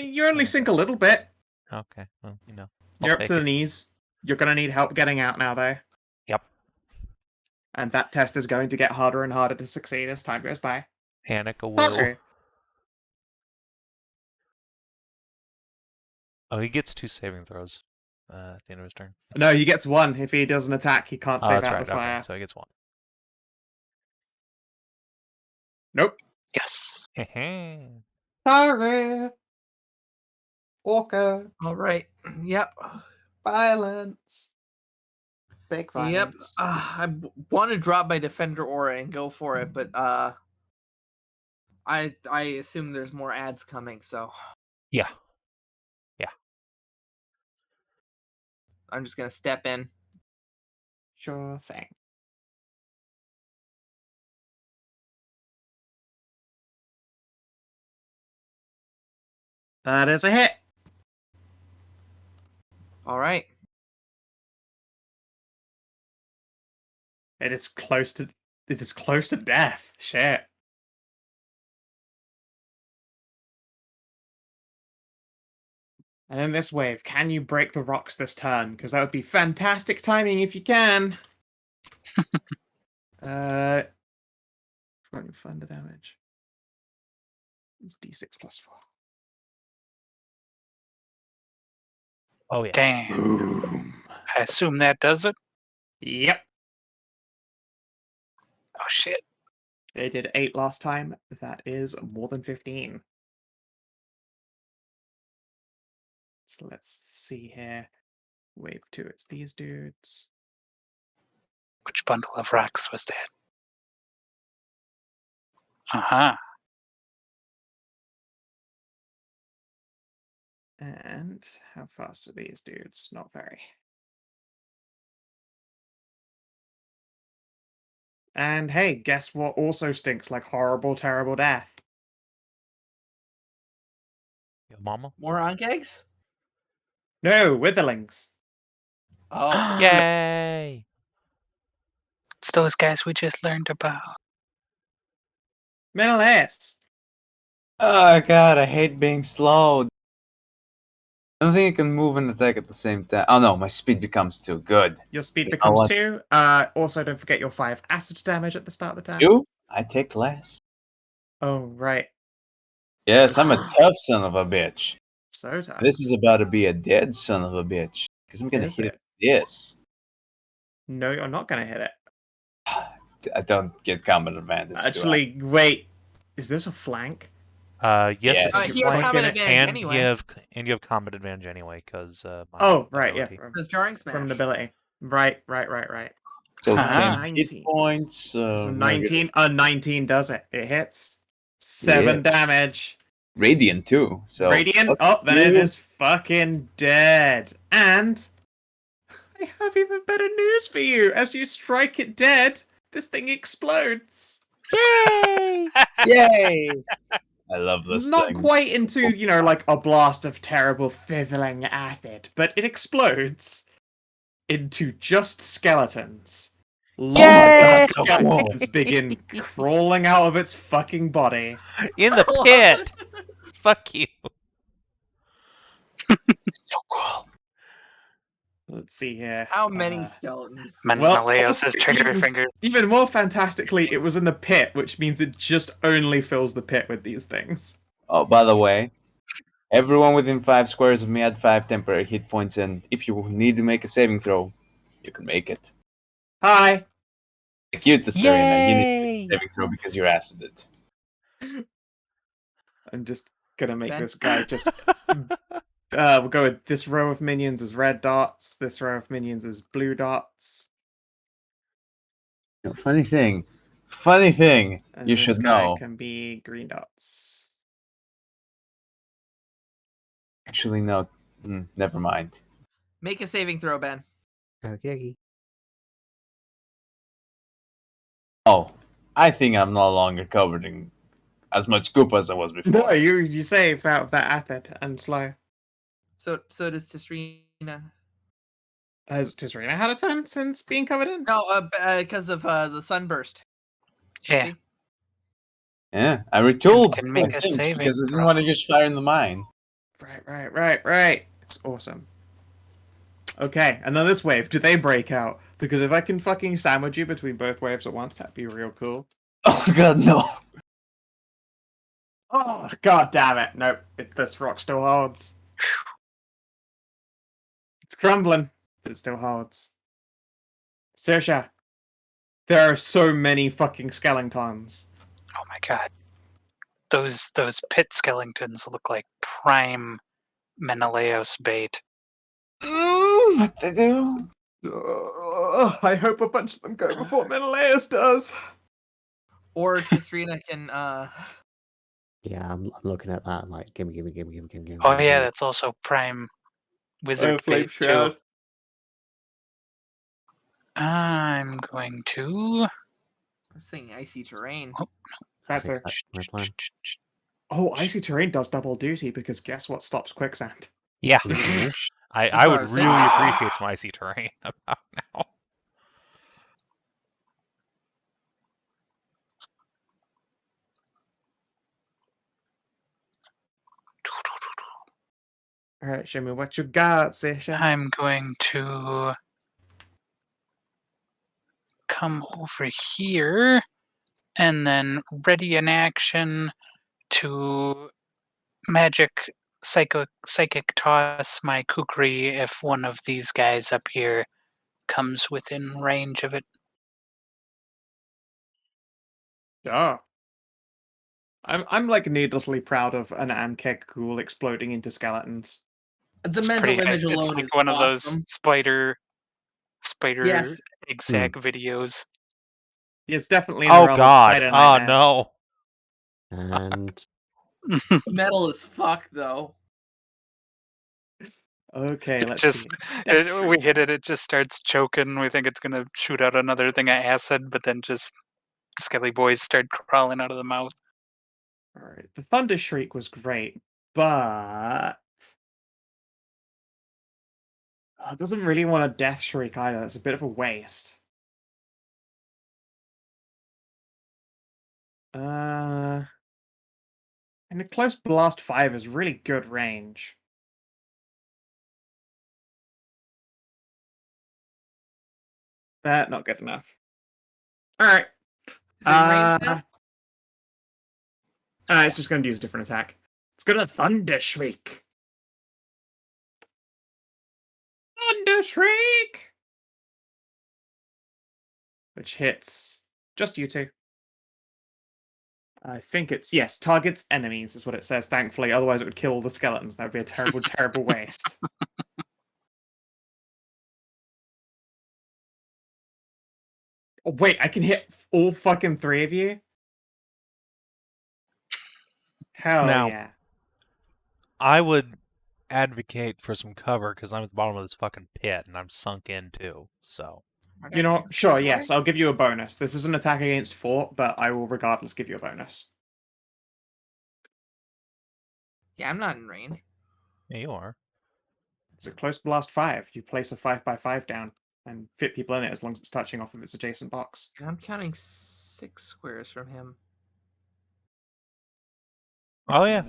You only sink a little bit. Okay, well, You're up take to the it. knees. You're going to need help getting out now, though. Yep. And that test is going to get harder and harder to succeed as time goes by. Hanukkah will. Tahru. Oh, he gets 2 saving throws at the end of his turn. No, he gets 1. If he does an attack, he can't Oh, save that's out right. the fire. Okay, so he gets 1. Nope. Yes. Tahru. Orca. All right. Yep. Violence. Big violence. Yep. I want to drop my defender aura and go for it, but I assume there's more ads coming, so Yeah. I'm just gonna step in. Sure thing. That is a hit. All right. It is close to death. Shit. And then this wave, can you break the rocks this turn? Because that would be fantastic timing if you can. 25 the damage. It's D6 plus 4. Oh yeah. Damn. Boom. I assume that does it. Yep. Oh shit. They did 8 last time. That is more than 15. So let's see here. Wave 2, it's these dudes. Which bundle of rocks was that? Uh-huh. And how fast are these dudes? Not very. And hey, guess what also stinks like horrible, terrible death? Yo, mama. More on kegs? No, witherlings. Oh. Yay! It's those guys we just learned about. Menëlaos. Oh god, I hate being slowed. I don't think I can move and attack at the same time. Oh no, my speed becomes too good. Your speed I'll becomes let- 2. Also, don't forget your 5 acid damage at the start of the turn. You? I take less. Oh, right. Yes, I'm a tough son of a bitch. So tough. This is about to be a dead son of a bitch. Because I'm gonna Is hit it? it with this. No, you're not going to hit it. I don't get combat advantage. do I? Actually, wait. Is this a flank? Yes, Yeah. if you He has flank combat it, advantage and anyway. you have combat advantage anyway because Oh, right, yeah. Because jarring smash. From an ability. Right. So Ah. 10 hit 19. points. Does a very 19? good. 19 does it. It hits. 7 Yeah. damage. Radiant too. So Radiant? fuck Oh, then it you. is fucking dead. And I have even better news for you. As you strike it dead, this thing explodes. Yay! Yay! I love this Not thing. quite into, like a blast of terrible fizzling acid, but it explodes into just skeletons. Lots Yay! of skeletons begin crawling out of its fucking body. In the pit. Fuck you. So cool. Let's see here. How many skeletons? Menëlaos is trigger even, finger. even more fantastically, it was in the pit, which means it just only fills the pit with these things. Oh, by the way, everyone within 5 squares of me had 5 temporary hit points, and if you need to make a saving throw, you can make it. Hi. Like you, Tisrena, you need to Yay! make a saving throw because you're acided. I'm just gonna make Ben? this guy just. We'll go with this row of minions as red dots. This row of minions as blue dots. Funny thing, And you this should guy know. can be green dots. Actually, no, never mind. Make a saving throw, Ben. Okay. Oh, I think I'm no longer covered in as much goop as I was before. No, you save out of that acid and slow. So does Tisrena. Has Tisrena had a turn since being covered in? No, because of the sunburst. Yeah. See? Yeah, I retooled Can make a things saving because I didn't throw. want to just fire in the mine. Right. It's awesome. Okay, and then this wave, do they break out? Because if I can fucking sandwich you between both waves at once, that'd be real cool. Oh god, no! Oh, god damn it. Nope, this rock still holds. It's crumbling, but it still holds. Saoirse, there are so many fucking skeletons. Oh my god. Those pit skeletons look like prime Menëlaos bait. What they do? I hope a bunch of them go before Menëlaos does. Or Tisrena can Yeah, I'm looking at that. I'm like, gimme. Oh yeah, that's also prime wizard Flame bait too. Shroud. I'm going to. I was thinking icy terrain. That's her. That's my plan. Oh, Icy Terrain does double duty because guess what stops quicksand? Yeah. Mhm. I what I would was really thinking. appreciate some icy terrain about now. Alright, show me what you got, Sasha. I'm going to come over here and then ready an action to magic psychic toss my kukri if one of these guys up here comes within range of it. Sure. I'm like needlessly proud of an Ankeg ghoul exploding into skeletons. The It's mental pretty image it's alone like is one of awesome. those spider Yes. exact videos. It's definitely in the Oh realm of god. spider Oh nightmares. no. And Metal as fuck though. Okay, let's Just see. we hit it, it just starts choking. We think it's gonna shoot out another thing of acid, but then just skelly boys start crawling out of the mouth. Alright, the Thunder Shriek was great, but it doesn't really want a Death Shriek either. It's a bit of a waste. And a Close Blast 5 is really good range. Not good enough. Alright. Is it in range now? It's just going to use a different attack. It's going to Thunder Shriek. Thunder Shriek! Which hits just you two. I think it's, yes, targets enemies is what it says, thankfully. Otherwise it would kill all the skeletons. That would be a terrible, terrible waste. Oh, wait, I can hit all fucking 3 of you? Hell Now- yeah. I would advocate for some cover because I'm at the bottom of this fucking pit and I'm sunk in too. So Aren't You I know, 6 sure, squares away? yes, I'll give you a bonus. This is an attack against fort, but I will regardless give you a bonus. Yeah, I'm not in range. yeah, you are. It's a close blast 5. You place a 5x5 down and fit people in it as long as it's touching off of its adjacent box. And I'm counting 6 squares from him. Oh yeah.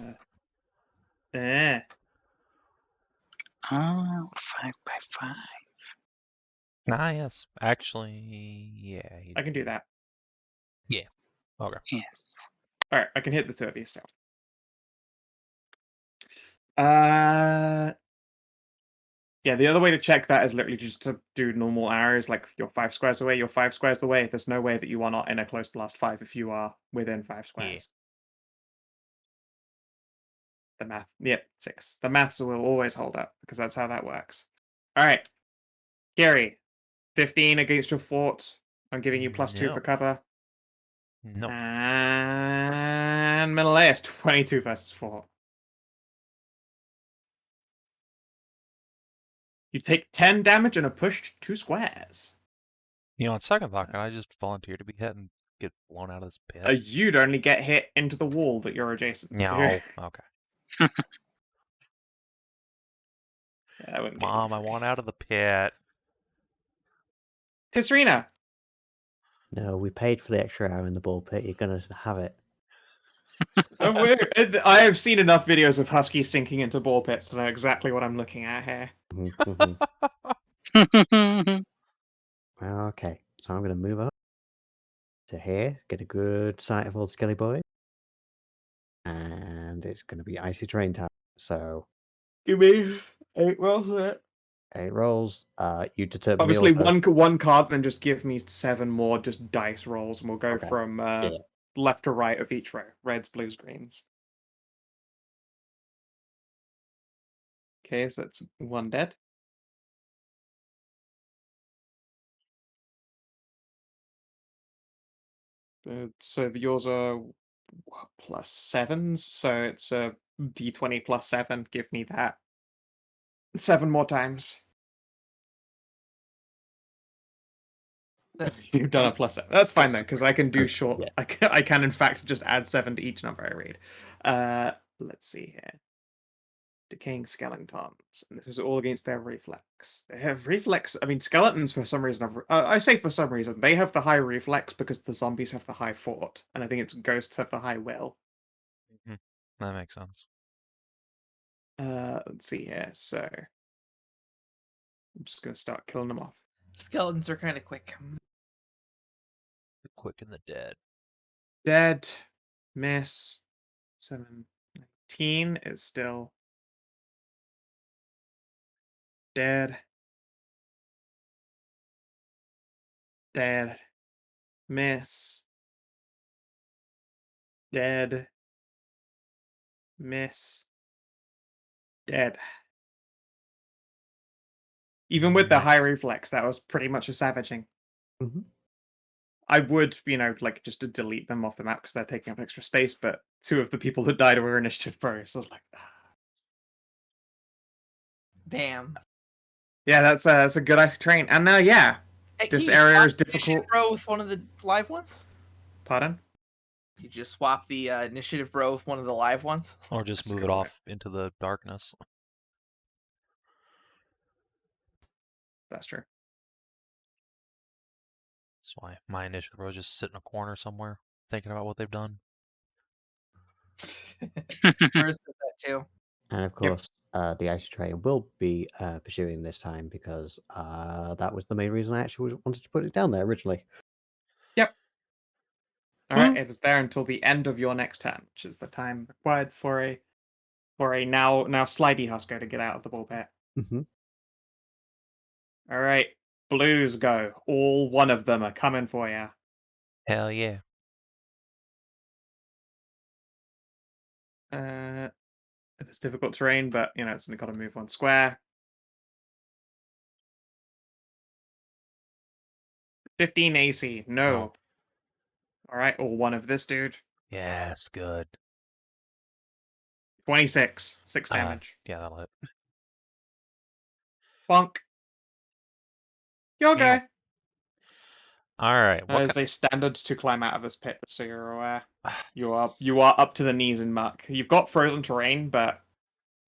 Eh. Oh, 5x5. Ah yes. Actually, yeah. I can do that. Okay. Yes. Alright, I can hit the two of you still. Yeah, the other way to check that is literally just to do normal arrows, like you're 5 squares away, you're 5 squares away. There's no way that you are not in a close blast 5 if you are within 5 squares. The math. Yep, 6. The maths will always hold up because that's how that works. Alright. Gary, 15 against your fort. I'm giving you +2 for No. cover. No. And Menëlaos, 22 versus fort. You take 10 damage and are pushed 2 squares. You know, on second thought, can I just volunteer to be hit and get blown out of this pit? You'd only get hit into the wall that you're adjacent to. No. Okay. Yeah, that wouldn't get you Mom, I free. want out of the pit. Tisrena. No, we paid for the extra hour in the ball pit. You're gonna have it. I have seen enough videos of huskies sinking into ball pits to know exactly what I'm looking at here. Mhm, mhm. Okay, so I'm gonna move up to here, get a good sight of old Skelly Boy, and it's gonna be icy terrain time. So Give me 8 rolls of it. 8 rolls. You determine the Obviously, order. one card, then just give me 7 more just dice rolls, and we'll go Okay. from Yeah. left to right of each row. Reds, blues, greens. Okay, so that's 1 dead. So yours are +7s, so it's a d20 +7. Give me that 7 more times. You've done a +7. That's fine though, because I can do short. Yeah. I can in fact just add 7 to each number I read. Let's see here. Decaying skeletons, and this is all against their reflex. They have reflex. I mean, skeletons for some reason. I say for some reason they have the high reflex because the zombies have the high fort, and I think it's ghosts have the high will. That makes sense. Let's see here. So I'm just gonna start killing them off. Skeletons are kind of quick. The quick and the dead. Dead, miss. 719 is still dead. Dead, miss. Dead, miss. Dead. Even with the high Nice. reflex, that was pretty much a savaging. Mhm. I would, like just to delete them off the map because they're taking up extra space, but 2 of the people that died were initiative pros. So I was like, Damn. yeah, that's a good icy terrain. And yeah, Hey, this can you area swap is the difficult. initiative bro with one of the live ones? Pardon? You just swap the initiative bro with one of the live ones? Or just That's a move good it way. off into the darkness. That's true. That's why my initiative row just sit in a corner somewhere, thinking about what they've done. Hers does that too. And of course, the icy terrain will be pursuing this time because that was the main reason I actually wanted to put it down there originally. Yep. All right, it is there until the end of your next turn, which is the time required for a now slidey husker to get out of the ball pit. Mm-hmm. All right, blues go. All 1 of them are coming for you. Hell yeah. It's difficult terrain, but it's only got to move 1 square. 15 AC, no. No. All right, or 1 of this dude. Yes, good. 26. 6 damage. Yeah, that'll hit. Bonk. You're Meow. okay. All right. What There's a standard to climb out of this pit, so you're aware. You are up to the knees in muck. You've got frozen terrain, but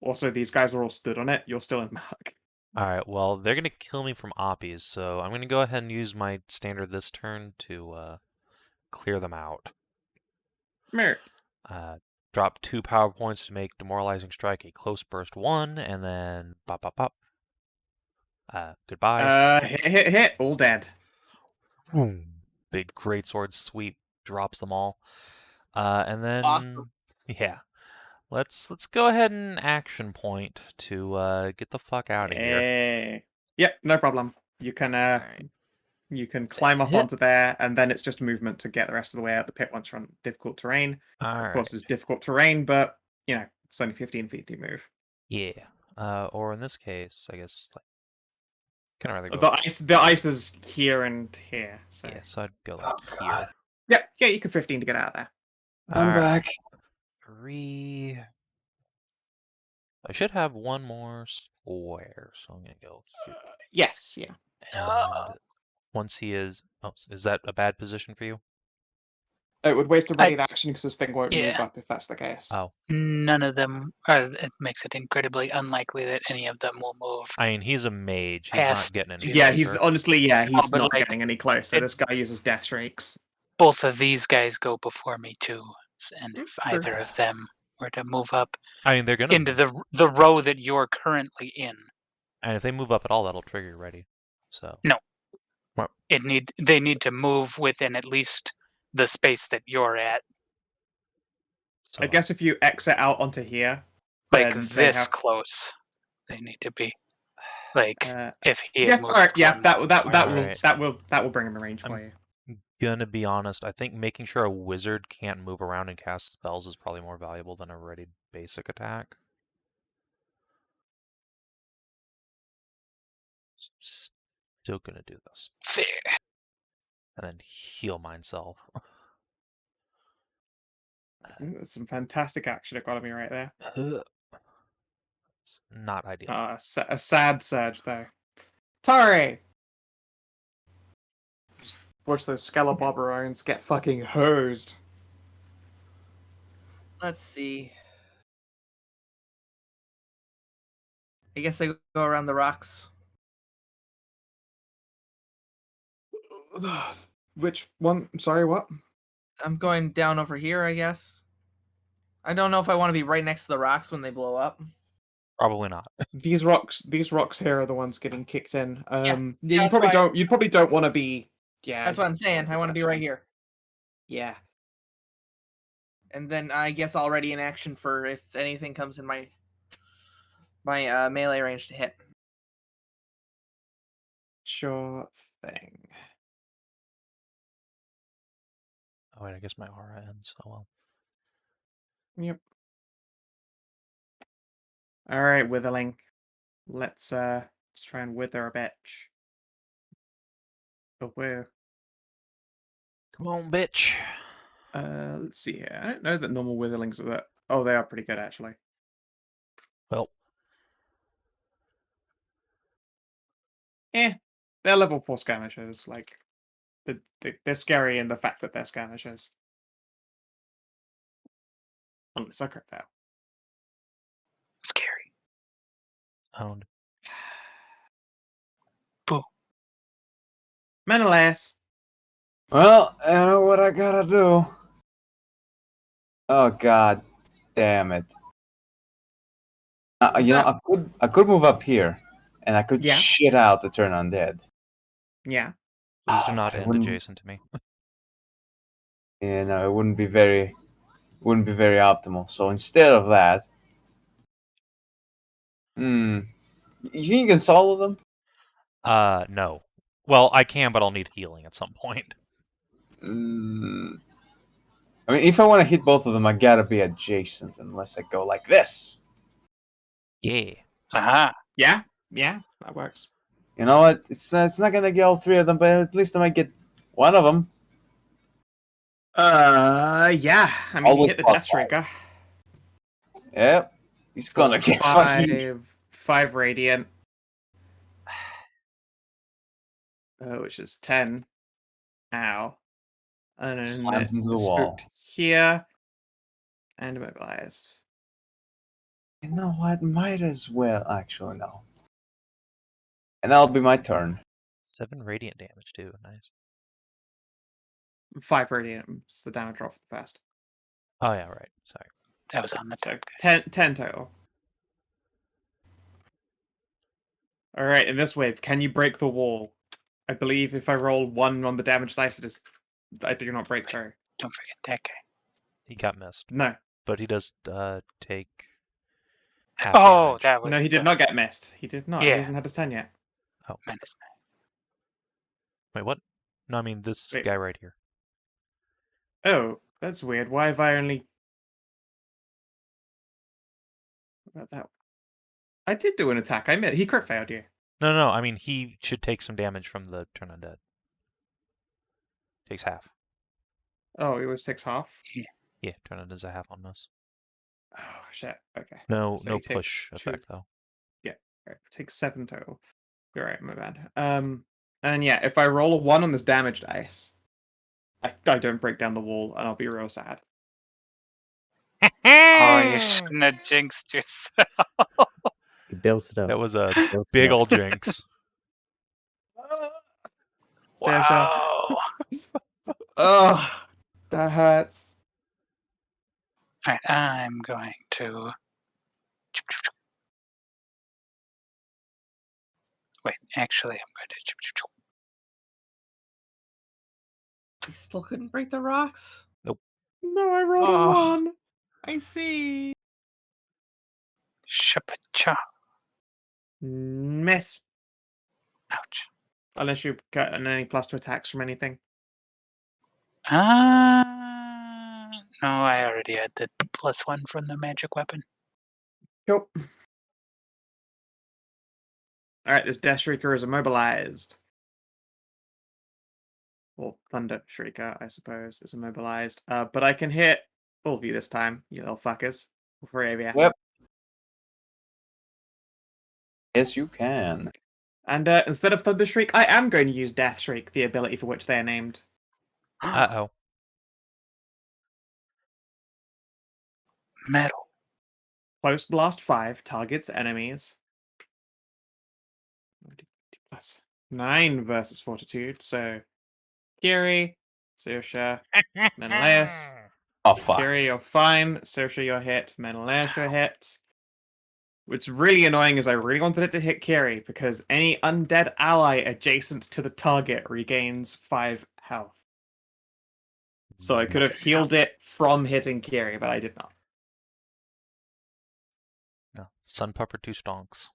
also these guys are all stood on it. You're still in muck. All right. Well, they're gonna kill me from oppies, so I'm gonna go ahead and use my standard this turn to clear them out. Mirror. Drop 2 power points to make demoralizing strike a close burst 1, and then pop, pop, pop. Goodbye. Hit. All dead. Boom. Big greatsword sweep drops them all. And then Awesome. yeah, let's go ahead and action point to get the fuck out of here. Yep, no problem. You can Alright. you can climb up onto there, and then it's just movement to get the rest of the way out the pit once you're on difficult terrain. All Of right. course, it's difficult terrain, but you know it's only 15 feet to move. Yeah. Or in this case, I guess like can I rather go? The ice is here and here. So Yeah, so I'd go like here. yeah, you could 15 to get out of there. I'm All right. back. 3. I should have one more square, so I'm gonna go here. Yes, yeah. And once he is, is that a bad position for you? It would waste a ready action because this thing won't move Yeah. up if that's the case. Oh, None of them. It makes it incredibly unlikely that any of them will move. I mean, he's a mage. He's Past- not getting any Yeah, closer. he's honestly, he's but, not like, getting any closer. it- This guy uses death shrieks. Both of these guys go before me too, and if Sure. either of them were to move up I mean, they're gonna into the row that you're currently in, and if they move up at all, that'll trigger your ready. So they need to move within at least the space that you're at, I guess if you exit out onto here, like then they this have- close. They need to be like if he yeah, had moved. all right, yeah, one that Alright. will bring him in range for you. Gonna be honest, I think making sure a wizard can't move around and cast spells is probably more valuable than a ready basic attack. Still gonna do this. Fair. And then heal myself. There's some fantastic action economy right there. It's not ideal. A sad surge though. Tari! Watch those Scalabarbarons get fucking hosed. Let's see. I guess I go around the rocks. Which one? Sorry, what? I'm going down over here, I guess. I don't know if I want to be right next to the rocks when they blow up. Probably not. These rocks here are the ones getting kicked in. You that's probably why- don't. You probably don't want to be. Yeah, That's what I'm saying. I want to be right here. Yeah. And then I guess already in action for if anything comes in my melee range to hit. Sure thing. Oh wait, I guess my aura ends. Oh well. Yep. All right, withering. Let's try and wither a bitch. Oh, where? Come on, bitch. Let's see here. I don't know that normal witherlings are that. Oh, they are pretty good actually. Well, They're level 4 skirmishers. Like, they're scary in the fact that they're skirmishers. Unless I crit fail. Scary. owned. Menëlaos. Well, I know what I gotta do. Oh god, damn it! What's You know, that? I could move up here, and I could Yeah. shit out to turn undead. Yeah. Please do Oh, not I end wouldn't- adjacent to me. Yeah, no, it wouldn't be very optimal. So instead of that, you think you can solo them? No. Well, I can, but I'll need healing at some point. I mean, if I want to hit both of them, I gotta be adjacent, unless I go like this. Yeah. Aha. Yeah. Yeah. That works. You know what? It's not gonna get all three of them, but at least I might get one of them. Yeah. I mean, you Always hit the Death possible. Shrieker. Yep. He's gonna for get fucking. five radiant, which is 10. Ow. And then Slammed into the spooked wall. here and immobilized. You know what? Might as well. Actually, no. And that'll be my turn. 7 radiant damage too. Nice. 5 radiant's the damage roll for the first. Oh yeah, right. Sorry. That was on the So top, guys. 10 total. All right, in this wave, can you break the wall? I believe if I roll 1 on the damage dice, I do not break through. Don't forget that guy. He got missed, No, but he does take half Oh, damage. that was no, he did not get missed. He did not. He Yeah. hasn't had his 10 yet. Menace. Wait, what? No, I mean this Wait. guy right here. Oh, that's weird. Why have I only... What about that? I did do an attack. He crit failed you. No, I mean he should take some damage from the turn undead. Takes half. Oh, it was 6 half? Yeah, turn undead's a half on this. Oh, shit. Okay. No, So no he takes push 2. effect though. Right, takes 7 total. You're right, my bad. And yeah, if I roll a 1 on this damage dice, I don't break down the wall, and I'll be real sad. Oh, you shouldn't have jinxed yourself. He built it up. That was a Built it big up. old jinx. Sasha. Wow. Oh, that hurts. Alright, I'm going to... Wait, actually, I'm going to... He still couldn't break the rocks. No, I rolled a Oh. 1. I see. Shapacha. Miss. Ouch. Unless you got any plus to attacks from anything. No, I already had the +1 from the magic weapon. Cool. Alright, this Death Shrieker is immobilized. Or Thunder Shrieker, I suppose, is immobilized. But I can hit all of you this time, you little fuckers. All 3 of you. Yep. Yes, you can. And instead of Thunder Shriek, I am going to use Death Shriek, the ability for which they are named. Uh-oh. Metal. Close Blast 5 targets enemies. Plus 9 versus Fortitude, so Kiri, Saoirse, Menëlaos. Oh, fuck. Kiri, you're fine. Saoirse, you're hit. Menëlaos, you're hit. What's really annoying is I really wanted it to hit Kiri because any undead ally adjacent to the target regains 5 health. So I could have healed it from hitting Kiri, but I did not. No. Sun Pupper 2 stonks.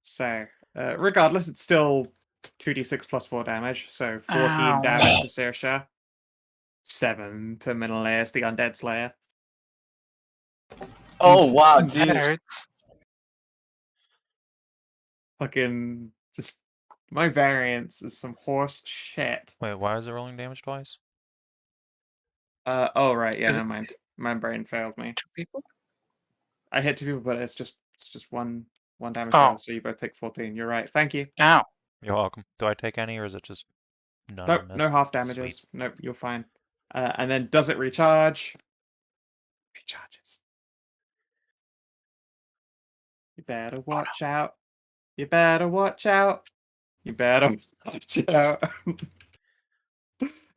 So, regardless, it's still 2d6 plus 4 damage. So 14 Ow. damage to Saoirse. 7 to Menëlaos, the undead slayer. Oh, wow, That Jesus. hurts. Fucking just my variance is some horse shit. Wait, why is it rolling damage twice? Oh right, yeah, Is it- never mind. My brain failed me. 2 people? I hit 2 people, but it's just one damage Oh. roll, so you both take 14. You're right. Thank you. Ow. You're welcome. Do I take any, or is it just none? Nope, on no this? half damages. Nope, you're fine. And then does it recharge? Recharges. You better watch out. You better watch out. You better watch out.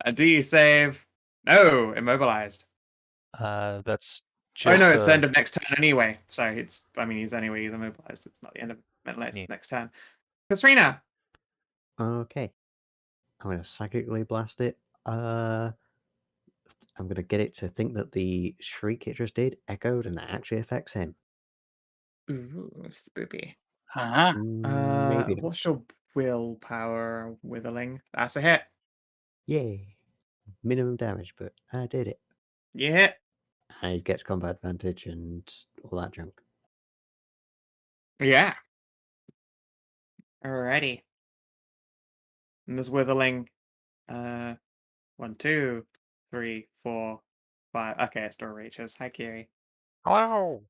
And do you save? No, immobilized. That's just. Oh no, it's the end of next turn anyway. So he's immobilized. It's not the end of Yeah. next turn. Tisrena. Okay. I'm going to psychically blast it. I'm going to get it to think that the shriek it just did echoed and that actually affects him. Ooh, spoopy. Uh-huh. Maybe not. What's your willpower withering? That's a hit. Yay. Minimum damage, but I did it. You hit. And he gets combat advantage and all that junk. Yeah. Alrighty. And there's withering. 1, 2, 3, 4, 5. Okay, it still reaches. Hi, Kiri. Hello.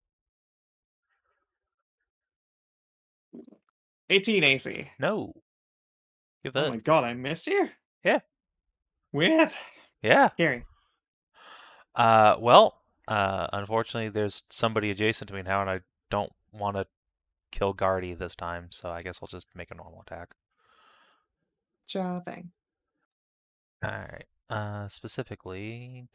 18 AC. No. Give Oh that. my god, I missed you? Yeah. Weird. Yeah. Hearing. Well, unfortunately, there's somebody adjacent to me now, and I don't want to kill Guardy this time, so I guess I'll just make a normal attack. Sure thing. All right. Specifically,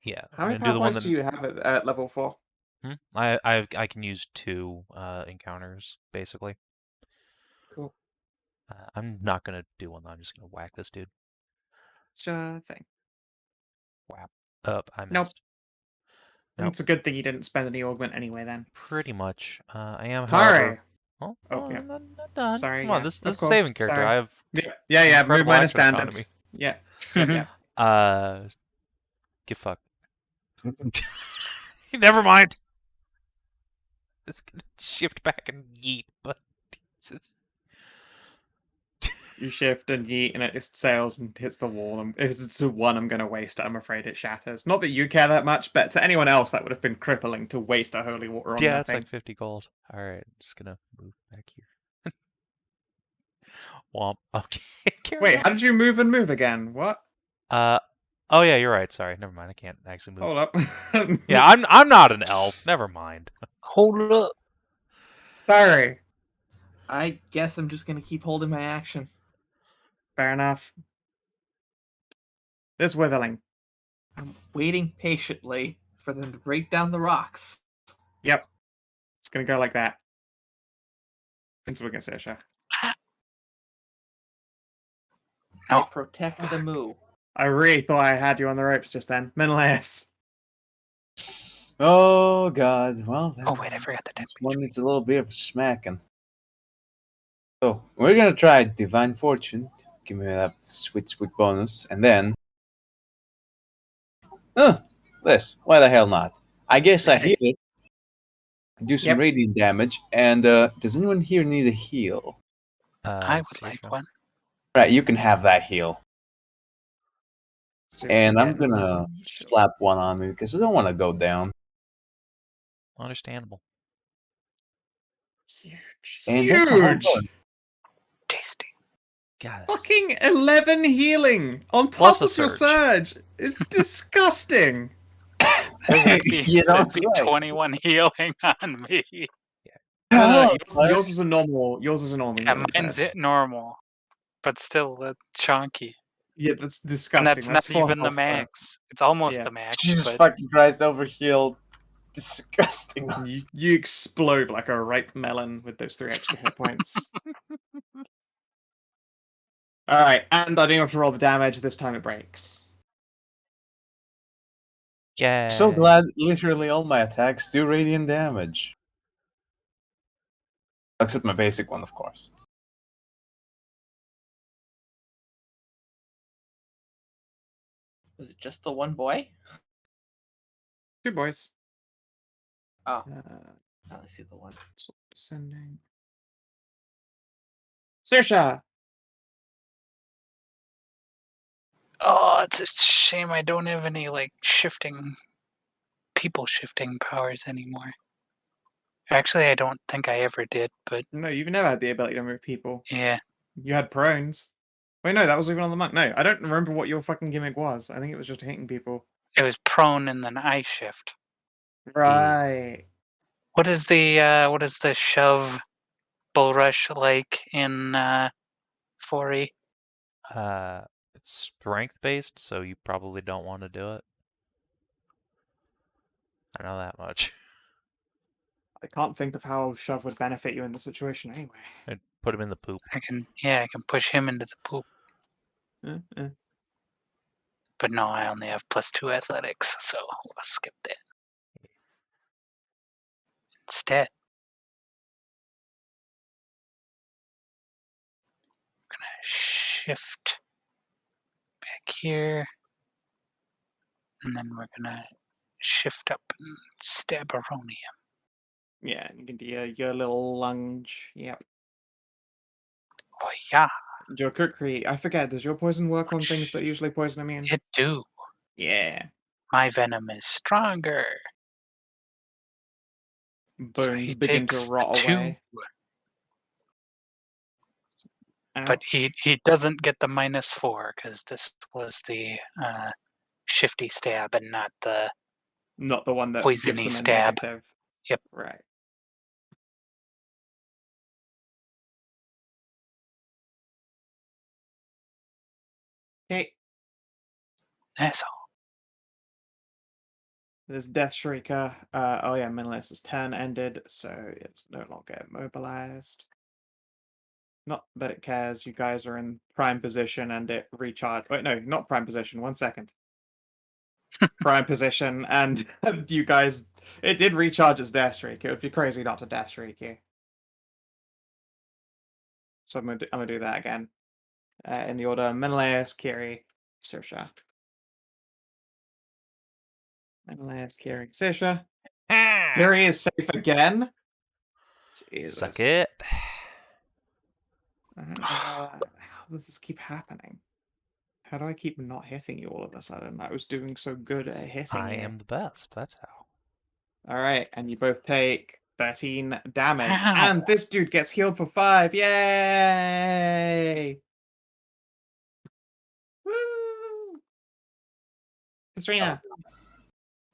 yeah. How I'm many gonna do power the one points that do you have at level 4? I can use 2 encounters basically. Cool. I'm not gonna do one though. I'm just gonna whack this dude. Sure thing. Whap. Up. I Nope. missed. Nope. It's a good thing you didn't spend any augment anyway then. Pretty much. I am, Tahru. however. Oh, Oh, yeah. I'm not done. Sorry, Come on, yeah, this of is a course, saving character. sorry. I have Yeah. Move incredible minus action standards. economy. Yeah. Get fucked. Never mind. It's gonna shift back and yeet, but it's You shift and yeet, and it just sails and hits the wall. And if it's a 1, I'm going to waste it. I'm afraid it shatters. Not that you care that much, but to anyone else, that would have been crippling to waste a holy water on yeah, it's nothing. like 50 gold. All right, just gonna move back here. Womp. Okay. Carry Wait, on. how did you move and move again? What? Oh yeah, you're right. Sorry, never mind. I can't actually move. Hold up. Yeah, I'm not an elf. Never mind. Hold up. Sorry. I guess I'm just gonna keep holding my action. Fair enough. This withering. I'm waiting patiently for them to break down the rocks. Yep. It's going to go like that. And so we're going to Sasha. I No. protect the moo. I really thought I had you on the ropes just then. Menëlaos. Oh god, well Oh wait, I forgot the this damage. one needs a little bit of smacking. So we're gonna try Divine Fortune. Give me that sweet bonus, and then this. Why the hell not? I guess I heal it. Do some Yep. radiant damage, and does anyone here need a heal? I would Sasha. like one. Right, you can have that heal. So And I'm again, gonna sure. slap one on me because I don't want to go down. Understandable. Huge. And that's my whole Huge. turn. Tasty. God, Fucking 11 healing on Plus top a of your surge. surge. It's disgusting. That'd be, You know, that'd be right. 21 healing on me. No, Oh, yours was a normal. Yours is a normal. Yeah, healing mine's surge. it normal, but still chunky. Yeah, that's And disgusting. that's not full even the health, max. It's almost yeah. the max, Jesus but fucking Christ, overhealed. Disgusting. You explode like a ripe melon with those 3 extra hit points. All right, and I don't have to roll the damage. This time it breaks. Yeah. So glad literally all my attacks do radiant damage. Except my basic one, of course. Was it just the one boy? 2 boys. Oh, I only see the one. Descending. Saoirse. oh, it's a shame I don't have any like people shifting powers anymore. Actually, I don't think I ever did, but No, you've never had the ability to move people. yeah. You had prones. Wait, no, that was even on the monk. No, I don't remember what your fucking gimmick was. I think it was just hitting people. It was prone and then I shift. Right. What is the shove bull rush like in 4E? It's strength based, so you probably don't want to do it. I know that much. I can't think of how shove would benefit you in the situation anyway. I'd put him in the poop. I can push him into the poop. But no, I only have +2 athletics, so we'll skip that. Instead, I'm gonna shift back here, and then we're gonna shift up and stab Aronium. Yeah, you can do your little lunge. Yep. Oh yeah, Your kukri, I forget, does your poison work on things that usually poison immune? it do. Yeah. My venom is stronger. So bones he begin to takes rot 2, away. but Ouch. he doesn't get the -4 because this was the shifty stab and not the Not the one that gives poisony them a stab. negative. Yep. Right. Okay. That's all. This Death Shrieker. Oh yeah, Menëlaos' turn ended, so it's no longer immobilized. Not that it cares. You guys are in prime position, and it recharged. Wait, no, not prime position. 1 second. Prime position, and you guys. It did recharge its Death Shriek. It would be crazy not to Death Shriek you. So I'm gonna do that again. In the order: Menëlaos, Kiri, Saoirse. Menëlaos, Kiri, Saoirse. Kiri is safe again. Jesus. Suck it. I don't know how does this keep happening? How do I keep not hitting you all of a sudden? I was doing so good at hitting I you. am the best. That's how. All right, and you both take 13 damage, Ow. and this dude gets healed for 5. Yay! Woo! Tisrena.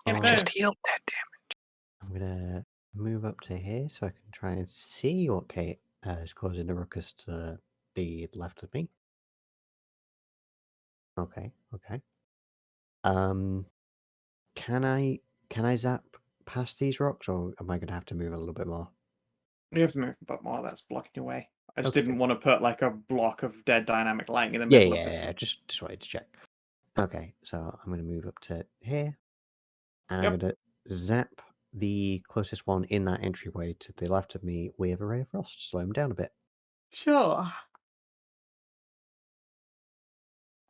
I Oh. just healed that damage. I'm gonna move up to here so I can try and see what Kate is causing the ruckus to the left of me. Okay, okay. Can I zap past these rocks, or am I gonna have to move a little bit more? You have to move a bit more. That's blocking your way. I just Okay. didn't want to put like a block of dead dynamic lightning in the Yeah, middle yeah, of this. yeah. Just wanted to check. Okay, so I'm gonna move up to here, and Yep. I'm gonna zap the closest one in that entryway to the left of me with a ray of frost. Slow him down a bit. Sure.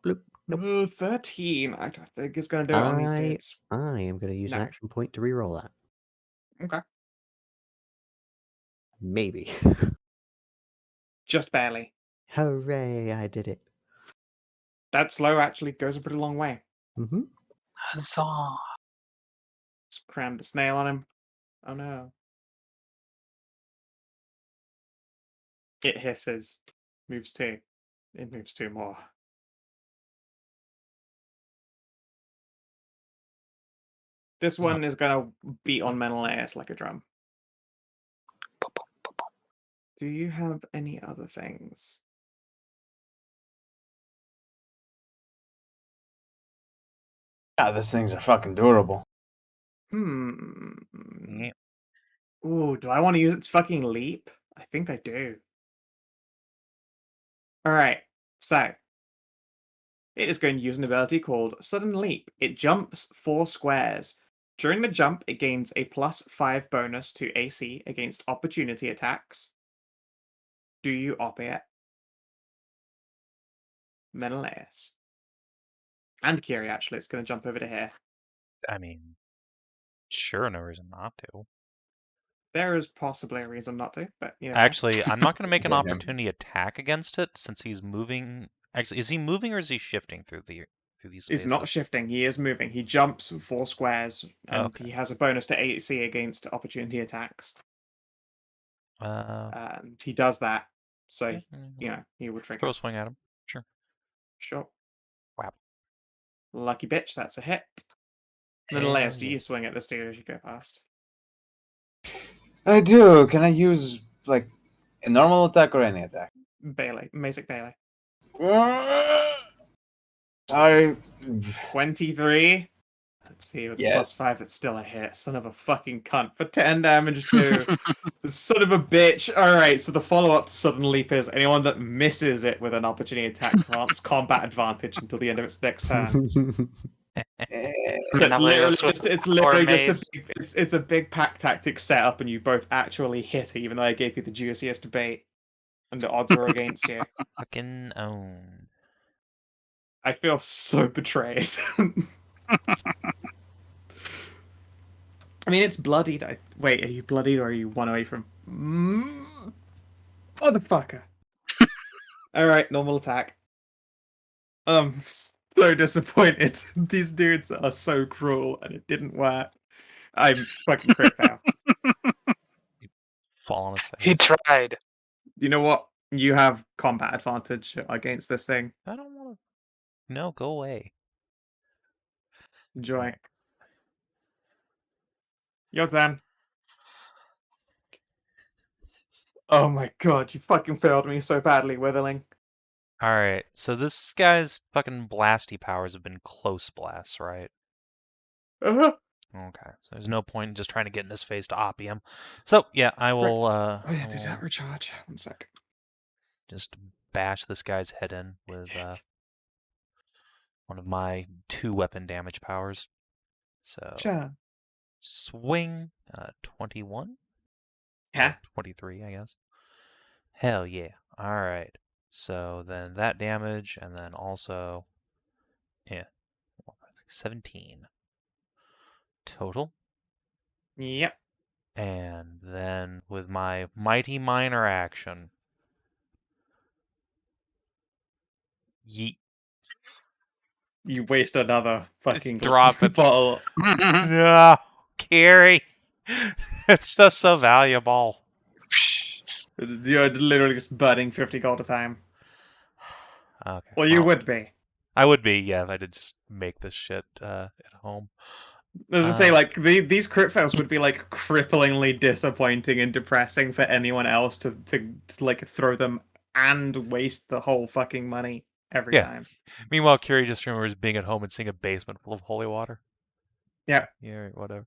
Bloop. Nope. 13. I don't think it's going to do it on these dudes. I am gonna use an No. action point to reroll that. Okay. Maybe. Just barely. Hooray! I did it. That slow actually goes a pretty long way. Mm-hmm. Huzzah. Let's cram the snail on him. Oh no. It hisses. Moves 2. It moves 2 more. This one is going to beat on Menëlaos like a drum. Do you have any other things? Yeah, these things are fucking durable. Hmm. Yeah. Ooh, do I want to use its fucking leap? I think I do. Alright, so. It is going to use an ability called Sudden Leap. It jumps 4 squares. During the jump, it gains a +5 bonus to AC against opportunity attacks. Do you op it? Menëlaos. And Kiri, actually. It's going to jump over to here. I mean, sure, no reason not to. There is possibly a reason not to, but yeah. Actually, I'm not going to make an Blame him. opportunity attack against it since he's moving. Actually, is he moving or is he shifting through these spaces? He's not shifting. He is moving. He jumps 4 squares, and Okay. he has a bonus to AC against opportunity attacks. And he does that, so he will trigger. Throw a swing at him. Sure. Sure. Wow. Lucky bitch, that's a hit. Menëlaos, do you swing at this dude as you go past? I do. Can I use like a normal attack or any attack? Basic Bailey. Sorry. 23. Let's see, with Yes. +5, it's still a hit. Son of a fucking cunt. For 10 damage too. Son of a bitch. Alright, so the follow-up to Sudden Leap is anyone that misses it with an opportunity attack grants combat advantage until the end of its next turn. It's literally just a big pack tactic setup, and you both actually hit it, even though I gave you the juiciest bait, and the odds are against you. Fucking own. I feel so betrayed. I mean, it's bloodied. Wait, are you bloodied or are you 1 away from? Motherfucker. Alright, normal attack. So disappointed. These dudes are so cruel, and it didn't work. I'm fucking crit fail. fall on his face. He tried. You know what? You have combat advantage against this thing. I don't want to. No, go away. Enjoy. Alright. Your turn. Oh my god, you fucking failed me so badly, Witherling. Alright, so this guy's fucking blasty powers have been close blasts, right? Uh-huh. Okay, so there's no point in just trying to get in his face to op him. So, yeah, I will, Oh yeah, I did will that recharge? 1 sec. just bash this guy's head in with one of my 2-weapon damage powers. So, Sure. swing, 21? Yeah. 23, I guess. Hell yeah. Alright. So then that damage, and then also, yeah, 17 total. Yep. And then with my Mighty Minor action, yeet, You waste another fucking drop it. bottle. No, Carrie. It's just so valuable. You're literally just burning 50 gold a time. Okay. Well, you well, would be. I would be, yeah, if I did just make this shit at home. As I say, like these crit fails would be like cripplingly disappointing and depressing for anyone else to like throw them and waste the whole fucking money every Yeah. time. Meanwhile, Carrie just remembers being at home and seeing a basement full of holy water. Yep. Yeah, whatever.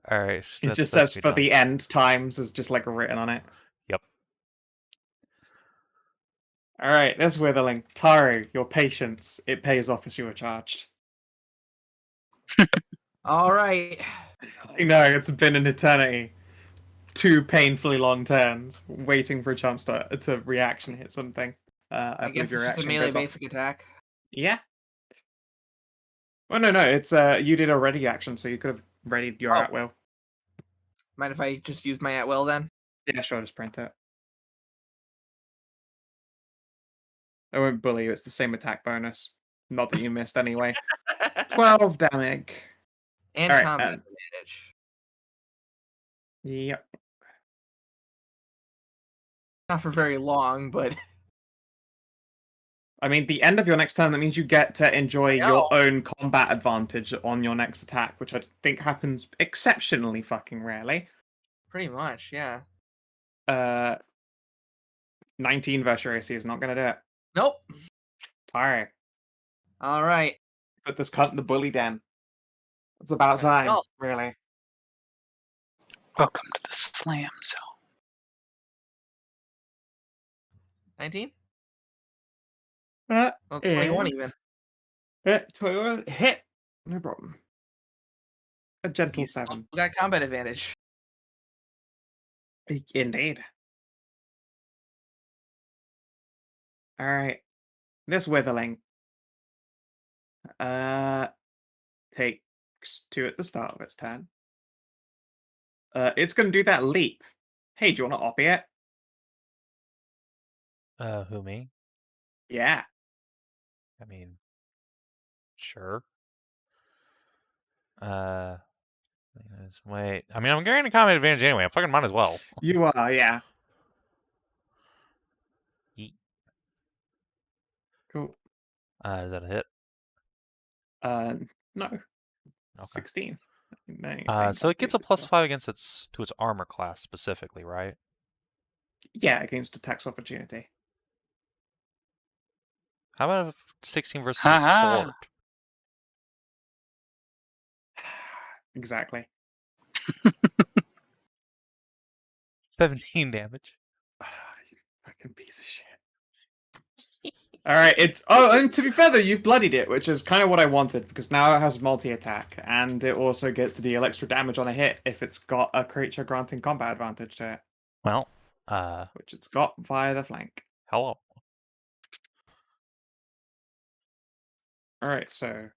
Alright. It just says for the end times is just like written on it. Yep. Alright, this Witherling. Tahru, your patience. It pays off as you were charged. All right. I know, it's been an eternity. 2 painfully long turns, waiting for a chance to reaction hit something. I believe guess your it's just a reaction melee goes off. basic attack. Yeah. Well, no, it's you did a ready action, so you could have readied your Oh. at will. Mind if I just use my at will then? Yeah, sure, just print it. I won't bully you. It's the same attack bonus. Not that you missed anyway. 12 damage. And All right, combat advantage. Yep. Not for very long, but I mean, the end of your next turn, that means you get to enjoy your own combat advantage on your next attack, which I think happens exceptionally fucking rarely. pretty much, yeah. 19 versus AC is not going to do it. Nope. Alright. All right. Put this cunt in the bully den. It's about time, Oh. really. Welcome to the slam zone. 19? Well, 21 even. 21 hit. No problem. A gentle He's 7. got combat advantage. Indeed. Alright. This Witherling takes 2 at the start of its turn. It's going to do that leap. Hey, do you want to op it? Who, me? Yeah. I mean, sure. Wait. I mean, I'm getting a combat advantage anyway. I fucking might as well. You are, yeah. Yeet. Cool. Is that a hit? No. Okay. 16. So it gets a +5 against its armor class specifically, right? Yeah, against attacks opportunity. How about a 16 versus Haha. sport? Exactly. 17 damage. You fucking piece of shit. Alright, it's... Oh, and to be fair though, you've bloodied it, which is kind of what I wanted, because now it has multi-attack, and it also gets to deal extra damage on a hit if it's got a creature granting combat advantage to it. Well, which it's got via the flank. hello. Alright, so...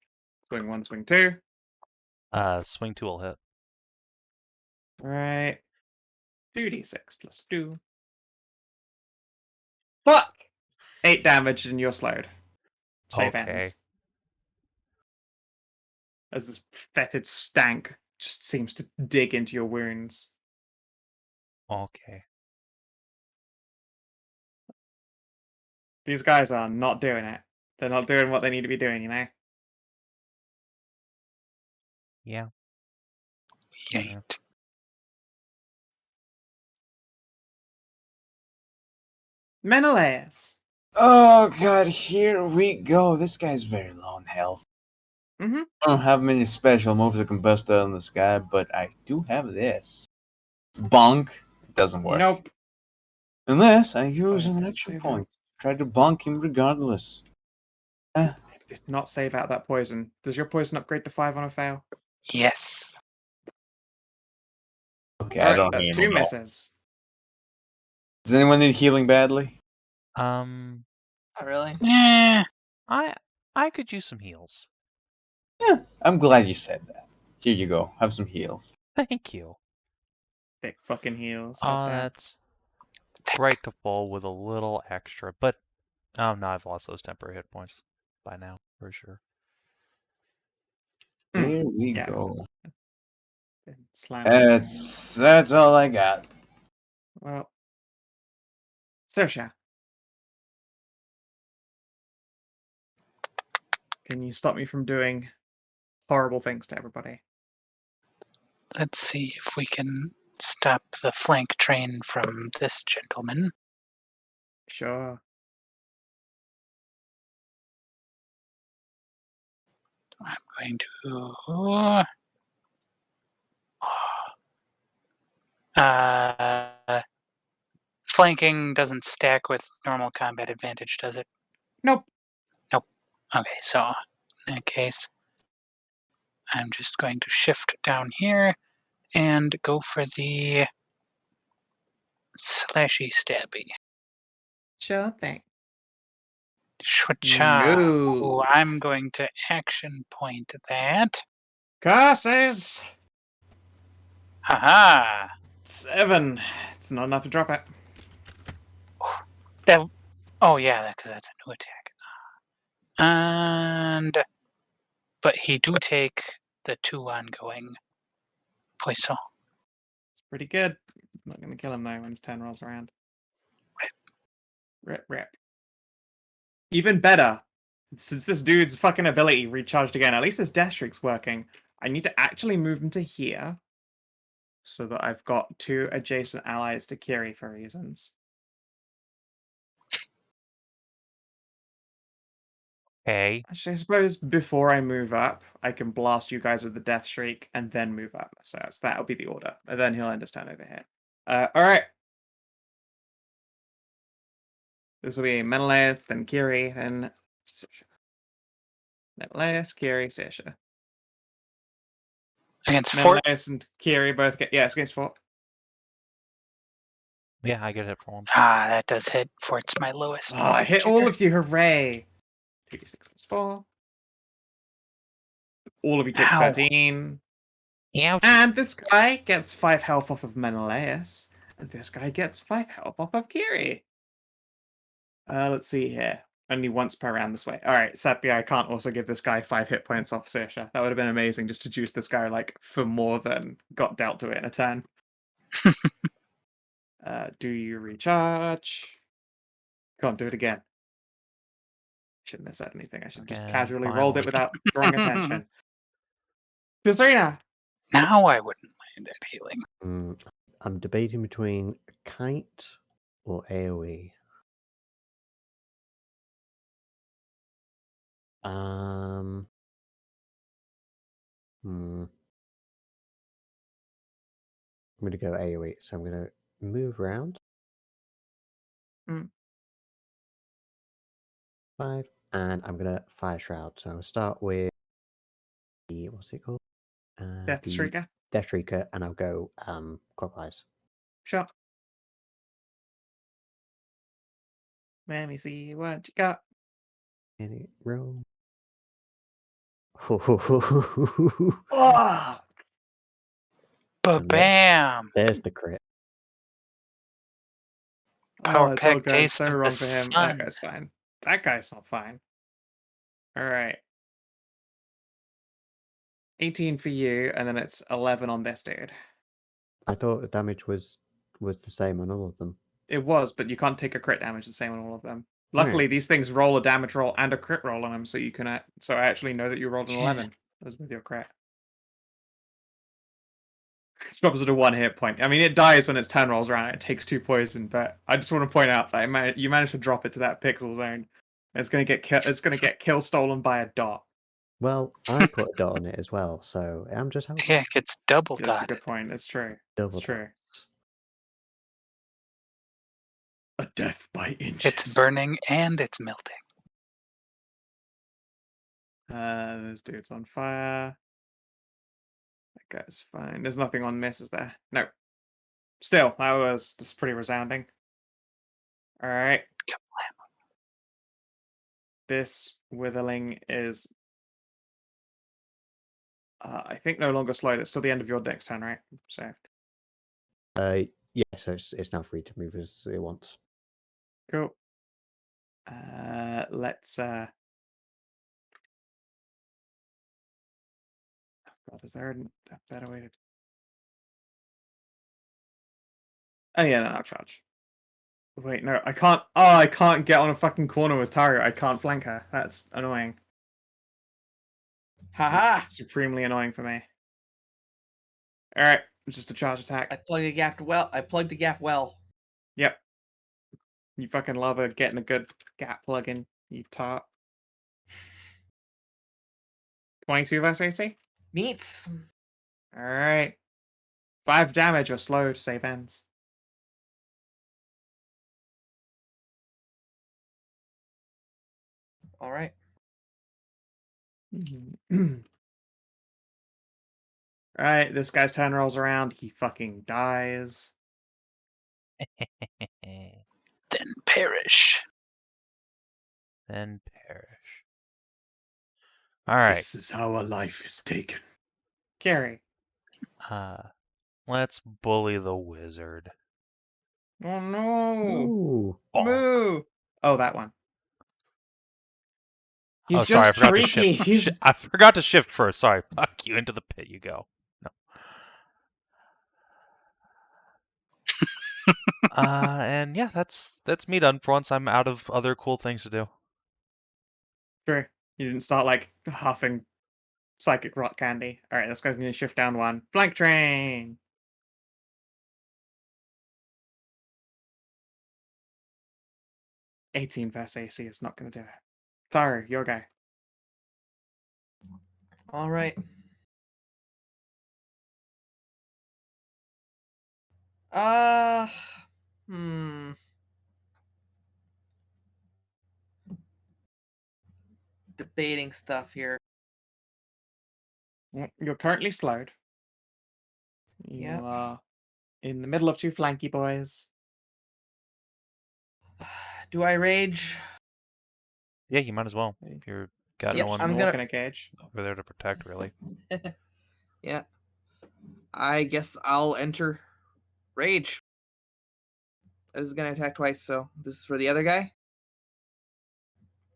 Swing 1, swing 2. Swing 2 will hit. Right. 2d6 plus 2. Fuck! 8 damage and you're slowed. Save Okay. ends. As this fetid stank just seems to dig into your wounds. Okay. These guys are not doing it. They're not doing what they need to be doing, you know? Yeah. Yeet. Menëlaos. Oh god, here we go. This guy's very low in health. Mm-hmm. I don't have many special moves that can bust out on this guy, but I do have this. Bonk. It doesn't work. Nope. Unless I use I an didn't action save point. Try to bonk him regardless. I did not save out that poison. Does your poison upgrade to 5 on a fail? Yes. Okay, I Alright, don't that's heal 2 at all. misses. Does anyone need healing badly? Not really. Eh. I could use some heals. Yeah, I'm glad you said that. Here you go. Have some heals. Thank you. Big fucking heals. Hot damn. That's right to full with a little extra, but no, I've lost those temporary hit points by now for sure. Here we Yeah. go. Been slammed. That's all I got. Well, Saoirse, can you stop me from doing horrible things to everybody? Let's see if we can stop the flank train from this gentleman. Sure. I'm going to. Flanking doesn't stack with normal combat advantage, does it? Nope. Okay, so in that case, I'm just going to shift down here and go for the slashy stabby. Sure thing. Shwacha. No. Oh, I'm going to action point that. Curses! Haha! 7. It's not enough to drop it. That. Oh yeah, because that's a new attack. And but he do take the 2 ongoing poison. It's pretty good. I'm not going to kill him though when his turn rolls around. Rip. Even better, since this dude's fucking ability recharged again, at least his death streak's working. I need to actually move him to here so that I've got 2 adjacent allies to Kiri for reasons. Hey, Actually, I suppose before I move up, I can blast you guys with the death streak and then move up. So that'll be the order. And then he'll understand over here. Alright. This will be Menëlaos, then Kiri, then Sasha. Menëlaos, Kiri, Sasha. Against Fort. Menëlaos and Kiri both get... Yeah, it's against Fort. yeah, I get hit for him. Ah, that does hit. Fort's my lowest. Oh, I hit all of you, hooray! 2d6 plus 4. All of you take Ow. 13. Ouch. And this guy gets 5 health off of Menëlaos. And this guy gets 5 health off of Kiri. Let's see here. Only once per round this way. Alright, sadly I can't also give this guy 5 hit points off Saoirse. That would have been amazing just to juice this guy like for more than got dealt to it in a turn. Do you recharge? Can't do it again. Shouldn't have said anything. I should just Again, casually rolled it finally. without drawing attention. Tisrena! Now I wouldn't mind that healing. I'm debating between kite or AoE. I'm going to go AoE, so I'm going to move around. 5, and I'm going to Fire Shroud. So I'll start with the, what's it called? Death The Streaker. Death Streaker, and I'll go clockwise. Sure. Let me see what you got. Any roll? Oh! Ba-bam! There's the crit. Power It's all pack good. taste So of wrong the for him. That sun. guy's fine. That guy's not fine. Alright. 18 for you, and then it's 11 on this dude. I thought the damage was was the same on all of them. It was, but you can't take a crit damage the same on all of them. Luckily, these things roll a damage roll and a crit roll on them, so you can. So I actually know that you rolled an 11 as with your crit. Drops it to 1 hit point. I mean, it dies when its turn rolls around. It takes 2 poison, but I just want to point out that you managed to drop it to that pixel zone. It's gonna get kill stolen by a dot. Well, I put a dot on it as well, so I'm just helping. Heck, it's double That's a dotted. good point. It's true. Double It's true. dots. A death by inches. It's burning and it's melting. This dude's on fire. That guy's fine. There's nothing on miss, is there? No. Still, that was just pretty resounding. Alright. This withering is I think no longer slowed. It's till the end of your next turn, right? So Yeah, so it's now free to move as it wants. cool. Let's God, is there a better way to Oh yeah, then I'll charge. Wait, no, I can't. Oh, I can't get on a fucking corner with Tahru. I can't flank her. That's annoying. Haha! It's supremely annoying for me. Alright, just a charge I attack. plugged the gap well. Yep. You fucking love it, getting a good gap plug in, you tart. 22 versus AC? Meets. Alright. 5 damage or slowed, save ends. All right. Right, this guy's turn rolls around, he fucking dies. Then perish. Then perish. All right. This is how a life is taken. Carry. Let's bully the wizard. Oh no! Ooh. Bonk. Moo! Oh, that one. He's Oh, sorry, I just forgot to shrieky. shift. I forgot to shift first. Sorry, fuck you. Into the pit you go. No. And yeah, that's me done for once. I'm out of other cool things to do. Sure. You didn't start like huffing psychic rock candy. Alright, this guy's gonna shift down 1. Flank train! $18 versus AC is not gonna do it. Tahru, your guy. All right. Hmm. Debating stuff here. You're currently slowed. You Yep. are in the middle of 2 flanky boys. Do I rage? Yeah, you might as well. If you're got Yep, no one I'm walk gonna- in a cage. over there to protect, really. Yeah. I guess I'll enter rage. This is gonna attack twice, so this is for the other guy.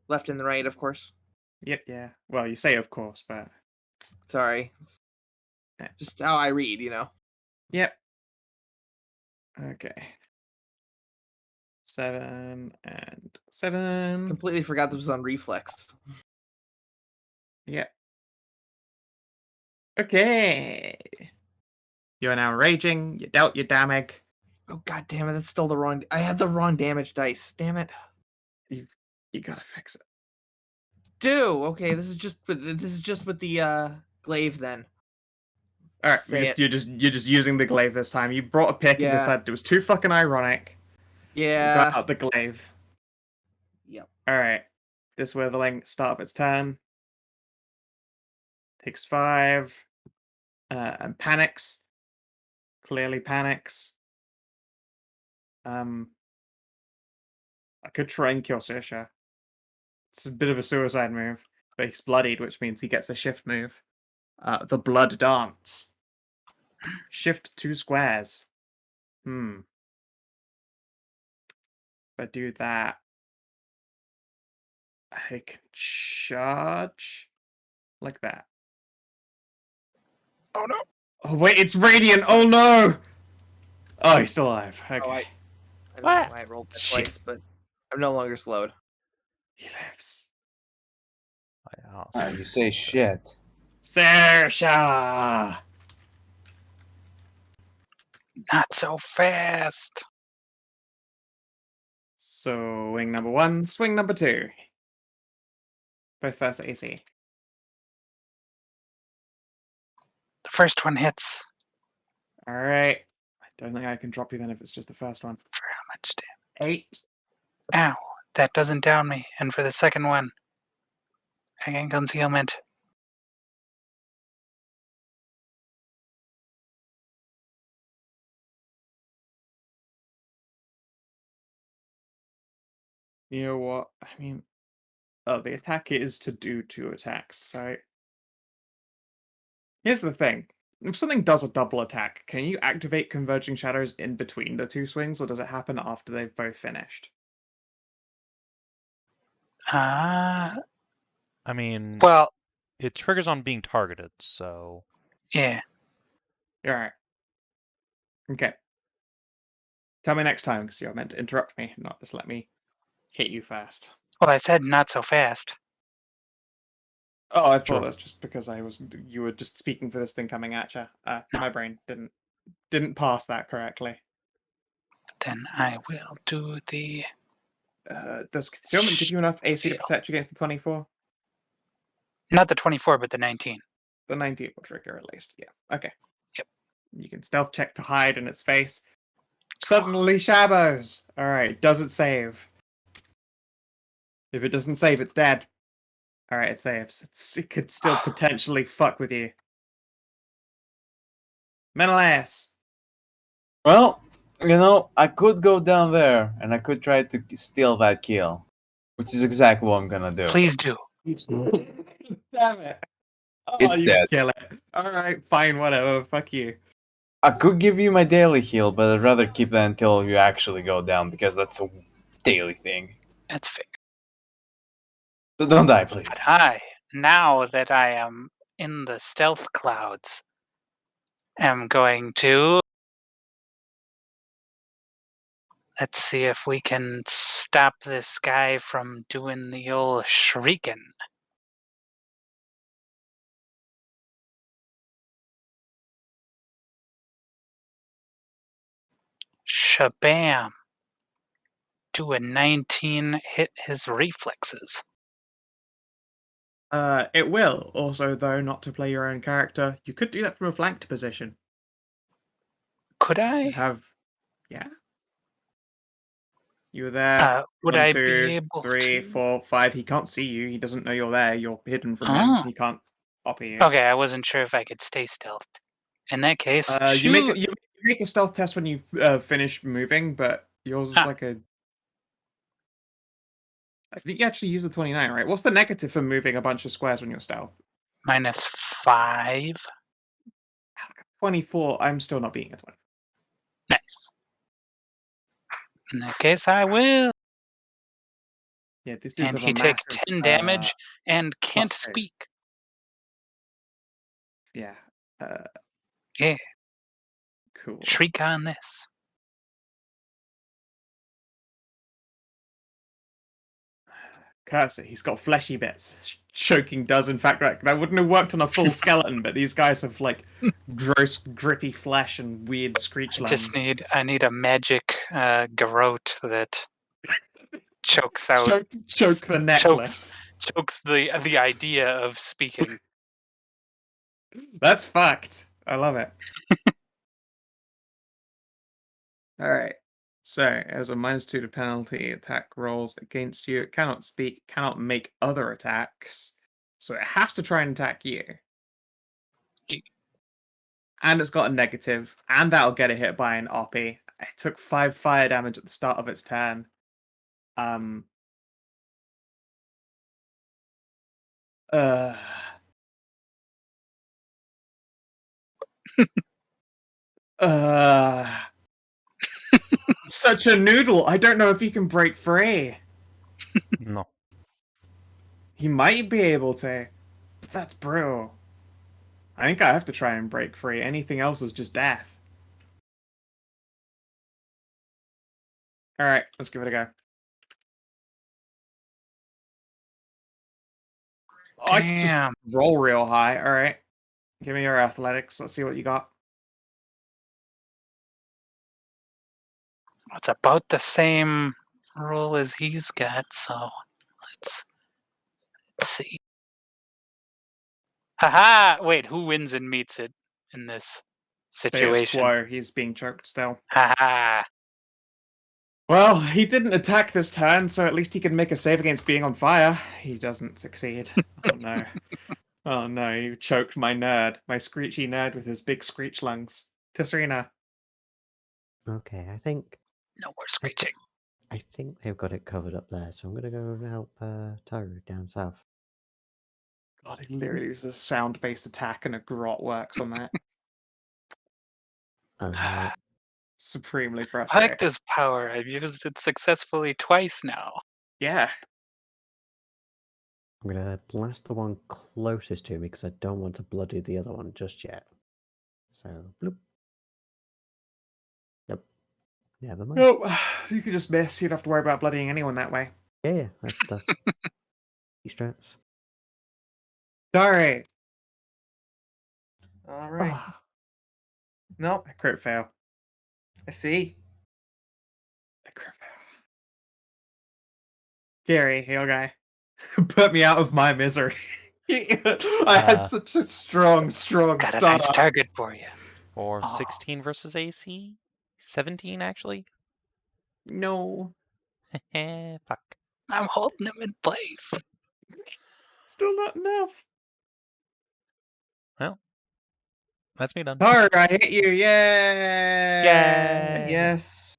Left and the right, of course. Yep, yeah. Well, you say of course, but Sorry. It's Yeah. just how I read, you know. yep. Okay. 7 and 7. Completely forgot this was on reflex. Yep. Okay. You are now raging. You dealt your damage. Oh god damn it, that's still the wrong I had the wrong damage dice. Damn it. You gotta fix it. Okay, this is just with the glaive then. All right, Say it. you're just using the glaive this time. You brought a pick and Yeah. decided it was too fucking ironic. You Yeah. got out the glaive. Yep. All right, this withering start of its turn. Takes 5 and panics. Clearly panics. I could try and kill Sasha. It's a bit of a suicide move, but he's bloodied, which means he gets a shift move. The blood dance. Shift 2 squares. If I do that, I can charge like that. Oh no. Oh wait, it's radiant. Oh no! Oh, he's still alive. Okay. Oh, I don't What? know why I rolled that Shit. twice, but I'm no longer slowed. He lives. You say shit. Sasha! Not so fast. Swing number 1, swing number 2. Both first AC. The first one hits Alright. I don't think I can drop you then if it's just the first one. for how much damage? 8. Ow, that doesn't down me. And for the second one, I gain concealment. You know what? I mean, the attack is to do 2 attacks, so... Here's the thing. If something does a double attack, can you activate Converging Shadows in between the 2 swings, or does it happen after they've both finished? Ah, I mean, well, it triggers on being targeted, so yeah. Alright. Okay. Tell me next time, because you're meant to interrupt me, not just let me hit you first. Well, I said not so fast. Oh, I thought Sure. that's just because you were just speaking for this thing coming at you. My brain didn't pass that correctly. Then I will do the... Does concealment give you enough AC to Shield. protect you against the 24? Not the 24, but the 19. The 19 will trigger at least. Yeah. Okay. Yep. You can stealth check to hide in its face. Suddenly shadows. All right. Does it save? If it doesn't save, it's dead. All right, it saves. It could still potentially fuck with you. Menëlaos. Well, I could go down there and I could try to steal that kill, which is exactly what I'm gonna do. Please do. Damn it. Oh, It's you dead. kill it. All right, fine, whatever. Fuck you. I could give you my daily heal, but I'd rather keep that until you actually go down because that's a daily thing. That's fair. So don't die, please. But now that I am in the stealth clouds, am going to... Let's see if we can stop this guy from doing the old shrieking. Shabam! Do a 19 hit his reflexes. It will. Also, though, not to play your own character, you could do that from a flanked position. Could You I? have, yeah. You were there. Would 1, I 2, be able 3, to? 4, 5. He can't see you. He doesn't know you're there. You're hidden from him. Oh. He can't copy you. Okay, I wasn't sure if I could stay stealthed. In that case, You make shoot! you make a stealth test when you finish moving, but yours is like a. I think you actually use the 29, right? What's the negative for moving a bunch of squares when you're stealth? -5. 24. I'm still not being a 20. Nice. In that case, I will. Yeah, these dudes And have he a takes massive, 10 damage and can't +2. speak. Yeah. Yeah, Cool. shriek on this. Curse it, he's got fleshy bits. Choking does, in fact, that wouldn't have worked on a full skeleton, but these guys have, like, gross, grippy flesh and weird screech lines. I need a magic garrote that chokes out, Choke the necklace. chokes the idea of speaking. That's fucked. I love it. Alright. So, as a -2 to penalty, attack rolls against you. It cannot speak, cannot make other attacks. So it has to try and attack you. And it's got a negative, and that'll get it hit by an Oppie. It took 5 fire damage at the start of its turn. Such a noodle. I don't know if he can break free. no. He might be able to, but that's brutal. I think I have to try and break free. Anything else is just death. All right, let's give it a go. Oh, I could just Damn. roll real high. All right, give me your athletics. Let's see what you got. It's about the same roll as he's got, so let's see. Haha! Wait, who wins and meets it in this Status situation? quo. He's being choked still. Haha! Well, he didn't attack this turn, so at least he can make a save against being on fire. He doesn't succeed. Oh no. Oh no, you choked my nerd, my screechy nerd with his big screech lungs. Tisrena. Okay, I think No more screeching. they've got it covered up there, so I'm gonna go and help Tahru down south. God, he literally uses a sound-based attack and a grot works on that. Uh, Supremely I frustrating. like this power. I've used it successfully twice now. Yeah. I'm gonna blast the one closest to me because I don't want to bloody the other one just yet. So, bloop. Yep. Never mind. Nope. You could just miss. You'd have to worry about bloodying anyone that way. Yeah, that's these strats. Sorry. All right. Ah, Nope. I crit fail. I see. I crit fail. Gary, heal guy. Put me out of my misery. I had such a strong Got a start. nice target for you. Or Oh. 16 versus AC? 17, actually? No. Fuck. I'm holding him in place. Still not enough. Well, that's me done. Sorry, I hit you. Yay! Yay! Yes.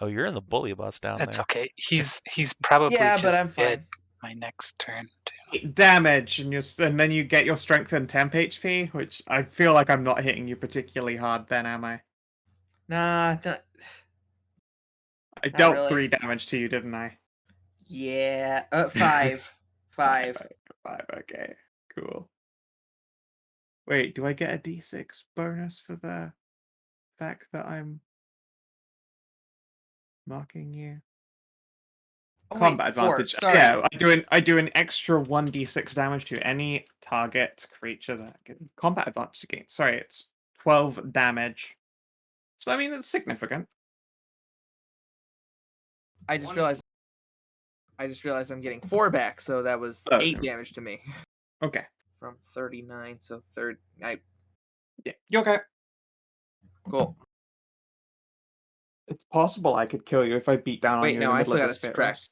Oh, you're in the bully bus down That's there. okay. He's probably Yeah, just but I'm dead fine. my next turn. Too. 8 damage, and then you get your strength and temp HP, which I feel like I'm not hitting you particularly hard then, am I? Nah, not. I dealt really. 3 damage to you, didn't I? Yeah. 5. 5. 5, okay. Cool. Wait, do I get a d6 bonus for the fact that I'm marking you? Oh, Combat wait, 4. advantage. Sorry. Yeah, I do an extra 1d6 damage to any target creature that combat advantage against. Sorry, it's 12 damage. So I mean that's significant. I just realized I'm getting 4 back, so that was Oh, 8 okay. damage to me. Okay. From 39, so Yeah, you okay. Cool. It's possible I could kill you if I beat down on Wait, you no, in the I middle still of gotta the spit subtract. roast.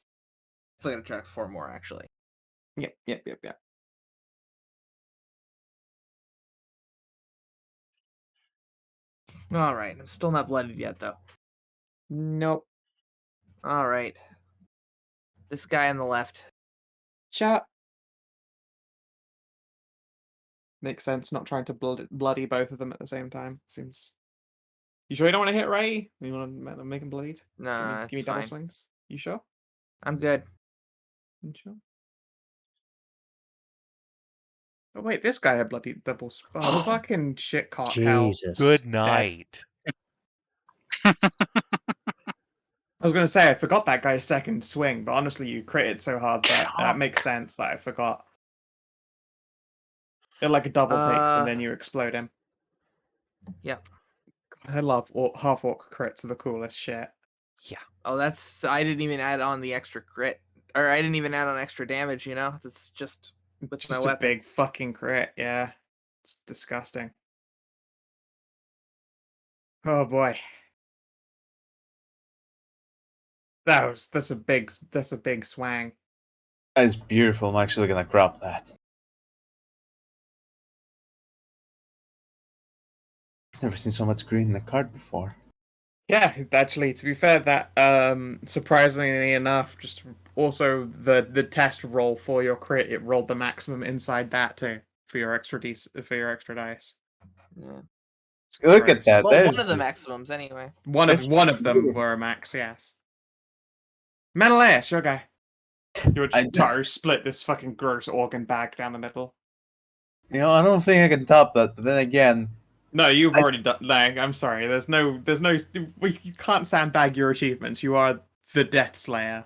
Still gotta track 4 more, actually. Yep. Alright, I'm still not blooded yet, though. Nope. Alright. This guy on the left. Shut. Makes sense, not trying to bloody both of them at the same time. Seems. You sure you don't want to hit Ray? You want to make him bleed? Nah, Give me it's double fine. swings. You sure? I'm good. You sure? Oh wait, this guy had bloody double. Oh, fucking shit cock hell. Jesus. Good Dead. night. I was gonna say I forgot that guy's second swing, but honestly, you critted so hard that that makes sense that I forgot. It like a double takes and then you explode him. Yep. God, I love half-orc crits are the coolest shit. Yeah. Oh, that's. I didn't even add on the extra crit. Or I didn't even add on extra damage, you know? That's just with Just my a weapon. big fucking crit, yeah. It's disgusting. Oh boy. That's a big swang. That is beautiful. I'm actually gonna crop that. I've never seen so much green in a card before. Yeah, actually, to be fair, that surprisingly enough, just also the test roll for your crit, it rolled the maximum inside that too for your extra dice. Yeah. Look at that. Well, That one is of the just- maximums, anyway. One That's of them beautiful. were a max, yes. Menëlaos, your guy. You would I- Tahru split this fucking gross organ bag down the middle. You know, I don't think I can top that. But then again, No, you've already done. Like, I'm sorry. There's no. You can't sandbag your achievements. You are the Death Slayer.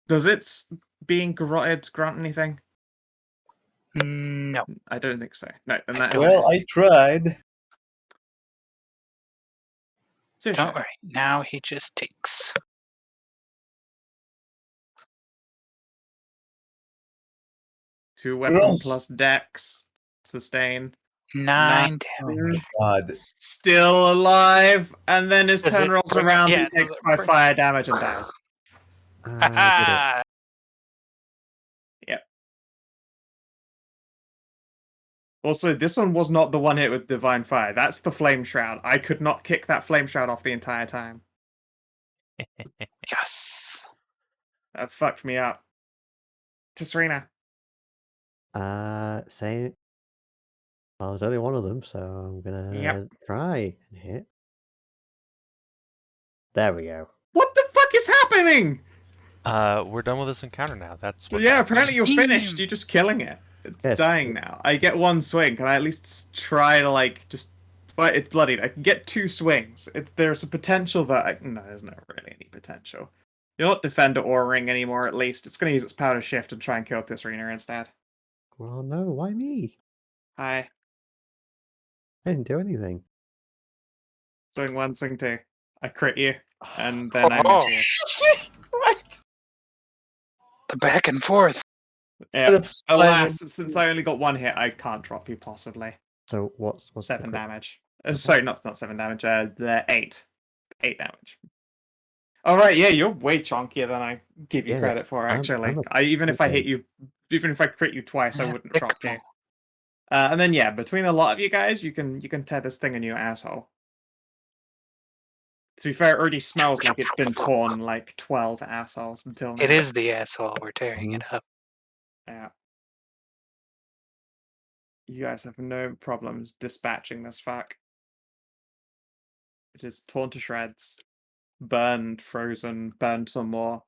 Does its being garroted grant anything? No. I don't think so. No, then I that is don't. Well, I nice. tried. Sasha. Don't worry. Now he just takes. 2 weapon Gross. plus dex. Sustain. 9 Oh damage. my god. Still alive, and then his Does turn it rolls bring- around, yeah, he does takes it by bring- fire damage and dies. I did it. Yep. Also, this one was not the one hit with Divine Fire. That's the Flame Shroud. I could not kick that Flame Shroud off the entire time. Yes. That fucked me up. Tisrena. Say. Well, there's only one of them, so I'm gonna try and hit. There we go. What the fuck is happening? We're done with this encounter now. That's what's Yeah, happening. apparently you're finished. Damn. You're just killing it. It's Yes. dying now. I get 1 swing. Can I at least try to, like, just... But it's bloodied. I can get 2 swings. There's a potential that No, there's not really any potential. You're not Defender or Ring anymore, at least. It's going to use its power to shift and try and kill Tisrena instead. Well, no, why me? Hi. I didn't do anything. Swing 1, swing 2. I crit you, and then I Oh. miss you. What? The back and forth. Yeah. What Alas, since I only got 1 hit, I can't drop you, possibly. So what's the 7 crit? damage. Sorry, not 7 damage. The 8. 8 damage. All right, yeah, you're way chunkier than I give you Yeah, credit for. I'm Actually, a even if I hit okay. you, even if I crit you twice, I Yeah, wouldn't thick drop you. mo. And then yeah, between a lot of you guys, you can tear this thing a new asshole. To be fair, it already smells like it's been torn like 12 assholes until now. It is the asshole. We're tearing Mhm. it up. Yeah. You guys have no problems dispatching this fuck. It is torn to shreds, burned, frozen, burned some more.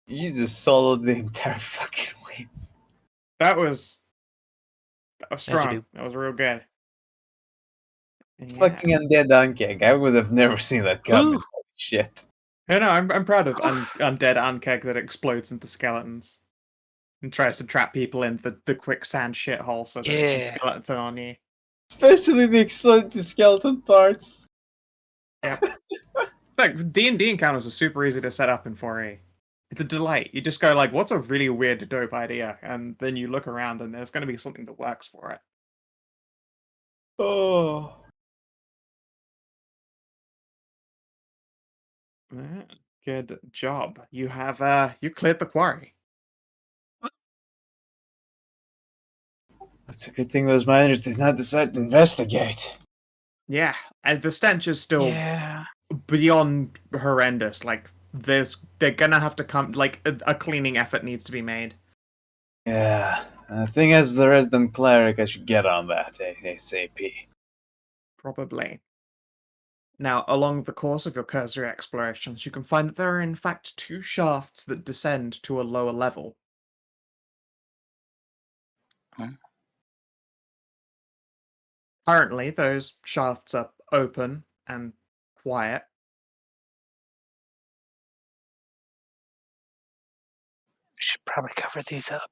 You just soloed the entire fucking way. That was you strong. do. That was real good. And yeah. Fucking undead unkeg. I would have never seen that coming. Ooh. Holy shit. Yeah, no, I'm proud of undead unkeg that explodes into skeletons and tries to trap people in the quicksand shithole so that it can Yeah. skeleton on you. Especially the exploded skeleton parts. Like D&D encounters are super easy to set up in 4E. It's a delight. You just go like, "What's a really weird, dope idea?" And then you look around, and there's going to be something that works for it. Oh. Yeah, good job. You have you cleared the quarry. That's a good thing those miners did not decide to investigate. Yeah, and the stench is still Yeah. beyond horrendous. Like they're gonna have to come. Like a cleaning effort needs to be made. Yeah. The thing is, the resident cleric, I should get on that ASAP. Probably. Now, along the course of your cursory explorations, you can find that there are in fact 2 shafts that descend to a lower level. Hmm. Currently, those shafts are open and quiet. We should probably cover these up.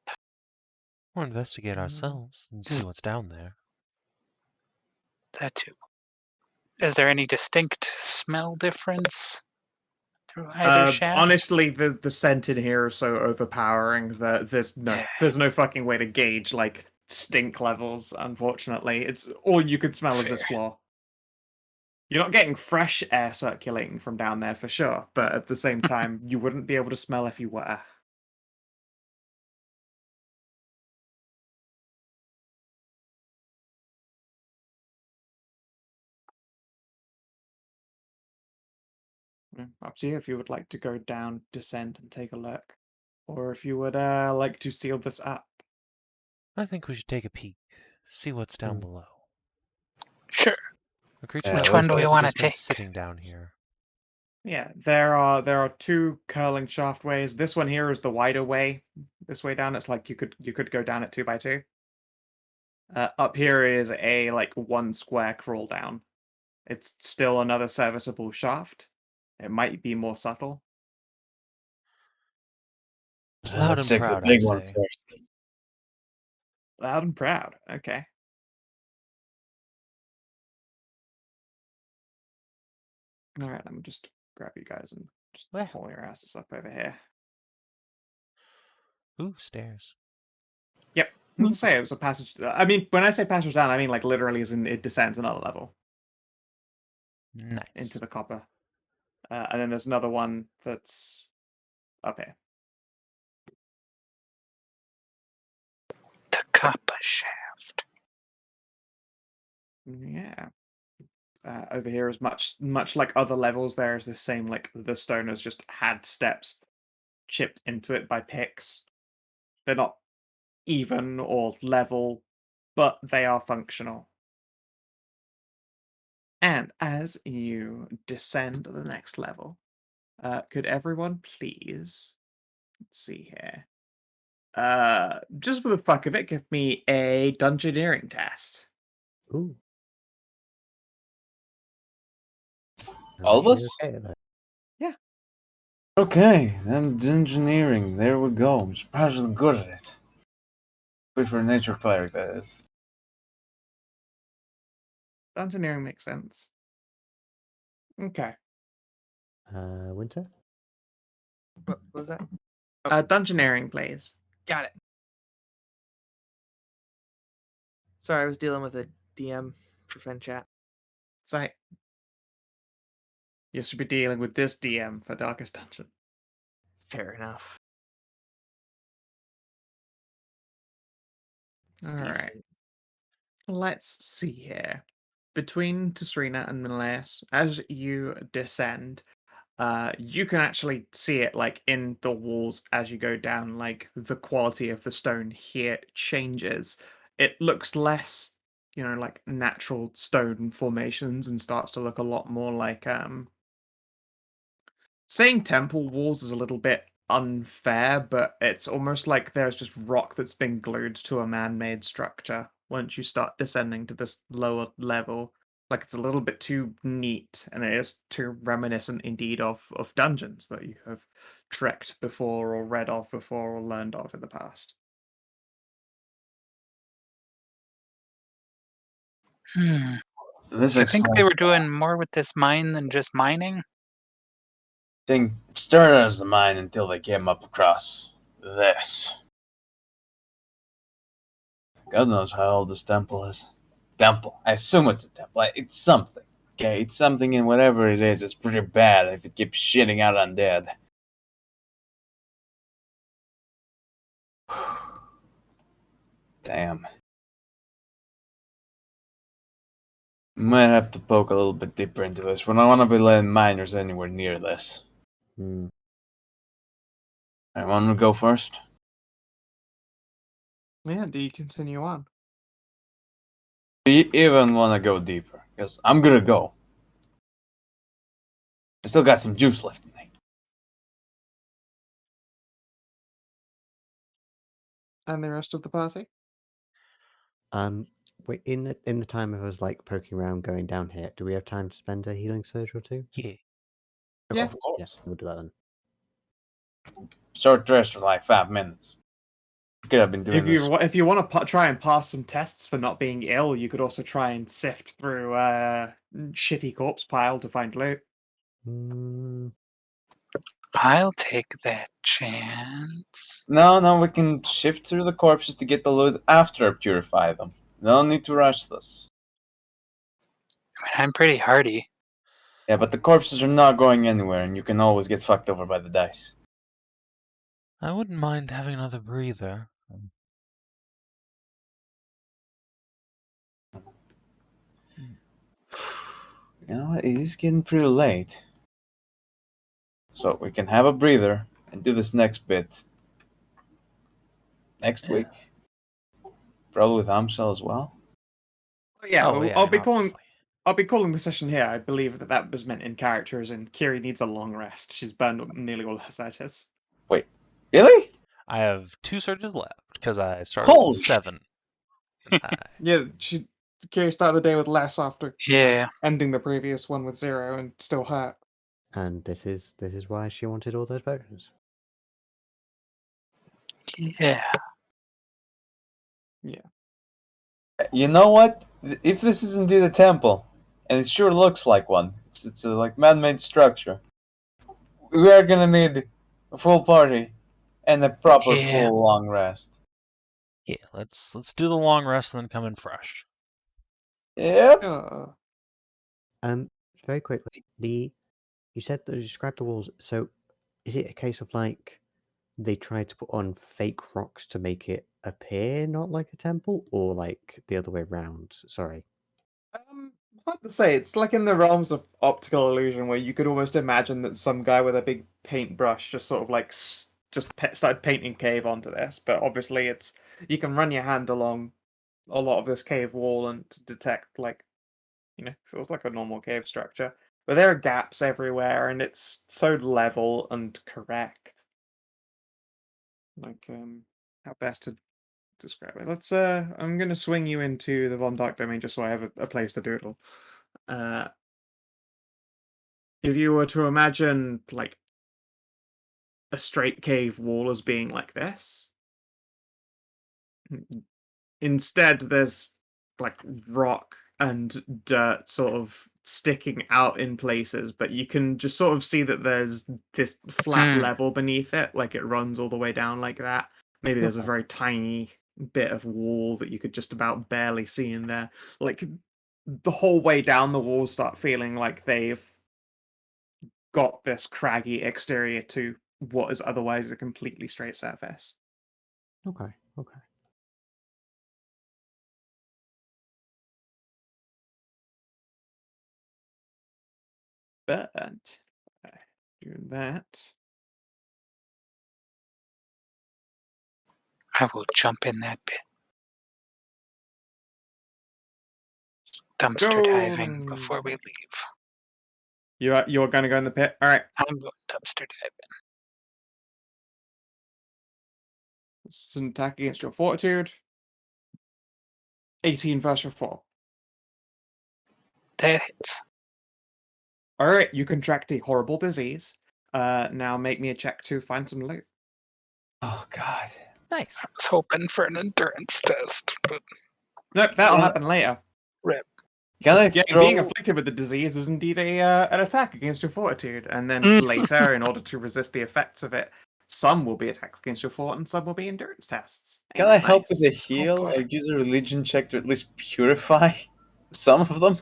We'll investigate ourselves and see what's down there. That too. Is there any distinct smell difference through either shaft? Honestly, the scent in here is so overpowering that there's no fucking way to gauge like stink levels. Unfortunately, it's all you can smell is this Fair. floor. You're not getting fresh air circulating from down there for sure, but at the same time, you wouldn't be able to smell if you were. Up to you if you would like to go down, descend, and take a look, or if you would like to seal this up. I think we should take a peek, see what's down below. Sure. The creature Which that one was do we killed wanna has been take? sitting down here. Yeah, there are two curling shaft ways. This one here is the wider way. This way down, it's like you could go down it 2x2. Up here is a like one square crawl down. It's still another serviceable shaft. It might be more subtle. Loud Let's and check the proud, I big one say. first. Loud and proud. Okay. All right, let me just grab you guys and just Where? pull your asses up over here. Ooh, stairs. Yep. As I say, it was a passage. I mean, when I say passage down, I mean like literally as in it descends another level Nice. into the copper. And then there's another one that's up here. The copper shaft. Yeah. Over here is much like other levels. There is the same, like the stone has just had steps chipped into it by picks. They're not even or level, but they are functional. And as you descend to the next level, could everyone please, let's see here, just for the fuck of it, give me a dungeoneering test. Ooh. All of You're us? okay at that. Okay, then engineering. There we go. I'm surprisingly good at it. Good for a nature cleric, that is. Dungeoneering makes sense. Okay. Winter? What was that? Dungeoneering, please. Got it. Sorry, I was dealing with a DM for Fen Chat. So you should be dealing with this DM for Darkest Dungeon. Fair enough. It's All right. decent. Let's see here. Between Tisrena and Menëlaos, as you descend, you can actually see it like in the walls as you go down. Like the quality of the stone here changes. It looks less, like natural stone formations and starts to look a lot more like saying temple walls is a little bit unfair, but it's almost like there's just rock that's been glued to a man-made structure once you start descending to this lower level. Like it's a little bit too neat, and it is too reminiscent indeed of dungeons that you have trekked before or read of before or learned of in the past. This I think they explains were doing more with this mine than just mining. thing. It started as a mine until they came up across this. God knows how old this temple is. Temple. I assume it's a temple. It's something. Okay, it's something, and whatever it is, it's pretty bad if it keeps shitting out undead. Damn. Might have to poke a little bit deeper into this. We don't want to be letting miners anywhere near this. Hmm. I want to go first. Yeah, do you continue on? Do you even want to go deeper? Because I'm gonna go. I still got some juice left in me. And the rest of the party? Wait, in the time of us like poking around, going down here, do we have time to spend a healing surge or two? Yeah. Yeah. Of course. Yes, we'll do that then. Short rest for like 5 minutes. Could have been doing this. If you want to try and pass some tests for not being ill, you could also try and sift through shitty corpse pile to find loot. Hmm. I'll take that chance. No, we can shift through the corpses to get the loot after I purify them. No need to rush this. I mean, I'm pretty hardy. Yeah, but the corpses are not going anywhere, and you can always get fucked over by the dice. I wouldn't mind having another breather. You know what? It is getting pretty late. So we can have a breather and do this next bit next week. Probably with Amxal as well. Yeah, Oh, yeah, I'll I mean, be calling. obviously. I'll be calling the session here. I believe that was meant in character, as in Kiri needs a long rest. She's burned up nearly all her surges. Wait, really? I have 2 surges left because I started Holy with 7. And Yeah, Kiri started the day with less after Yeah. ending the previous one with 0 and still hurt. And this is why she wanted all those potions. Yeah. You know what? If this is indeed a temple, and it sure looks like one, it's a like man-made structure. We are gonna need a full party and a proper Yeah. full long rest. yeah, let's do the long rest and then come in fresh. Yep. Very quickly, you said that you described the walls. So, is it a case of like they tried to put on fake rocks to make it appear not like a temple, or like the other way around? Sorry. Hard to say. It's like in the realms of optical illusion, where you could almost imagine that some guy with a big paintbrush just sort of like started painting cave onto this. But obviously, you can run your hand along a lot of this cave wall and detect like, feels like a normal cave structure. But there are gaps everywhere, and it's so level and correct. Like, how best to describe it? Let's. I'm gonna swing you into the Von Dark domain just so I have a place to doodle. If you were to imagine like a straight cave wall as being like this, instead there's like rock and dirt sort of sticking out in places, but you can just sort of see that there's this flat level beneath it, like it runs all the way down like that. Maybe there's a very tiny bit of wall that you could just about barely see in there. Like the whole way down, the walls start feeling like they've got this craggy exterior to what is otherwise a completely straight surface. Okay. Okay. But do that. I will jump in that pit. Dumpster diving before we leave. You're gonna go in the pit. All right. I'm going dumpster diving. It's an attack against your fortitude. 18 versus your 4. That hits. All right. You contract a horrible disease. Now make me a check to find some loot. Oh God. Nice. I was hoping for an endurance test, but Nope, that'll Yeah. happen later. rip. Can I Being throw? afflicted with the disease is indeed an attack against your fortitude, and then Mhm. later, in order to resist the effects of it, some will be attacks against your fort, and some will be endurance tests. Can I help with Nice. a heal boy. or use a religion check to at least purify some of them?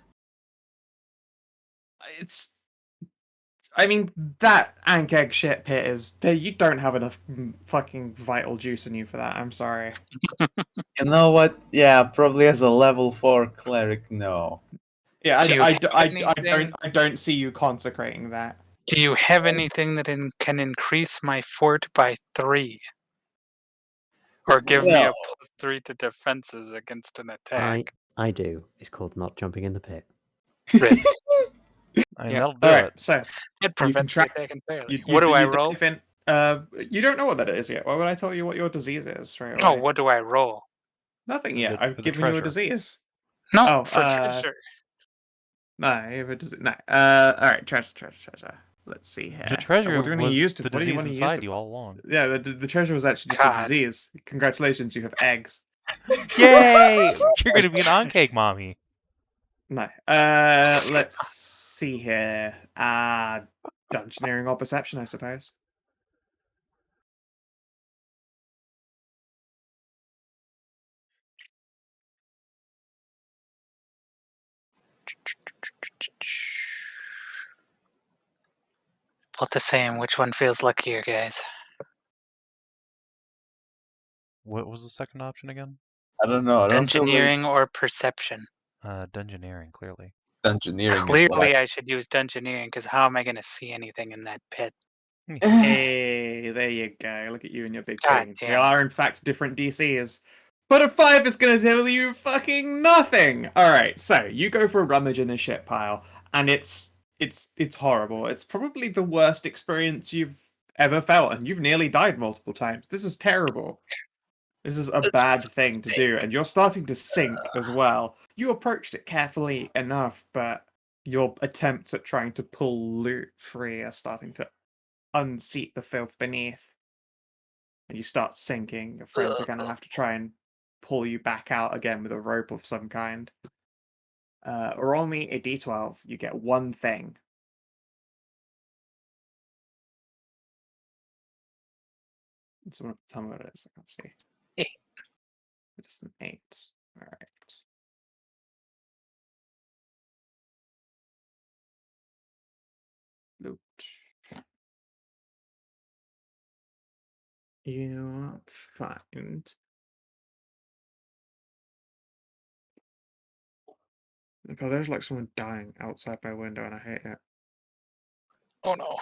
I mean, that Ankeg shit pit is. You don't have enough fucking vital juice in you for that. I'm sorry. You know what? Yeah, probably as a level 4 cleric, no. Yeah, Do you have anything? I don't see you consecrating that. Do you have anything that can increase my fort by 3? Or give me a Well, +3 to defenses against an attack? I do. It's called not jumping in the pit. Rip. I mean, Yeah. that'll do All right. it. So It prevents the track- attack entirely. you What do I you roll? dive in. You don't know what that is yet. Why would I tell you what your disease is straight away? No, what do I roll? Nothing For yet. the- I've for the given you a treasure. disease. No, Oh, for treasure. No, if it does no. All right, treasure. Let's see here. The treasure what do you want to was use to, the what do you disease want to use inside to, you all along. Yeah, the treasure was actually just God. a disease. Congratulations, you have eggs. Yay! You're gonna be an on-cake mommy. No. Let's see here. Dungeoneering or perception, I suppose. Both the same. Which one feels luckier, guys? What was the second option again? I don't know. I don't feel like Dungeoneering or perception? Dungeoneering, clearly. dungeoneering is Clearly, what I should use dungeoneering, because how am I going to see anything in that pit? Hey, there you go. Look at you and your big God brain. damn They it. are, in fact, different DCs. But a 5 is going to tell you fucking nothing. All right, so you go for a rummage in the shit pile, and it's horrible. It's probably the worst experience you've ever felt, and you've nearly died multiple times. This is terrible. This is a bad thing to do, and you're starting to sink as well. You approached it carefully enough, but your attempts at trying to pull loot free are starting to unseat the filth beneath. And you start sinking. Your friends are going to have to try and pull you back out again with a rope of some kind. Roll me a d12. You get one thing. Someone tell me what it is. I can't see. 8. It's an 8. All right. Loot. You find. Okay, there's like someone dying outside my window, and I hate it. Oh no.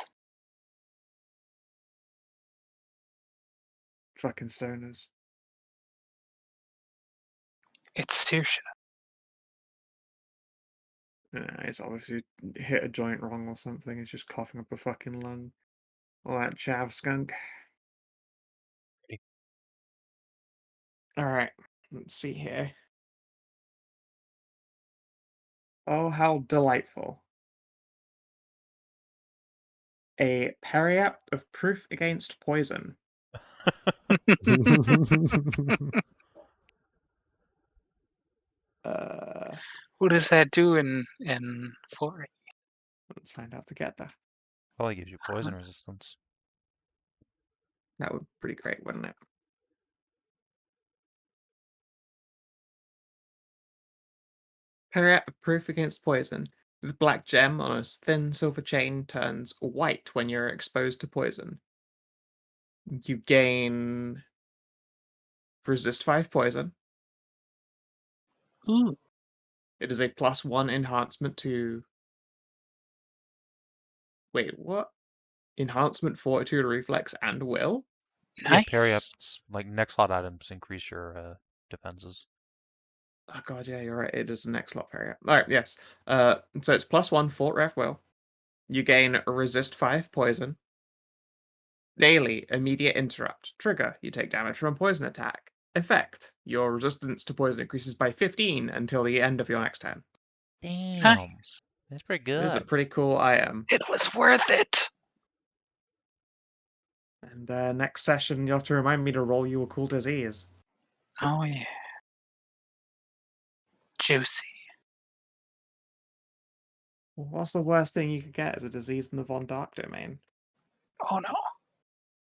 Fucking stoners. It's Saoirse. Yeah, he's obviously hit a joint wrong or something. He's just coughing up a fucking lung. All that chav skunk. Alright, let's see here. Oh, how delightful. A periap of proof against poison. What does that do in 4? Let's find out together. Probably gives you poison resistance. That would be pretty great, wouldn't it? Periap of proof against poison. The black gem on a thin silver chain turns white when you're exposed to poison. You gain resist 5 poison. Ooh, It is a +1 enhancement to. Wait, what? Enhancement, fortitude, reflex, and will? Yeah, nice. periapts, like next slot items, increase your defenses. Oh god, yeah, you're right. It is the next slot periap. Alright, yes. So it's +1 fort ref will. You gain resist 5 poison. Daily, immediate interrupt. Trigger, you take damage from a poison attack. Effect, your resistance to poison increases by 15 until the end of your next turn. Damn, Nice. that's pretty It is a good. pretty cool item. It was worth it. And next session, you have to remind me to roll you a cool disease. Oh yeah. Juicy. What's the worst thing you could get as a disease in the Von Dark domain? Oh no.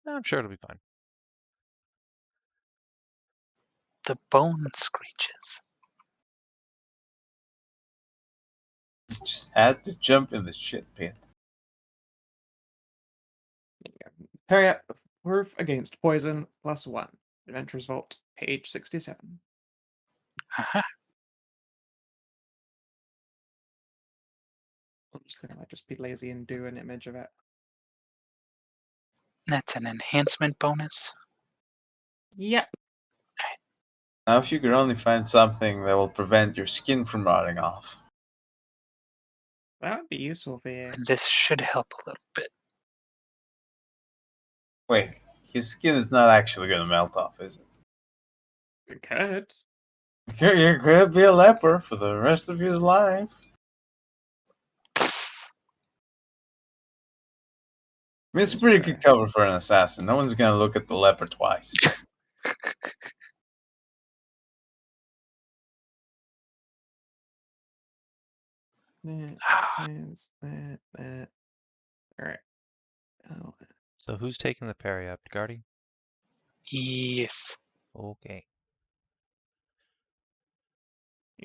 I'm sure it'll be fine. The bone screeches. Just had to jump in the shit pit. Periap of proof against poison +1. Adventurer's Vault, page 67. Aha. I'm just gonna just be lazy and do an image of it. That's an enhancement bonus. Yep. Now, if you could only find something that will prevent your skin from rotting off. That would be useful for you. And this should help a little bit. Wait, his skin is not actually going to melt off, is it? It could. You could be a leper for the rest of his life. I mean, it's a pretty good cover for an assassin. No one's going to look at the leper twice. Alright. So who's taking the periapt, Guardy? Yes. Okay.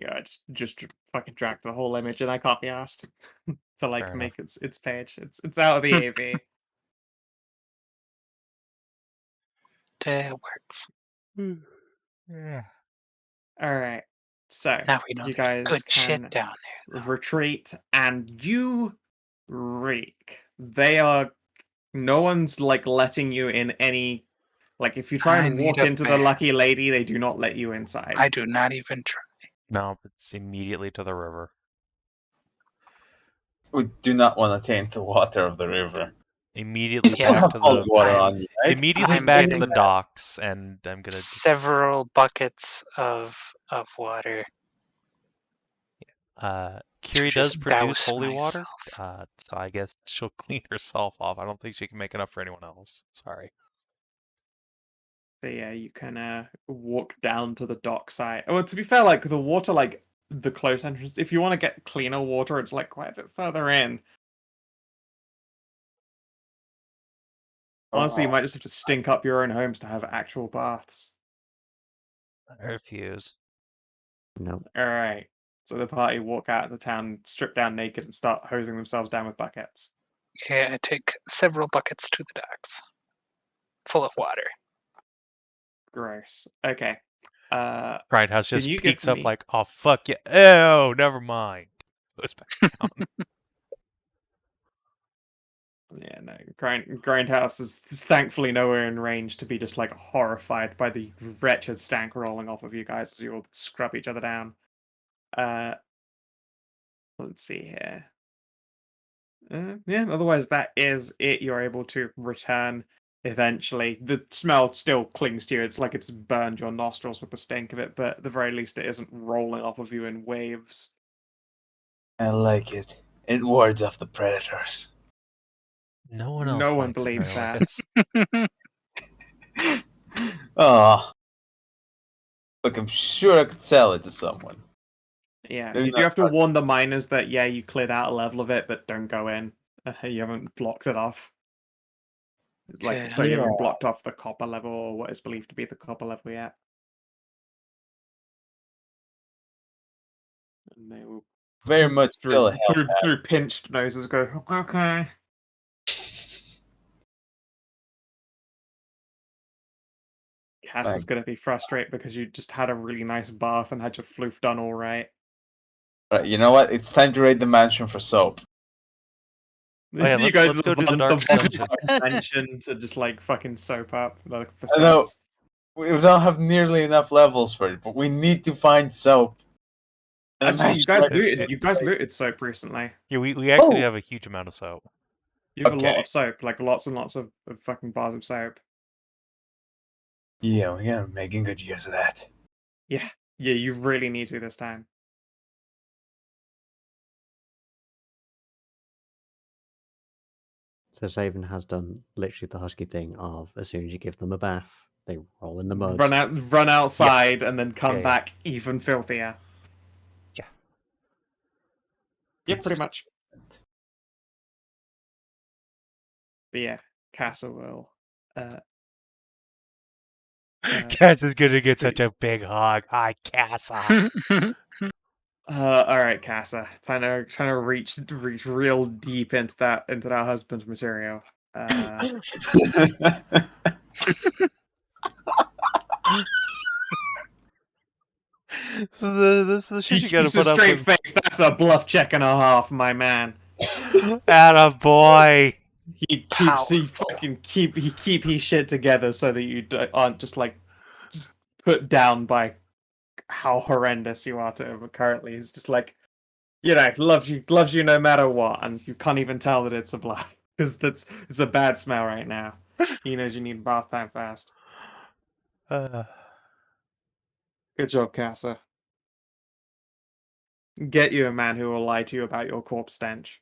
Yeah, I just fucking dragged the whole image and I copy asked to like Fair make its page. It's out of the AV. That works. Yeah. Alright. So Now we know you there's guys good shit can down there. retreat and you reek. They are no one's like letting you in any Like if you try I and need walk a into the bag. lucky lady, they do not let you inside. I do not even try. No, it's immediately to the river. We do not want to taint the water of the river. Immediately You still back have to holy the water I'm- on you, right? immediately I'm back to getting the docks, and I'm gonna several buckets of water. Kiri just does produce douse holy water, myself. so I guess she'll clean herself off. I don't think she can make enough for anyone else. Sorry. So yeah, you can walk down to the dock side. Well, to be fair, like the water, like the close entrance. If you want to get cleaner water, it's like quite a bit further in. Honestly, you might just have to stink up your own homes to have actual baths. I refuse. No. All right. So the party walk out of the town, strip down naked, and start hosing themselves down with buckets. Okay, I take several buckets to the docks, full of water. Gross. Okay. Grindhouse Can just you peeks give up me- like, oh fuck yeah, oh never mind. Goes back down. Yeah, no. Grindhouse is thankfully nowhere in range to be just like horrified by the wretched stank rolling off of you guys as you all scrub each other down. Let's see here. Yeah, otherwise that is it. You're able to return eventually. The smell still clings to you. It's like it's burned your nostrils with the stink of it, but at the very least it isn't rolling off of you in waves. I like it. It wards off the predators. No one else No one likes believes that. Menëlaos. Oh. Look, I'm sure I could sell it to someone. Yeah, Maybe you do not have to hard. warn the miners that, yeah, you cleared out a level of it, but don't go in. You haven't blocked it off. Like, Okay. so you Yeah. haven't blocked off the copper level, or what is believed to be the copper level yet. And they will, Very much still a through pinched noses, go, okay. Cass is going to be frustrated because you just had a really nice bath and had your floof done all right. Right, you know what? It's time to raid the mansion for soap. Oh, yeah, You let's go do the dark dungeon. convention to just like fucking soap up like for I know. sets. We don't have nearly enough levels for it, but we need to find soap. And Actually, you imagine guys what- looted. You guys looted soap recently. Yeah, we actually Oh. have a huge amount of soap. You have a lot Okay. of soap, like lots and lots of fucking bars of soap. Yeah, we are making good use of that. Yeah, you really need to this time. So Savin has done literally the husky thing of as soon as you give them a bath, they roll in the mud. Run outside, and then come Yeah. back even filthier. Yeah. Yeah, It's pretty a much. But yeah, Castle will. Cass is gonna get such a big hug. Hi, Cassa. All right, Casa. Trying to reach real deep into that husband material. This is the shit He you gotta keeps a put up straight with. face. That's a bluff check and a half, my man. Atta boy. He fucking keep his shit together so that you aren't just put down by how horrendous you are to him currently. He's just like, loves you no matter what, and you can't even tell that it's a bluff because it's a bad smell right now. He knows you need bath time fast. Uh, Good job, Casa. Get you a man who will lie to you about your corpse stench.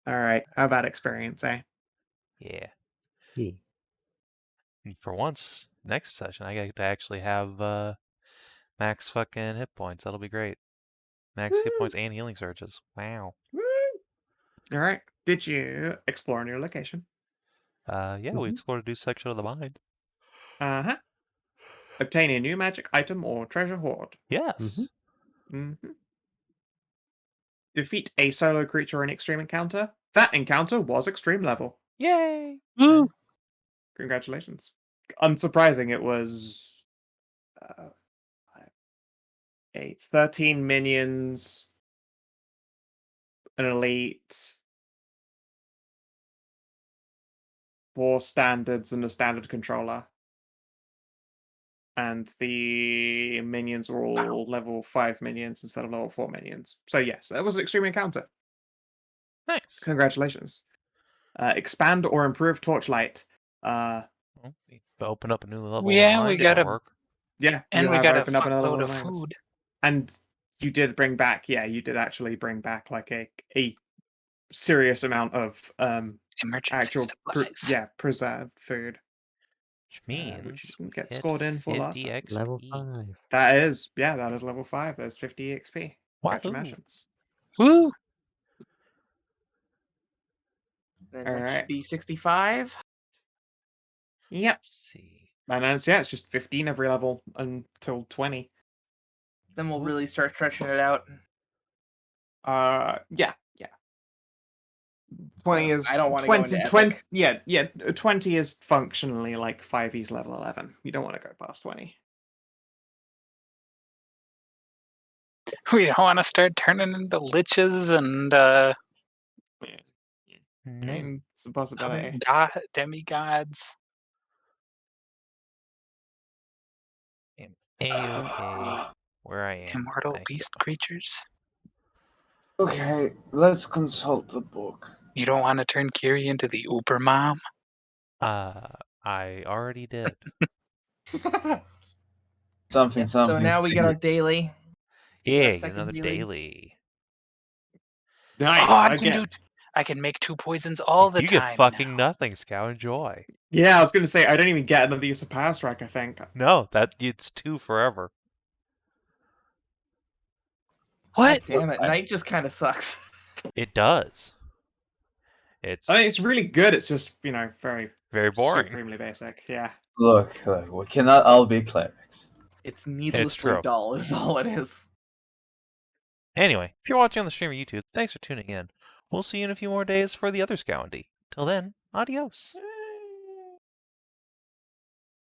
All right, how about experience, eh? yeah. Yeah. And for once, next session I get to actually have max fucking hit points. That'll be great. Max hit points and healing surges. Wow. Woo! All right. Did you explore a new location? Yeah, we explored a new section of the mines. Uh-huh. Obtain a new magic item or treasure hoard. Yes. Mm-hmm. Defeat a solo creature in extreme encounter. That encounter was extreme level. Yay. Woo. Congratulations. Unsurprising, it was a 13 minions, an elite, 4 standards, and a standard controller. And the minions were all level 5 minions instead of level 4 minions. So yes, that was an extreme encounter. Nice. Congratulations. Expand or improve Torchlight. Well, we open up a new level. Yeah, of we mine, got that'll a- work. Yeah, And you we have got a opened up another level fuckload of of lands. food. And you did bring back, you did actually bring back like a serious amount of Emergency actual supplies. preserved food. Which means Which you didn't get hit scored in for last 50 time. XP. Level 5. That is level 5. There's 50 XP. Wahoo. Congratulations. Woo! Then All next right. should be 65. Yep. Let's see. And then it's just 15 every level until 20. Then we'll Ooh. really start stretching it out. Yeah. 20 So, is I don't wanna go into 20, epic. 20 is functionally like 5e's level 11. You don't want to go past 20. We don't want to start turning into liches and No. It's a possibility. demigods. A-okay. Where I am. Immortal Thank you. beast creatures. Okay, let's consult the book. You don't want to turn Kiri into the Uber mom? I already did. Something. So now we get our daily. Yeah, Our get second another daily. daily. Nice. Oh, I can make 2 poisons all the you time. get fucking now. nothing, Skow. Enjoy. Yeah, I was going to say, I don't even get another use of Power Strike, I think. No, it's 2 forever. What? Damn it, night just kind of sucks. It does. It's I think it's really good. It's just, very, very boring. supremely basic. Yeah. Look, we cannot all be clerics. It's needlessly true. dull, is all it is. Anyway, if you're watching on the stream or YouTube, thanks for tuning in. We'll see you in a few more days for the other Skow&D. Till then, adios.